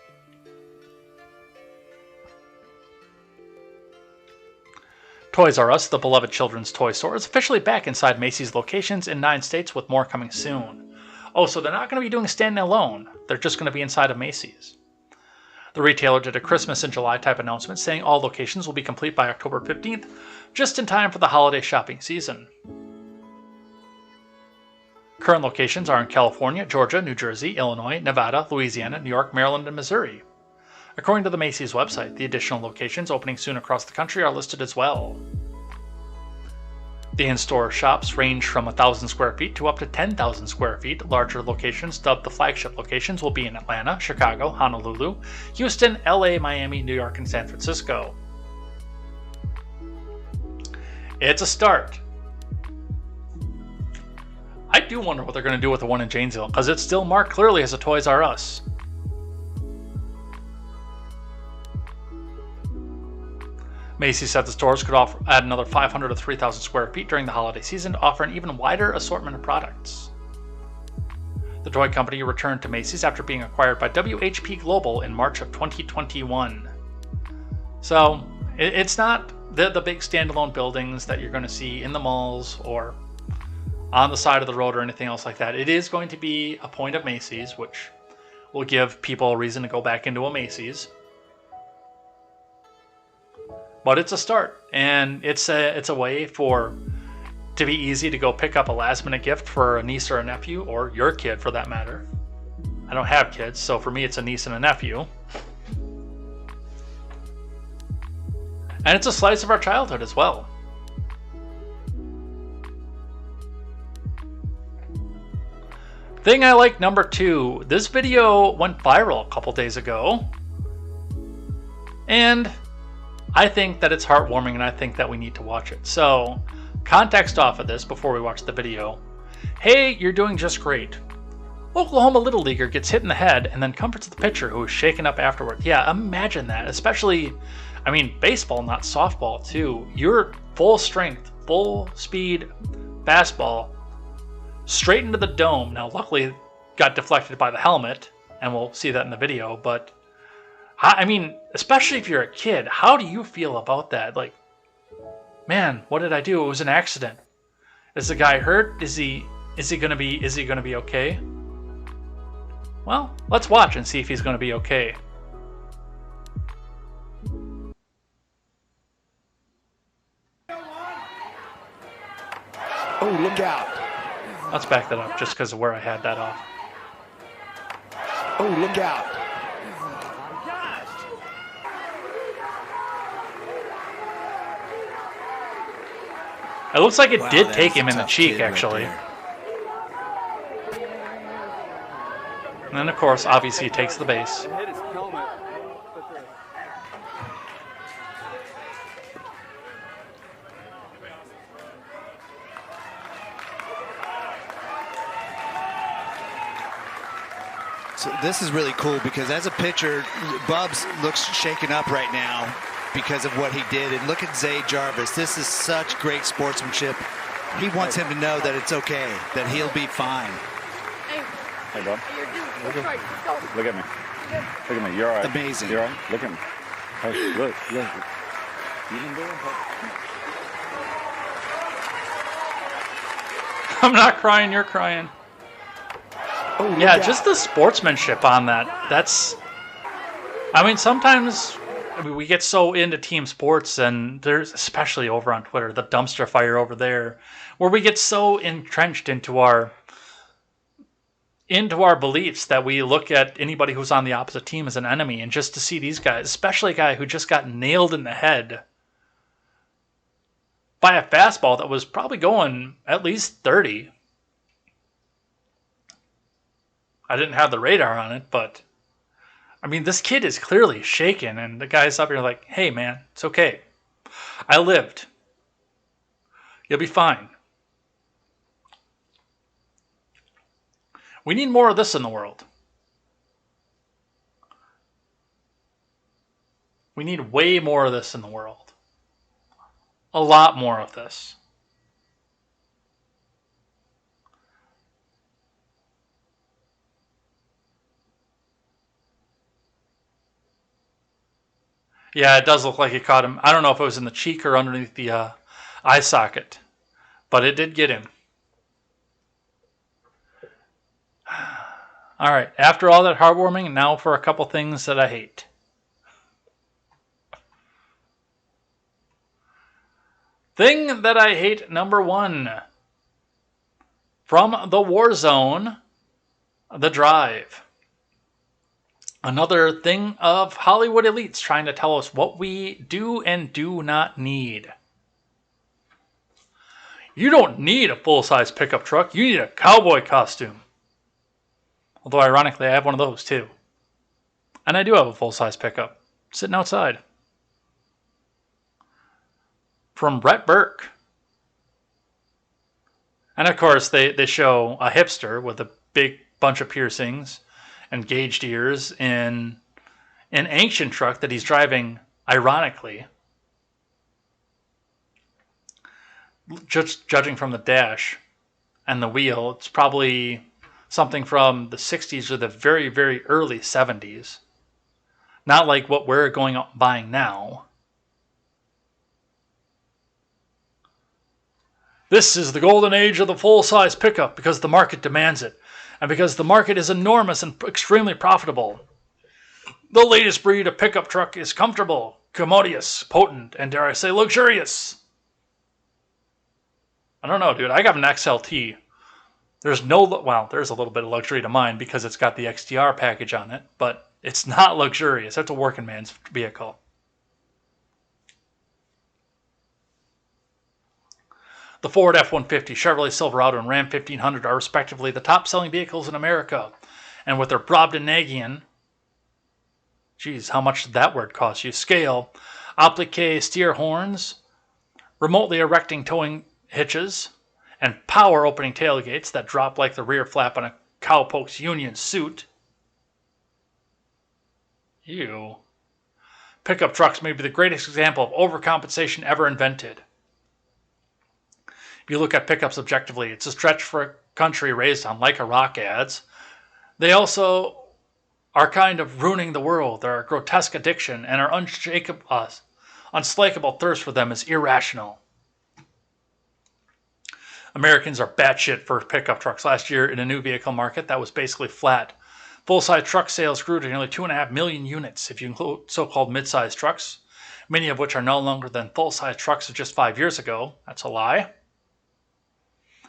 Toys R Us, the beloved children's toy store, is officially back inside Macy's locations in 9 states with more coming soon. Oh, so they're not going to be doing standing alone. They're just going to be inside of Macy's. The retailer did a Christmas in July type announcement saying all locations will be complete by October 15th, just in time for the holiday shopping season. Current locations are in California, Georgia, New Jersey, Illinois, Nevada, Louisiana, New York, Maryland, and Missouri. According to the Macy's website, the additional locations opening soon across the country are listed as well. The in-store shops range from 1,000 square feet to up to 10,000 square feet. Larger locations, dubbed the flagship locations, will be in Atlanta, Chicago, Honolulu, Houston, LA, Miami, New York, and San Francisco. It's a start. I do wonder what they're going to do with the one in Janesville, because it's still marked clearly as a Toys R Us. Macy's said the stores could add another 500 to 3,000 square feet during the holiday season to offer an even wider assortment of products. The toy company returned to Macy's after being acquired by WHP Global in March of 2021. So, it's not the big standalone buildings that you're going to see in the malls or on the side of the road or anything else like that. It is going to be a point of Macy's, which will give people a reason to go back into a Macy's. But it's a start, and it's a way to be easy to go pick up a last-minute gift for a niece or a nephew, or your kid for that matter. I don't have kids, so for me it's a niece and a nephew. And it's a slice of our childhood as well. Thing I like, number 2. This video went viral a couple days ago. And I think that it's heartwarming, and I think that we need to watch it. So, context off of this before we watch the video. Hey, you're doing just great. Oklahoma Little Leaguer gets hit in the head and then comforts the pitcher who is shaken up afterward. Yeah, imagine that. Especially, I mean, baseball, not softball, too. You're full strength, full speed fastball straight into the dome. Now, luckily, got deflected by the helmet, and we'll see that in the video, but I mean, especially if you're a kid, how do you feel about that? Like, man, what did I do? It was an accident. Is the guy hurt? Is he gonna be okay? Well, let's watch and see if he's gonna be okay. Oh, look out. Let's back that up just because of where I had that off. Oh, look out. It looks like it did take him in the cheek, actually. And then, of course, obviously he takes the base. So this is really cool because as a pitcher, Bubs looks shaken up right now because of what he did. And look at Zay Jarvis. This is such great sportsmanship. He wants him to know that it's okay, that he'll be fine. Hey, bub. Look at me. Look at me. You're all right. Amazing. You're all right. Look at me. Hey, look. You can do it. I'm not crying, you're crying. Oh, Yeah, just the sportsmanship on that. That's... I mean, sometimes we get so into team sports, and there's, especially over on Twitter, the dumpster fire over there, where we get so entrenched into our beliefs that we look at anybody who's on the opposite team as an enemy. And just to see these guys, especially a guy who just got nailed in the head by a fastball that was probably going at least 30. I didn't have the radar on it, but I mean, this kid is clearly shaken, and the guy's up here like, hey man, it's okay. I lived. You'll be fine. We need more of this in the world. We need way more of this in the world. A lot more of this. Yeah, it does look like he caught him. I don't know if it was in the cheek or underneath the eye socket, but it did get him. All right, after all that heartwarming, now for a couple things that I hate. Thing that I hate number 1. From the war zone, The Drive. Another thing of Hollywood elites trying to tell us what we do and do not need. You don't need a full-size pickup truck. You need a cowboy costume. Although, ironically, I have one of those, too. And I do have a full-size pickup. Sitting outside. From Brett Burke. And, of course, they show a hipster with a big bunch of piercings and gauged ears in an ancient truck that he's driving, ironically. Just judging from the dash and the wheel, it's probably something from the 60s or the very, very early 70s. Not like what we're going out buying now. This is the golden age of the full-size pickup because the market demands it. And because the market is enormous and extremely profitable. The latest breed of pickup truck is comfortable, commodious, potent, and dare I say luxurious. I don't know, dude. I got an XLT. There's a little bit of luxury to mine because it's got the XTR package on it, but it's not luxurious. That's a working man's vehicle. The Ford F-150, Chevrolet Silverado, and Ram 1500 are respectively the top-selling vehicles in America. And with their Brobdingnagian, geez, how much did that word cost you? Scale, applique steer horns, remotely erecting towing hitches, and power-opening tailgates that drop like the rear flap on a cowpoke's union suit. Ew. Pickup trucks may be the greatest example of overcompensation ever invented. If you look at pickups objectively, it's a stretch for a country raised on like a rock ads. They also are kind of ruining the world. They're a grotesque addiction, and our unslakable thirst for them is irrational. Americans are batshit for pickup trucks. Last year, in a new vehicle market that was basically flat, full-size truck sales grew to nearly 2.5 million units if you include so-called mid-size trucks, many of which are no longer than full-size trucks of just 5 years ago. That's a lie.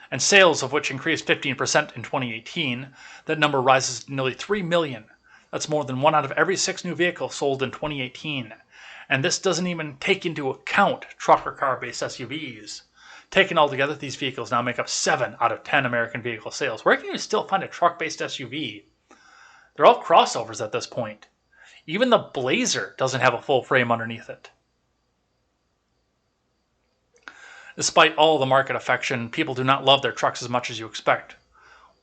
And sales of which increased 15% in 2018. That number rises to nearly 3 million. That's more than 1 out of every 6 new vehicles sold in 2018. And this doesn't even take into account truck or car-based SUVs. Taken all together, these vehicles now make up 7 out of 10 American vehicle sales. Where can you still find a truck-based SUV? They're all crossovers at this point. Even the Blazer doesn't have a full frame underneath it. Despite all the market affection, people do not love their trucks as much as you expect.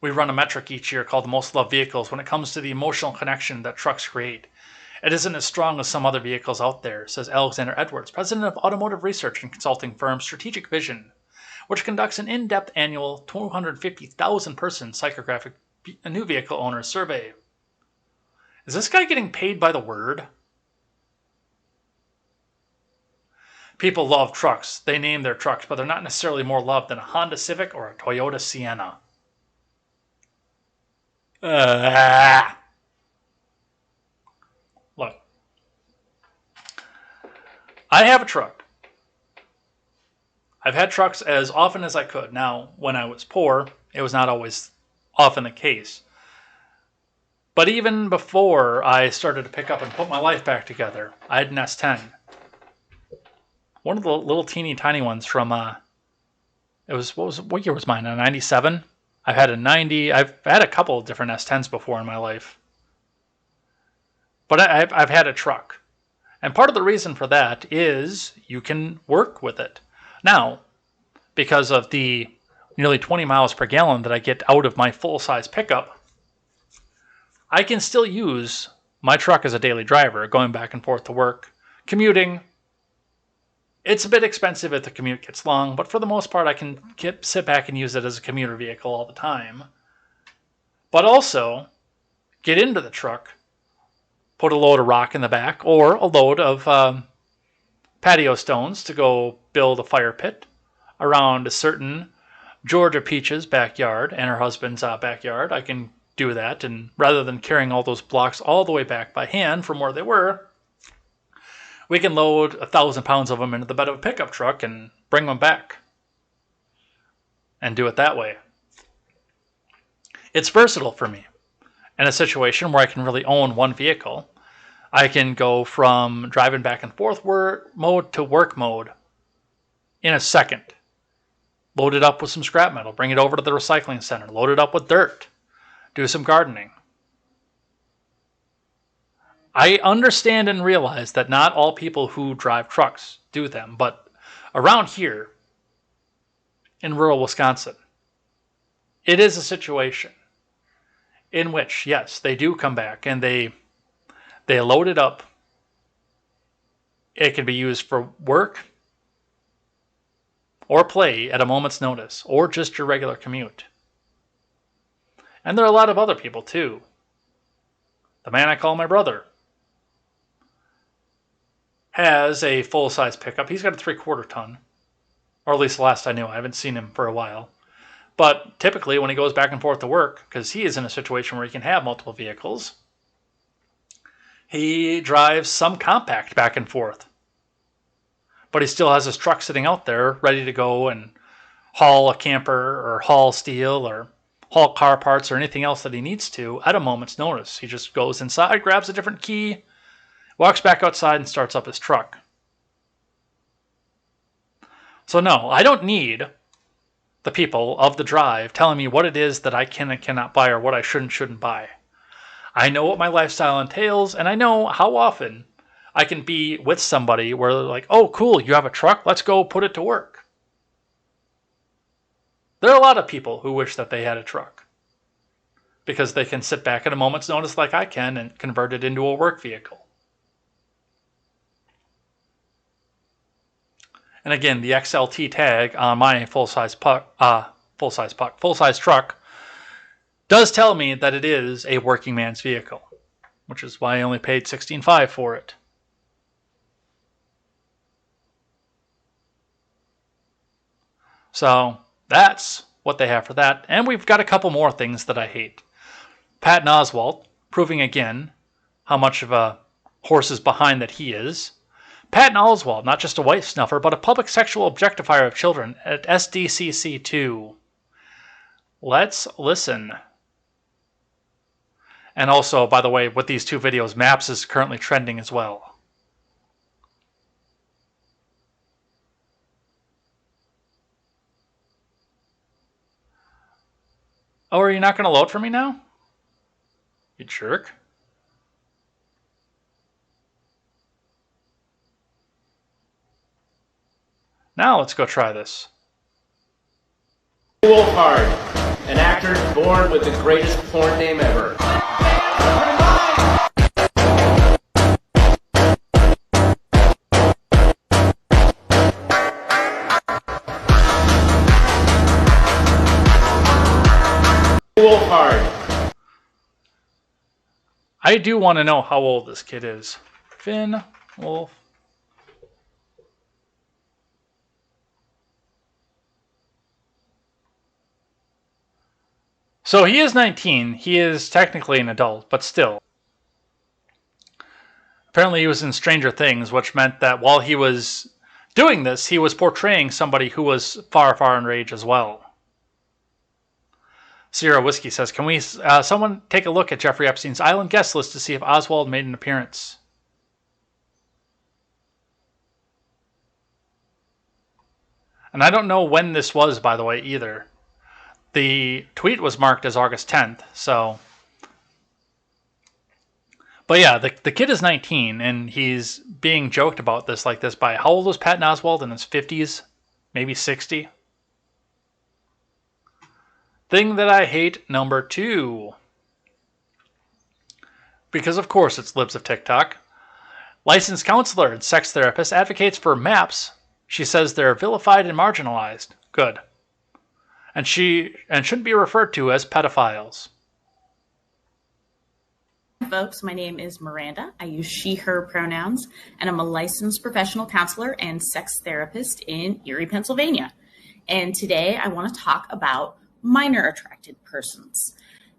We run a metric each year called the most loved vehicles when it comes to the emotional connection that trucks create. It isn't as strong as some other vehicles out there, says Alexander Edwards, president of automotive research and consulting firm Strategic Vision, which conducts an in-depth annual 250,000-person psychographic new vehicle owners survey. Is this guy getting paid by the word? People love trucks. They name their trucks, but they're not necessarily more loved than a Honda Civic or a Toyota Sienna. Look. I have a truck. I've had trucks as often as I could. Now, when I was poor, it was not always often the case. But even before I started to pick up and put my life back together, I had an S10. One of the little teeny tiny ones from, what year was mine? A 97? I've had a 90. I've had a couple of different S10s before in my life. But I've had a truck. And part of the reason for that is you can work with it. Now, because of the nearly 20 miles per gallon that I get out of my full-size pickup, I can still use my truck as a daily driver, going back and forth to work, commuting. It's a bit expensive if the commute gets long, but for the most part I can sit back and use it as a commuter vehicle all the time. But also, get into the truck, put a load of rock in the back, or a load of patio stones to go build a fire pit around a certain Georgia Peach's backyard and her husband's backyard. I can do that, and rather than carrying all those blocks all the way back by hand from where they were, we can load 1,000 pounds of them into the bed of a pickup truck and bring them back and do it that way. It's versatile for me. In a situation where I can really own one vehicle, I can go from driving back and forth mode to work mode in a second. Load it up with some scrap metal, bring it over to the recycling center, load it up with dirt, do some gardening. I understand and realize that not all people who drive trucks do them, but around here in rural Wisconsin, it is a situation in which, yes, they do come back and they load it up. It can be used for work or play at a moment's notice, or just your regular commute. And there are a lot of other people too. The man I call my brother has a full-size pickup. He's got a 3/4 ton, or at least the last I knew. I haven't seen him for a while. But typically when he goes back and forth to work, because he is in a situation where he can have multiple vehicles, he drives some compact back and forth. But he still has his truck sitting out there ready to go and haul a camper or haul steel or haul car parts or anything else that he needs to at a moment's notice. He just goes inside, grabs a different key, walks back outside and starts up his truck. So no, I don't need the people of the drive telling me what it is that I can and cannot buy or what I shouldn't buy. I know what my lifestyle entails, and I know how often I can be with somebody where they're like, oh, cool, you have a truck? Let's go put it to work. There are a lot of people who wish that they had a truck because they can sit back at a moment's notice like I can and convert it into a work vehicle. And again, the XLT tag on my full-size truck does tell me that it is a working man's vehicle, which is why I only paid $16,500 for it. So that's what they have for that. And we've got a couple more things that I hate. Patton Oswalt, proving again how much of a horse's behind that he is. Patton Oswalt, not just a wife snuffer, but a public sexual objectifier of children at SDCC2. Let's listen. And also, by the way, with these two videos, Maps is currently trending as well. Oh, are you not going to load for me now? You jerk. Now let's go try this. Wolfhard, an actor born with the greatest porn name ever. Wolfhard. I do want to know how old this kid is. Finn Wolf. So he is 19. He is technically an adult, but still. Apparently he was in Stranger Things, which meant that while he was doing this, he was portraying somebody who was far, far in age as well. Sierra Whiskey says, can we someone take a look at Jeffrey Epstein's island guest list to see if Oswald made an appearance? And I don't know when this was, by the way, either. The tweet was marked as August 10th, so... But yeah, the kid is 19, and he's being joked about this like this by... How old was Patton Oswalt? In his 50s? Maybe 60? Thing that I hate, number 2. Because of course it's libs of TikTok. Licensed counselor and sex therapist advocates for MAPS. She says they're vilified and marginalized. Good. And shouldn't be referred to as pedophiles. Folks, my name is Miranda. I use she, her pronouns, and I'm a licensed professional counselor and sex therapist in Erie, Pennsylvania. And today I want to talk about minor attracted persons.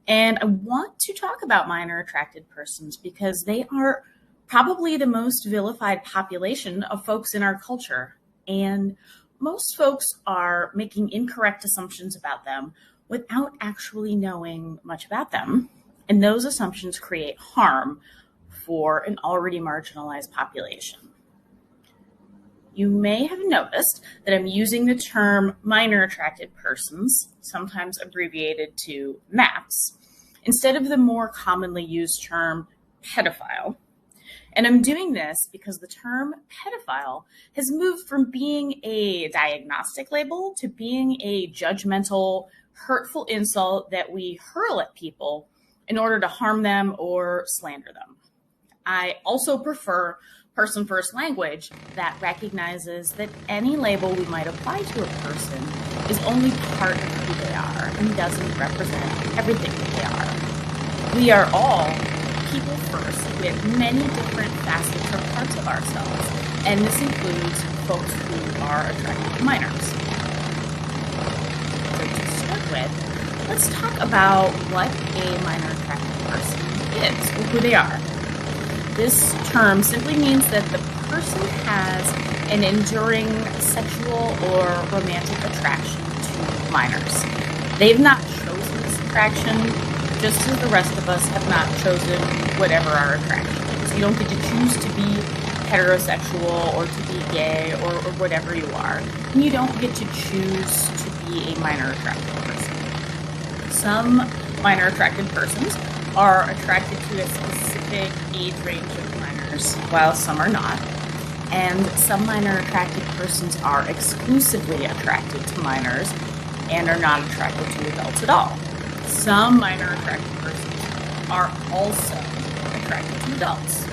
And I want to talk about minor attracted persons because they are probably the most vilified population of folks in our culture. And most folks are making incorrect assumptions about them without actually knowing much about them. And those assumptions create harm for an already marginalized population. You may have noticed that I'm using the term minor attracted persons, sometimes abbreviated to MAPS, instead of the more commonly used term pedophile. And I'm doing this because the term pedophile has moved from being a diagnostic label to being a judgmental, hurtful insult that we hurl at people in order to harm them or slander them. I also prefer person-first language that recognizes that any label we might apply to a person is only part of who they are and doesn't represent everything that they are. We are all people first with many different facets or parts of ourselves, and this includes folks who are attracted to minors. So to start with, let's talk about what a minor attracted person is, or who they are. This term simply means that the person has an enduring sexual or romantic attraction to minors. They've not chosen this attraction, just as the rest of us have not chosen whatever our attraction is. You don't get to choose to be heterosexual or to be gay or whatever you are. And you don't get to choose to be a minor attracted person. Some minor attracted persons are attracted to a specific age range of minors, while some are not. And some minor attracted persons are exclusively attracted to minors and are not attracted to adults at all. Some minor attracted persons are also attracted to adults.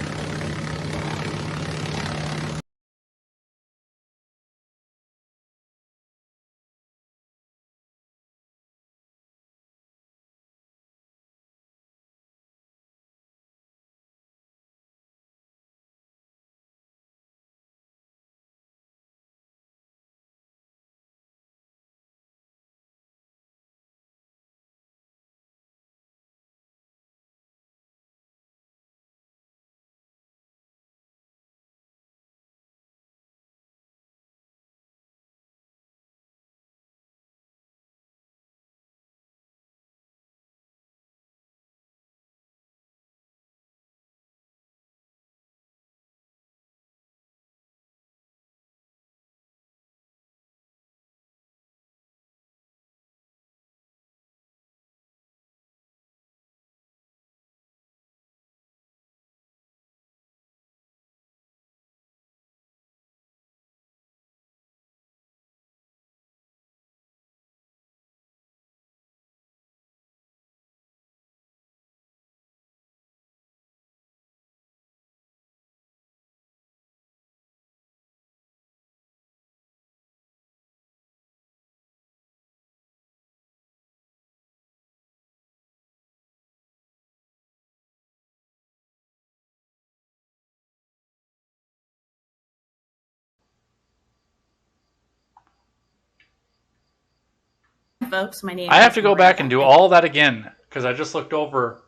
folks. My name I is have to go back and do Miranda. all that again because I just looked over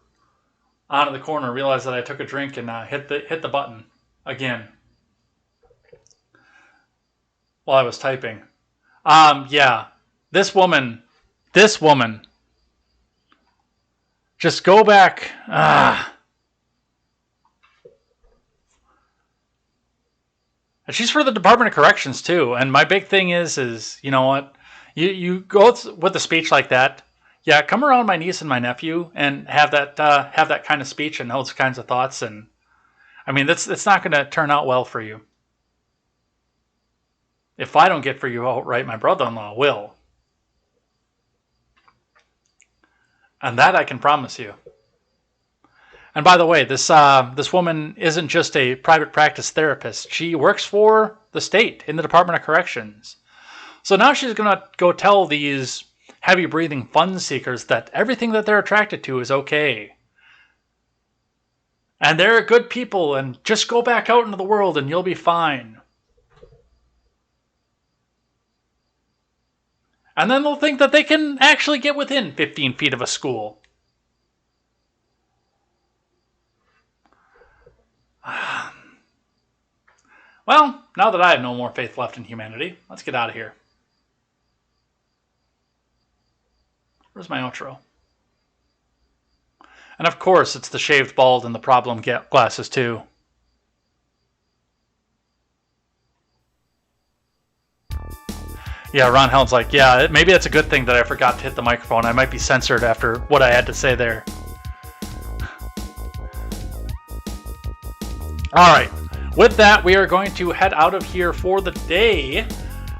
out of the corner, realized that I took a drink and hit the button again while I was typing. Yeah, this woman, just go back. And she's for the Department of Corrections too. And my big thing is you know what? You go with a speech like that. Yeah, come around my niece and my nephew and have that kind of speech and those kinds of thoughts. And I mean, it's not going to turn out well for you. If I don't get for you outright, my brother-in-law will. And that I can promise you. And by the way, this woman isn't just a private practice therapist. She works for the state in the Department of Corrections. So now she's going to go tell these heavy-breathing fun seekers that everything that they're attracted to is okay. And they're good people, and just go back out into the world and you'll be fine. And then they'll think that they can actually get within 15 feet of a school. Well, now that I have no more faith left in humanity, let's get out of here. Where's my outro? And of course, it's the shaved bald and the problem glasses too. Yeah, Ron Helm's like, yeah, maybe that's a good thing that I forgot to hit the microphone. I might be censored after what I had to say there. Alright, with that, we are going to head out of here for the day.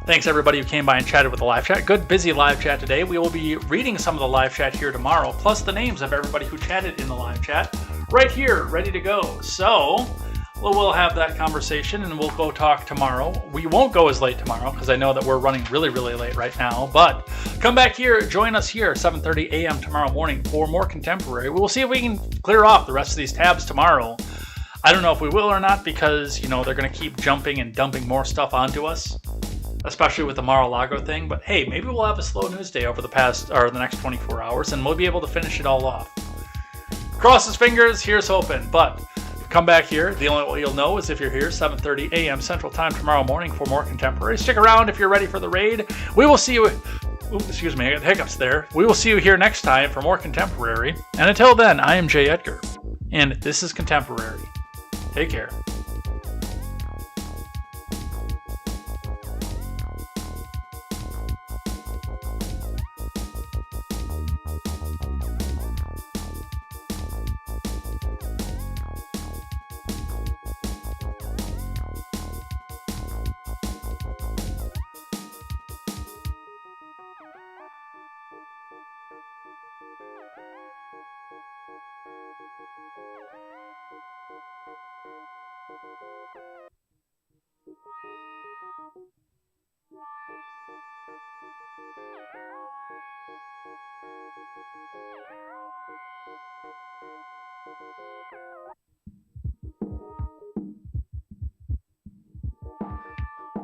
Thanks everybody who came by and chatted with the live chat. Good busy live chat today. We will be reading some of the live chat here tomorrow, plus the names of everybody who chatted in the live chat right here, ready to go. So, we'll have that conversation and we'll go talk tomorrow. We won't go as late tomorrow because I know that we're running really, really late right now. But come back here, join us here at 7:30 a.m. tomorrow morning for more contemporary. We will see if we can clear off the rest of these tabs tomorrow. I don't know if we will or not because, you know, they're going to keep jumping and dumping more stuff onto us, especially with the Mar-a-Lago thing. But hey, maybe we'll have a slow news day over the next 24 hours and we'll be able to finish it all off. Cross his fingers, here's hoping. But come back here. The only way you'll know is if you're here 7:30 a.m. Central Time tomorrow morning for more contemporary. Stick around if you're ready for the raid. We will see you. Excuse me, I got hiccups there. We will see you here next time for more contemporary. And until then, I am Jay Edgar, and this is Contemporary. Take care.